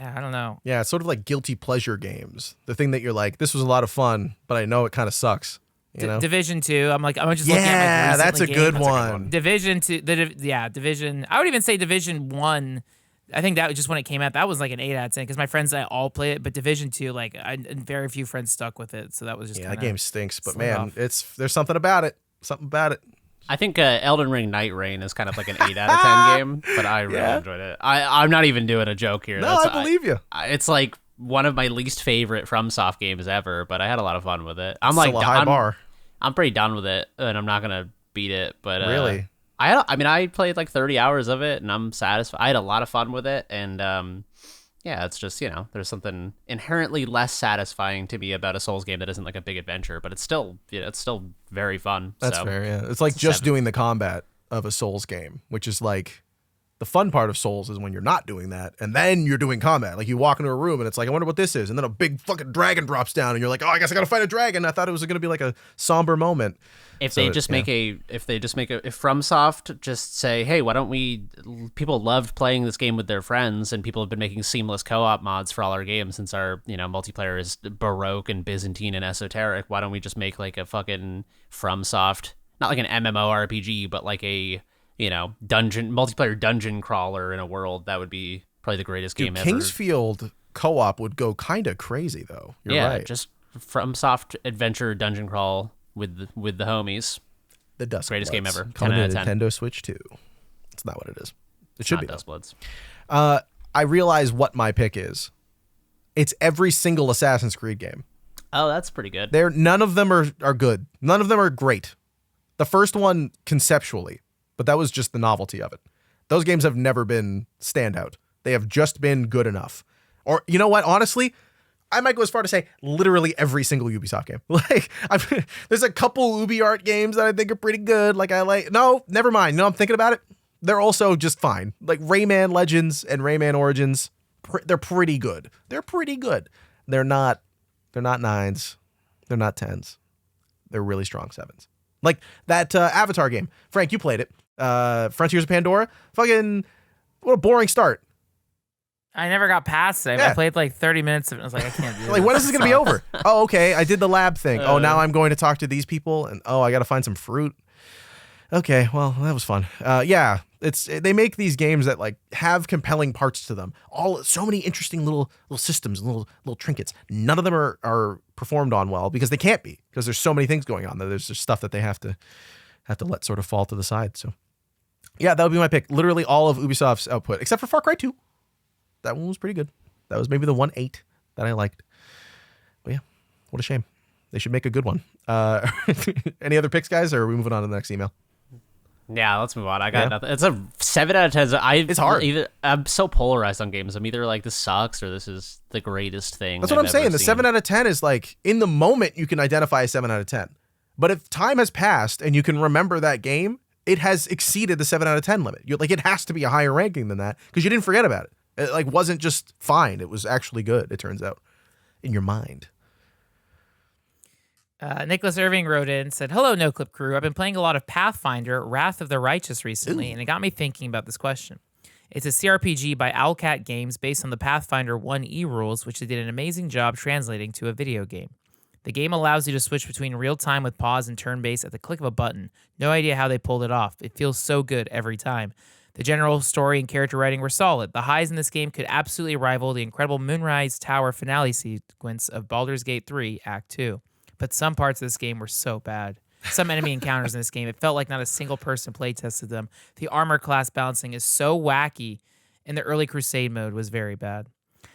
I don't know. Yeah, it's sort of like guilty pleasure games. The thing that you're like, this was a lot of fun, but I know it kind of sucks. Division 2. I'm just looking at yeah, that's a good one. Division 2. Division. I would even say Division 1. I think that was just when it came out. That was like an 8 out of 10 because my friends and I all play it. But Division 2, like very few friends stuck with it, so that was just that game stinks. But man, there's something about it. Something about it. I think Elden Ring Night Rain is kind of like an 8 out of 10 game, but I really enjoyed it. I'm not even doing a joke here. No, I believe you. It's like one of my least favorite FromSoft games ever, but I had a lot of fun with it. I'm like a high bar. I'm pretty done with it, and I'm not gonna beat it. But really. I played like 30 hours of it, and I'm satisfied. I had a lot of fun with it, and Yeah, it's just, there's something inherently less satisfying to me about a Souls game that isn't like a big adventure, but it's still, it's still very fun. That's fair, yeah. It's like just doing the combat of a Souls game, which is like the fun part of Souls is when you're not doing that, and then you're doing combat. Like you walk into a room and it's like, I wonder what this is, and then a big fucking dragon drops down, and you're like, oh, I guess I gotta fight a dragon. I thought it was gonna be like a somber moment. If they just make if FromSoft just say, hey, why don't people loved playing this game with their friends, and people have been making seamless co-op mods for all our games since our, multiplayer is Baroque and Byzantine and esoteric. Why don't we just make like a fucking FromSoft, not like an MMORPG, but like a multiplayer dungeon crawler in a world? That would be probably the greatest game ever. Kingsfield co-op would go kind of crazy though. You're right. Just FromSoft adventure dungeon crawl with the homies. The Dusk greatest Bloods. game ever. Coming 10 to out of 10. Nintendo Switch 2. It's not what it is. It should be Dusk Bloods. I realize what my pick is. It's every single Assassin's Creed game. Oh, that's pretty good. None of them are good. None of them are great. The first one conceptually, but that was just the novelty of it. Those games have never been standout. They have just been good enough. Or you know what? Honestly, I might go as far to say literally every single Ubisoft game. Like, there's a couple UbiArt games that I think are pretty good. No, never mind. No, I'm thinking about it. They're also just fine. Like Rayman Legends and Rayman Origins, they're pretty good. They're pretty good. They're not 9s. They're not 10s. They're really strong 7s. Like that Avatar game. Frank, you played it. Frontiers of Pandora. Fucking, what a boring start. I never got past it. Yeah. I played like 30 minutes of it. I was like, I can't do this. Like, when is this going to be over? Oh, okay. I did the lab thing. Now I'm going to talk to these people, and I got to find some fruit. Okay, well, that was fun. Yeah, they make these games that like have compelling parts to them. So many interesting little systems, little trinkets. None of them are performed on well because they can't be, because there's so many things going on. There's just stuff that they have to let sort of fall to the side. So, yeah, that would be my pick. Literally all of Ubisoft's output, except for Far Cry 2. That one was pretty good. That was maybe the 1.8 that I liked. But yeah, what a shame. They should make a good one. Any other picks, guys, or are we moving on to the next email? Yeah, let's move on. I got nothing. It's a 7 out of 10. It's hard. I'm so polarized on games. I'm either like, this sucks or this is the greatest thing. That's what I'm saying. The 7 out of 10 is like, in the moment, you can identify a 7 out of 10. But if time has passed and you can remember that game, it has exceeded the 7 out of 10 limit. It has to be a higher ranking than that because you didn't forget about it. It like wasn't just fine. It was actually good, it turns out, in your mind. Nicholas Irving wrote in and said, hello, Noclip crew. I've been playing a lot of Pathfinder, Wrath of the Righteous recently, and it got me thinking about this question. It's a CRPG by Owlcat Games based on the Pathfinder 1E rules, which they did an amazing job translating to a video game. The game allows you to switch between real-time with pause and turn-based at the click of a button. No idea how they pulled it off. It feels so good every time. The general story and character writing were solid. The highs in this game could absolutely rival the incredible Moonrise Tower finale sequence of Baldur's Gate 3 Act 2. But some parts of this game were so bad. Some enemy encounters in this game, it felt like not a single person playtested them. The armor class balancing is so wacky, and the early Crusade mode was very bad.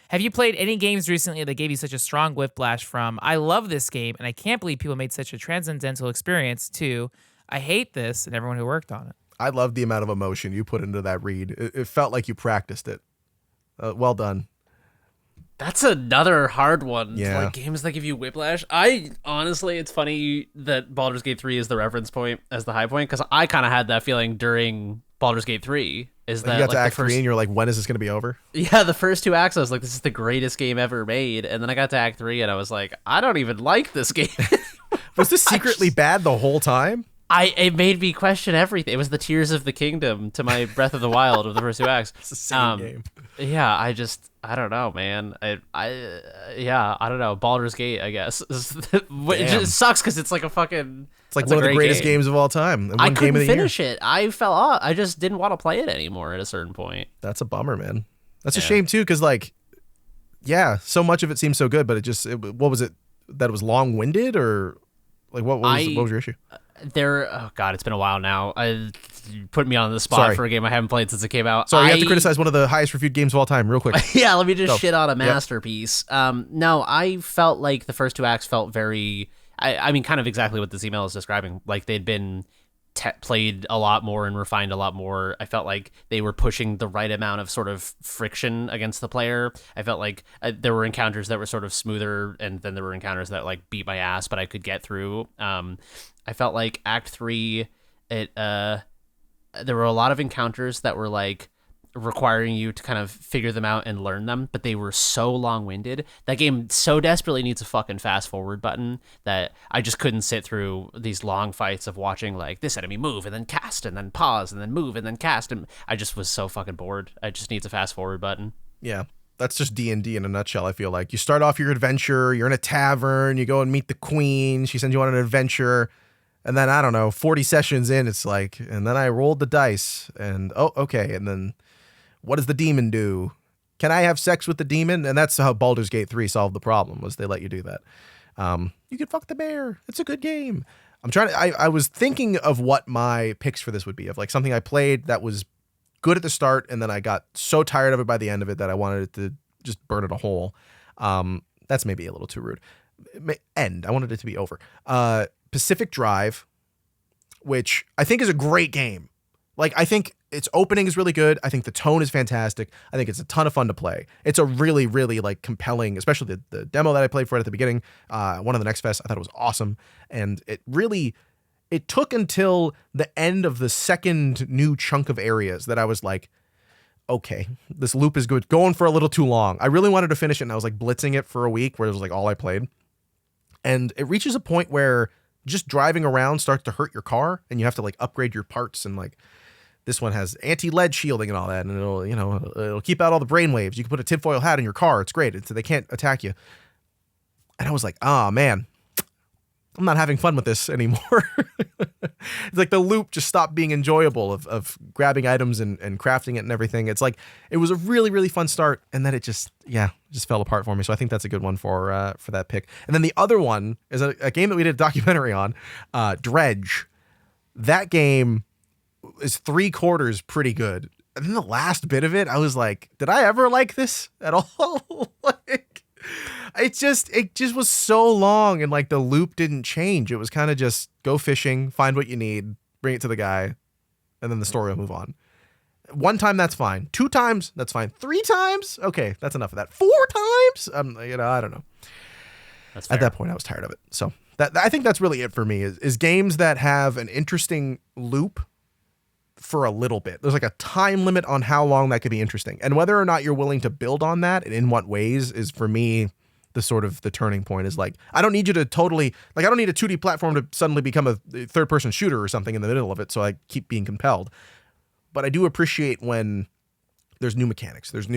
Have you played any games recently that gave you such a strong whiplash from, I love this game, and I can't believe people made such a transcendental experience, to, I hate this, and everyone who worked on it? I love the amount of emotion you put into that read. It felt like you practiced it. Well done. That's another hard one. Yeah. Like games that give you whiplash. Honestly, it's funny that Baldur's Gate 3 is the reference point as the high point, because I kind of had that feeling during Baldur's Gate 3. Is that you got like to Act 3 and you're like, when is this going to be over? Yeah, the first 2 acts, I was like, this is the greatest game ever made. And then I got to Act 3 and I was like, I don't even like this game. Was this secretly bad the whole time? It made me question everything. It was the Tears of the Kingdom to my Breath of the Wild of the first 2 acts. It's the same game. Yeah, I don't know, man. I don't know. Baldur's Gate, I guess. It just sucks because it's like a fucking. It's like one of the greatest games of all time. I couldn't finish it. I fell off. I just didn't want to play it anymore at a certain point. That's a bummer, man. That's a shame too, because like, yeah, so much of it seems so good, but what was it? That it was long-winded, or like what was your issue? Oh god, it's been a while now. Put me on the spot for a game I haven't played since it came out. Sorry, you have to criticize one of the highest reviewed games of all time, real quick. Yeah, let me just shit on a masterpiece. No, I felt like the first 2 acts felt very. I mean, kind of exactly what this email is describing. Like they'd been played a lot more and refined a lot more. I felt like they were pushing the right amount of sort of friction against the player. I felt like there were encounters that were sort of smoother, and then there were encounters that like beat my ass, but I could get through. I felt like Act 3, there were a lot of encounters that were like requiring you to kind of figure them out and learn them, but they were so long-winded. That game so desperately needs a fucking fast forward button that I just couldn't sit through these long fights of watching like this enemy move and then cast and then pause and then move and then cast, and I just was so fucking bored. I just needs a fast forward button. Yeah. That's just D&D in a nutshell. I feel like you start off your adventure, you're in a tavern, you go and meet the queen, she sends you on an adventure, and then I don't know, 40 sessions in, it's like, and then I rolled the dice and oh, okay, and then what does the demon do? Can I have sex with the demon? And that's how Baldur's Gate 3 solved the problem, was they let you do that. You can fuck the bear. It's a good game. I was thinking of what my picks for this would be, of like something I played that was good at the start, and then I got so tired of it by the end of it that I wanted it to just burn it a hole. That's maybe a little too rude. I wanted it to be over. Pacific Drive, which I think is a great game. Like, I think its opening is really good. I think the tone is fantastic. I think it's a ton of fun to play. It's a really, really like compelling, especially the demo that I played for it at the beginning. One of the Next Fest, I thought it was awesome. And it took until the end of the second new chunk of areas that I was like, okay, this loop is good, going for a little too long. I really wanted to finish it, and I was like blitzing it for a week where it was like all I played. And it reaches a point where just driving around starts to hurt your car, and you have to like upgrade your parts, and like this one has anti-lead shielding and all that, and it'll keep out all the brain waves. You can put a tinfoil hat in your car. It's great. So they can't attack you. And I was like, oh man, I'm not having fun with this anymore. It's like the loop just stopped being enjoyable of grabbing items and crafting it and everything. It's like, it was a really, really fun start, and then it just fell apart for me. So I think that's a good one for that pick. And then the other one is a game that we did a documentary on, Dredge. That game is 3/4 pretty good. And then the last bit of it, I was like, did I ever like this at all? Like, it just was so long, and like the loop didn't change. It was kind of just go fishing, find what you need, bring it to the guy, and then the story will move on. 1 time, that's fine. 2 times, that's fine. 3 times, okay, that's enough of that. 4 times, I don't know. That's fair. At that point, I was tired of it. So I think that's really it for me. Is games that have an interesting loop for a little bit. There's like a time limit on how long that could be interesting, and whether or not you're willing to build on that and in what ways is for me the turning point. Is like, I don't need you to totally, like, I don't need a 2D platform to suddenly become a third person shooter or something in the middle of it, so I keep being compelled. But I do appreciate when there's new mechanics, there's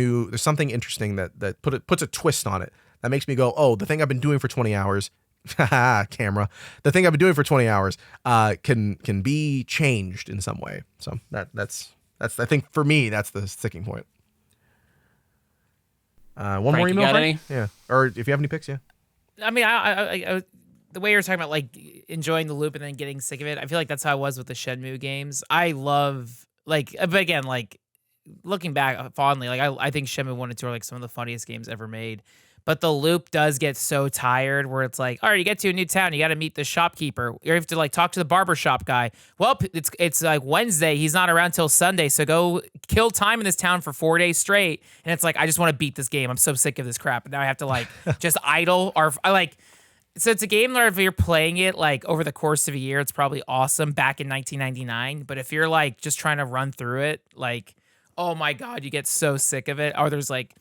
something interesting that puts a twist on it that makes me go, oh, the thing I've been doing for 20 hours camera, the thing I've been doing for 20 hours can be changed in some way. So that's I think for me, that's the sticking point. One Frank, more email, Frank? Yeah, or if you have any picks, yeah. I mean, I the way you're talking about like enjoying the loop and then getting sick of it, I feel like that's how I was with the Shenmue games. I love, like, but again, like looking back fondly, like I think Shenmue 1 and 2 are like some of the funniest games ever made. But the loop does get so tired where it's like, all right, you get to a new town, you got to meet the shopkeeper. You have to like talk to the barbershop guy. Well, it's like Wednesday, he's not around till Sunday, so go kill time in this town for 4 days straight. And it's like, I just want to beat this game. I'm so sick of this crap. And now I have to like just idle. So it's a game where if you're playing it like over the course of a year, it's probably awesome back in 1999. But if you're like just trying to run through it, like, oh my God, you get so sick of it. Or there's like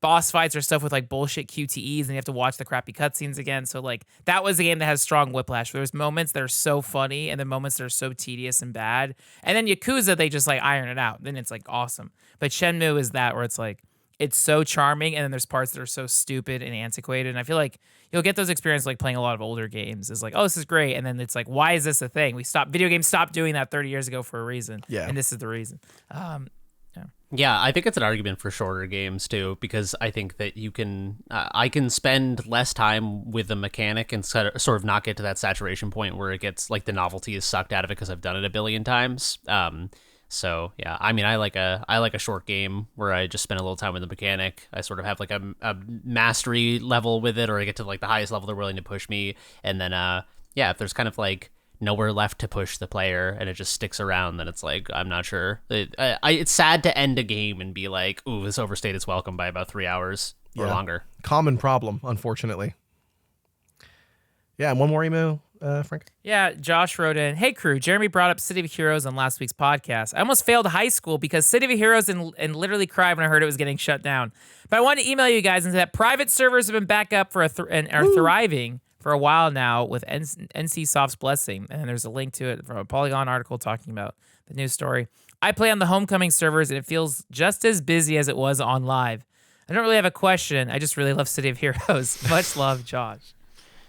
boss fights or stuff with like bullshit QTEs and you have to watch the crappy cutscenes again. So like that was a game that has strong whiplash. There's moments that are so funny and then moments that are so tedious and bad. And then Yakuza, they just like iron it out. Then it's like awesome. But Shenmue is that where it's like, it's so charming and then there's parts that are so stupid and antiquated. And I feel like you'll get those experiences like playing a lot of older games. It's like, oh, this is great. And then it's like, why is this a thing? Video games stopped doing that 30 years ago for a reason. Yeah. And this is the reason. Yeah, I think it's an argument for shorter games too, because I think that I can spend less time with the mechanic and sort of not get to that saturation point where it gets like the novelty is sucked out of it because I've done it a billion times. So yeah, I mean, I like a short game where I just spend a little time with the mechanic. I sort of have like a mastery level with it, or I get to like the highest level they're willing to push me, and then if there's kind of like nowhere left to push the player and it just sticks around, then it's like, I'm not sure. It's sad to end a game and be like, ooh, this overstayed its welcome by about 3 hours or longer. Common problem, unfortunately. Yeah, and one more email, Frank. Yeah, Josh wrote in, "Hey crew, Jeremy brought up City of Heroes on last week's podcast. I almost failed high school because City of Heroes and literally cried when I heard it was getting shut down. But I wanted to email you guys and say that private servers have been back up for and are thriving for a while now with NCSoft's blessing." And there's a link to it from a Polygon article talking about the news story. "I play on the Homecoming servers and it feels just as busy as it was on live. I don't really have a question. I just really love City of Heroes. Much love, Josh."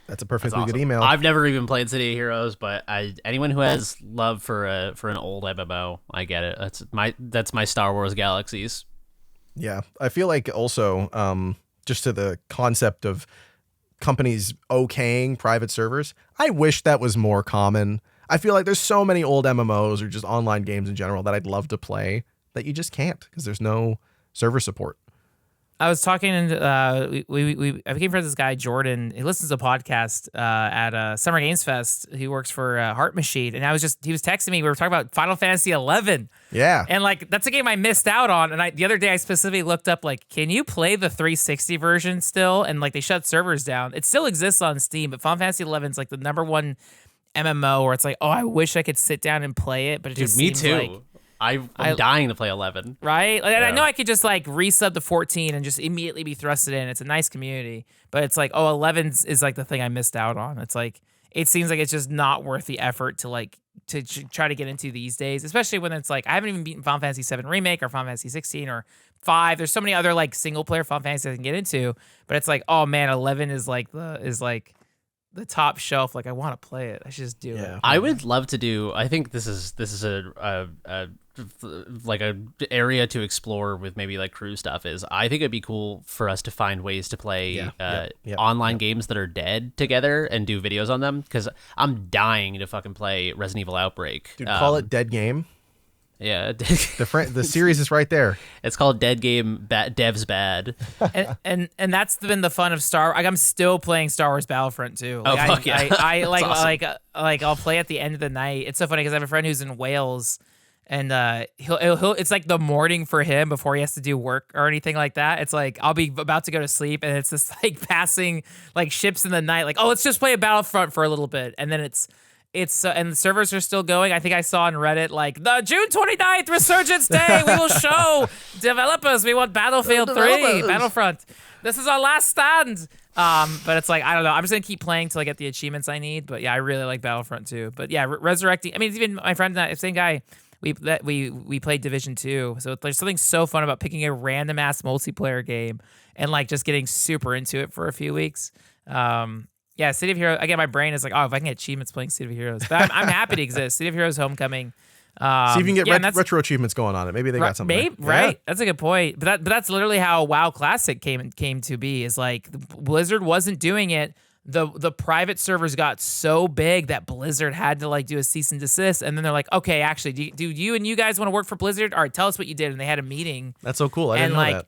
That's a perfectly awesome. good email. I've never even played City of Heroes, but anyone who has love for an old MMO, I get it. That's my Star Wars Galaxies. Yeah, I feel like also just to the concept of companies okaying private servers, I wish that was more common. I feel like there's so many old MMOs or just online games in general that I'd love to play that you just can't because there's no server support. I was talking, and I became friends with this guy, Jordan. He listens to a podcast at Summer Games Fest. He works for Heart Machine, and he was texting me. We were talking about Final Fantasy 11. Yeah. And like, that's a game I missed out on. And the other day I specifically looked up, like, can you play the 360 version still? And like, they shut servers down. It still exists on Steam, but Final Fantasy 11 is like the #1 MMO where it's like, oh, I wish I could sit down and play it, but it just seems like... I'm dying to play 11. Right? And I know I could just like resub the 14 and just immediately be thrusted in. It's a nice community. But it's like, 11 is like the thing I missed out on. It's like, it seems like it's just not worth the effort to try to get into these days, especially when it's like, I haven't even beaten Final Fantasy 7 Remake or Final Fantasy 16 or 5. There's so many other like single player Final Fantasy I can get into. But it's like, oh man, 11 is like the top shelf. Like, I want to play it. I should just do it. I would love to do. I think this is a like a area to explore with maybe like crew stuff. Is I think it'd be cool for us to find ways to play online games that are dead together and do videos on them, because I'm dying to fucking play Resident Evil Outbreak. Dude, call it Dead Game. Yeah, the series is right there. It's called Dead Game. Devs bad, and that's been the fun of I'm still playing Star Wars Battlefront too. Like, fuck yeah! I like awesome. like I'll play at the end of the night. It's so funny because I have a friend who's in Wales, and he'll it's like the morning for him before he has to do work or anything like that. It's like I'll be about to go to sleep, and it's just like passing like ships in the night. Like, oh, let's just play a Battlefront for a little bit, and then it's and the servers are still going. I think I saw on Reddit like the June 29th Resurgence Day. We will show developers we want Battlefield 3, Battlefront. This is our last stand. But it's like, I don't know. I'm just gonna keep playing till I get the achievements I need. But yeah, I really like Battlefront 2. But yeah, resurrecting. I mean, even my friend and I, same guy. We played Division 2. So there's something so fun about picking a random ass multiplayer game and like just getting super into it for a few weeks. Yeah, City of Heroes. Again, my brain is like, oh, if I can get achievements playing City of Heroes. But I'm happy to exist. City of Heroes Homecoming. See if you can get retro achievements going on it. Maybe they got something. Maybe, right. That's a good point. But that's literally how WoW Classic came to be. Is like Blizzard wasn't doing it. The private servers got so big that Blizzard had to like do a cease and desist. And then they're like, okay, actually, do you and you guys want to work for Blizzard? All right, tell us what you did. And they had a meeting. That's so cool. I didn't know that.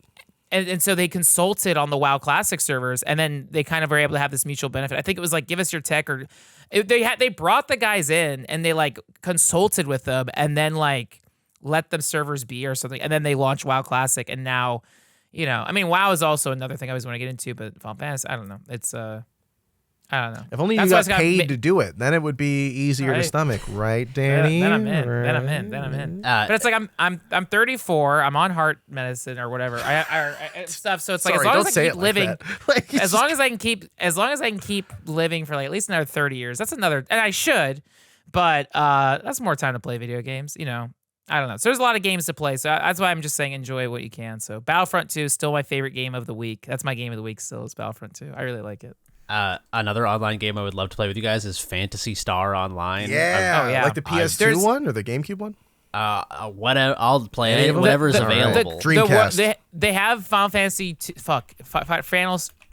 And so they consulted on the WoW Classic servers, and then they kind of were able to have this mutual benefit. I think it was like, give us your tech, or they brought the guys in and they like consulted with them, and then like let them servers be or something, and then they launched WoW Classic, and now, you know, I mean, WoW is also another thing I always want to get into, but Final Fantasy, I don't know, it's I don't know. If only you got paid to do it, then it would be easier to stomach, right, Danny? Then I'm in. Then I'm in. But it's like I'm 34. I'm on heart medicine or whatever. I stuff. So it's like, as long as I keep living, like, as long as I can keep living for like at least another 30 years. That's another, and I should, but that's more time to play video games. You know, I don't know. So there's a lot of games to play. So that's why I'm just saying enjoy what you can. So Battlefront 2 is still my favorite game of the week. That's my game of the week still, is Battlefront 2. I really like it. Another online game I would love to play with you guys is Phantasy Star Online. Yeah, like the PS2 one or the GameCube one. Whatever, I'll play it. Whatever's available. Dreamcast. They have Final Fantasy.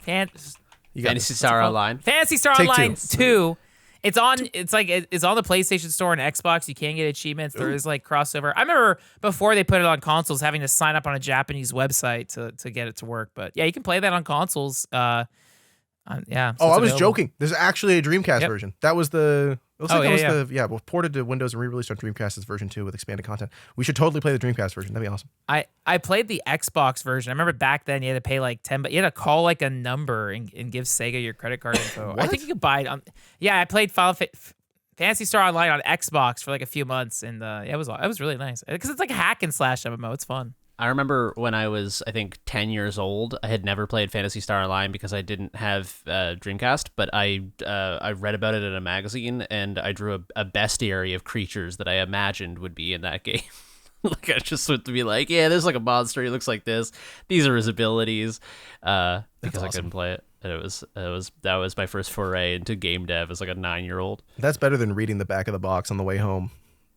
Phantasy Star Online. Phantasy Star Online 2. It's on the PlayStation Store and Xbox. You can get achievements. There is like crossover. I remember before they put it on consoles, having to sign up on a Japanese website to get it to work. But yeah, you can play that on consoles. Yeah. So I was joking. There's actually a Dreamcast version. That was the It looks like it was ported to Windows and re-released on Dreamcast as version 2 with expanded content. We should totally play the Dreamcast version. That'd be awesome. I played the Xbox version. I remember back then you had to pay like 10, but you had to call like a number and give Sega your credit card info. I think you could buy it on. Yeah, I played Phantasy Star Online on Xbox for like a few months, and it was really nice because it's like a hack and slash MMO. It's fun. I remember when I was, I think, 10 years old, I had never played Phantasy Star Online because I didn't have Dreamcast, but I read about it in a magazine, and I drew a bestiary of creatures that I imagined would be in that game. Like, I just would be like, yeah, there's like a monster, he looks like this. These are his abilities, because awesome. I couldn't play it. And that was my first foray into game dev as like a 9-year-old. That's better than reading the back of the box on the way home.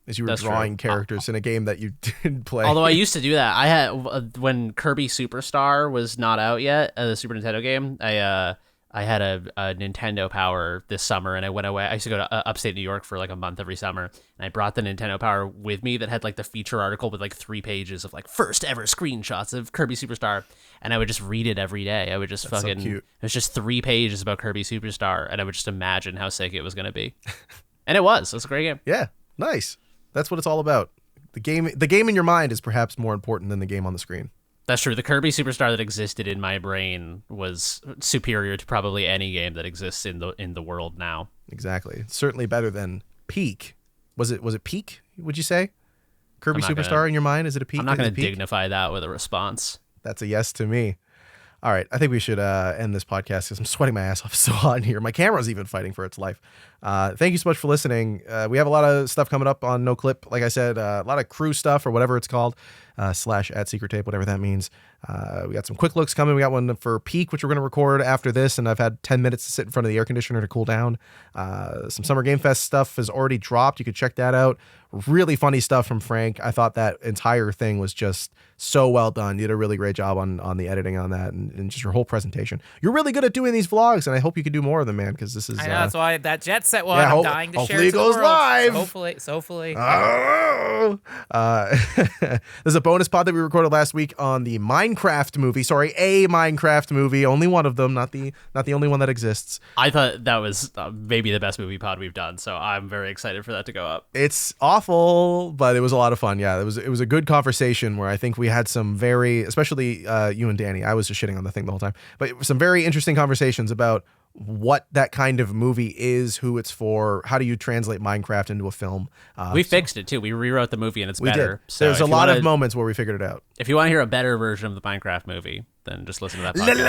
As you were drawing characters in a game that you didn't play. Although I used to do that. I had when Kirby Superstar was not out yet, the Super Nintendo game. I had a Nintendo Power this summer, and I went away. I used to go to upstate New York for like a month every summer, and I brought the Nintendo Power with me that had like the feature article with like 3 pages of like first ever screenshots of Kirby Superstar, and I would just read it every day. I would just That's fucking. So cute. It was just 3 pages about Kirby Superstar, and I would just imagine how sick it was gonna be, and it was. It was a great game. Yeah, nice. That's what it's all about. The game in your mind is perhaps more important than the game on the screen. That's true. The Kirby Superstar that existed in my brain was superior to probably any game that exists in the world now. Exactly. It's certainly better than PEAK. Was it PEAK, would you say? Kirby Superstar in your mind? Is it a PEAK? I'm not going to dignify that with a response. That's a yes to me. All right, I think we should end this podcast because I'm sweating my ass off so hot in here. My camera's even fighting for its life. Thank you so much for listening. We have a lot of stuff coming up on Noclip. Like I said, a lot of crew stuff or whatever it's called, /@secret tape, whatever that means. We got some quick looks coming. We got one for PEAK, which we're going to record after this, and I've had 10 minutes to sit in front of the air conditioner to cool down. Some Summer Game Fest stuff has already dropped. You could check that out. Really funny stuff from Frank. I thought that entire thing was just so well done. You did a really great job on the editing on that and just your whole presentation. You're really good at doing these vlogs, and I hope you can do more of them, man, because this is... I know, that's why that Jet Set one, I'm dying to share it to the world. Hopefully it goes live. Hopefully. Oh! There's a bonus pod that we recorded last week on the Minecraft movie. Sorry, a Minecraft movie. Only one of them, not the only one that exists. I thought that was maybe the best movie pod we've done, so I'm very excited for that to go up. It's awful, but it was a lot of fun. Yeah, it was a good conversation where I think we had some very, especially you and Danny. I was just shitting on the thing the whole time, but some very interesting conversations about what that kind of movie is, who it's for, how do you translate Minecraft into a film. We fixed it too. We rewrote the movie and it's better. So there's a lot of moments where we figured it out. If you want to hear a better version of the Minecraft movie, then just listen to that podcast.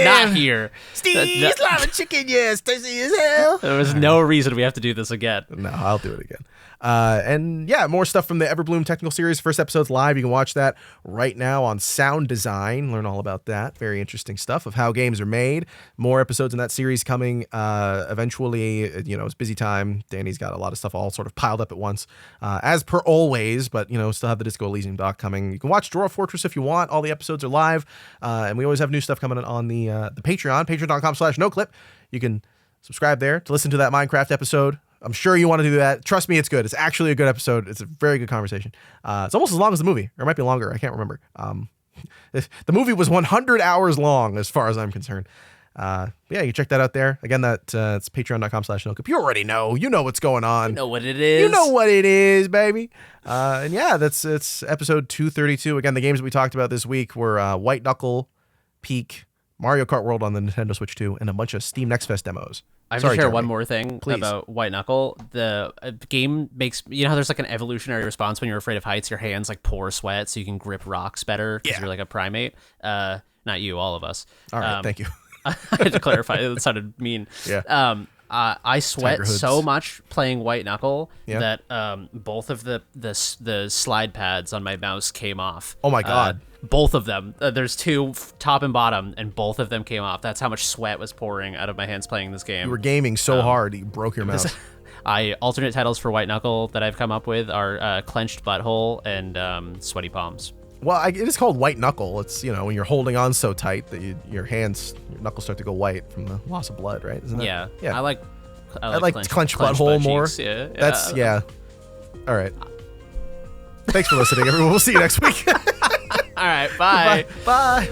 Not here. Steve's lava chicken, yes, tasty as hell. There was no reason we have to do this again. No, I'll do it again. And yeah, more stuff from the Everbloom Technical Series. First episode's live. You can watch that right now on Sound Design. Learn all about that. Very interesting stuff of how games are made. More episodes in that series coming eventually. You know, it's busy time. Danny's got a lot of stuff all sort of piled up at once, as per always, but, you know, still have the Disco Elysium doc coming. You can watch Draw Fortress if you want. All the episodes are live. And we always have new stuff coming on the Patreon, patreon.com/noclip. You can subscribe there to listen to that Minecraft episode. I'm sure you want to do that. Trust me, it's good. It's actually a good episode. It's a very good conversation. It's almost as long as the movie, or it might be longer. I can't remember. The movie was 100 hours long as far as I'm concerned. Yeah, you check that out there. Again, it's patreon.com/Noclip. You already know. You know what's going on. You know what it is. You know what it is, baby. And yeah, it's episode 232. Again, the games that we talked about this week were White Knuckle, PEAK, Mario Kart World on the Nintendo Switch 2, and a bunch of Steam Next Fest demos. I have to share one more thing about White Knuckle. The game makes, you know how there's like an evolutionary response when you're afraid of heights, your hands like pour sweat so you can grip rocks better because you're like a primate. Not you, all of us. All right, thank you. I had to clarify. That sounded mean. Yeah. I sweat so much playing White Knuckle that both of the slide pads on my mouse came off. Oh my god. Both of them. There's two, top and bottom, and both of them came off. That's how much sweat was pouring out of my hands playing this game. You were gaming so hard you broke your mouse. Alternate titles for White Knuckle that I've come up with are Clenched Butthole and Sweaty Palms. Well, it is called White Knuckle. It's, you know, when you're holding on so tight that your knuckles start to go white from the loss of blood, right? Isn't that? Yeah. I like clenched butthole more. Yeah. All right. Thanks for listening, everyone. We'll see you next week. All right. Bye. Bye.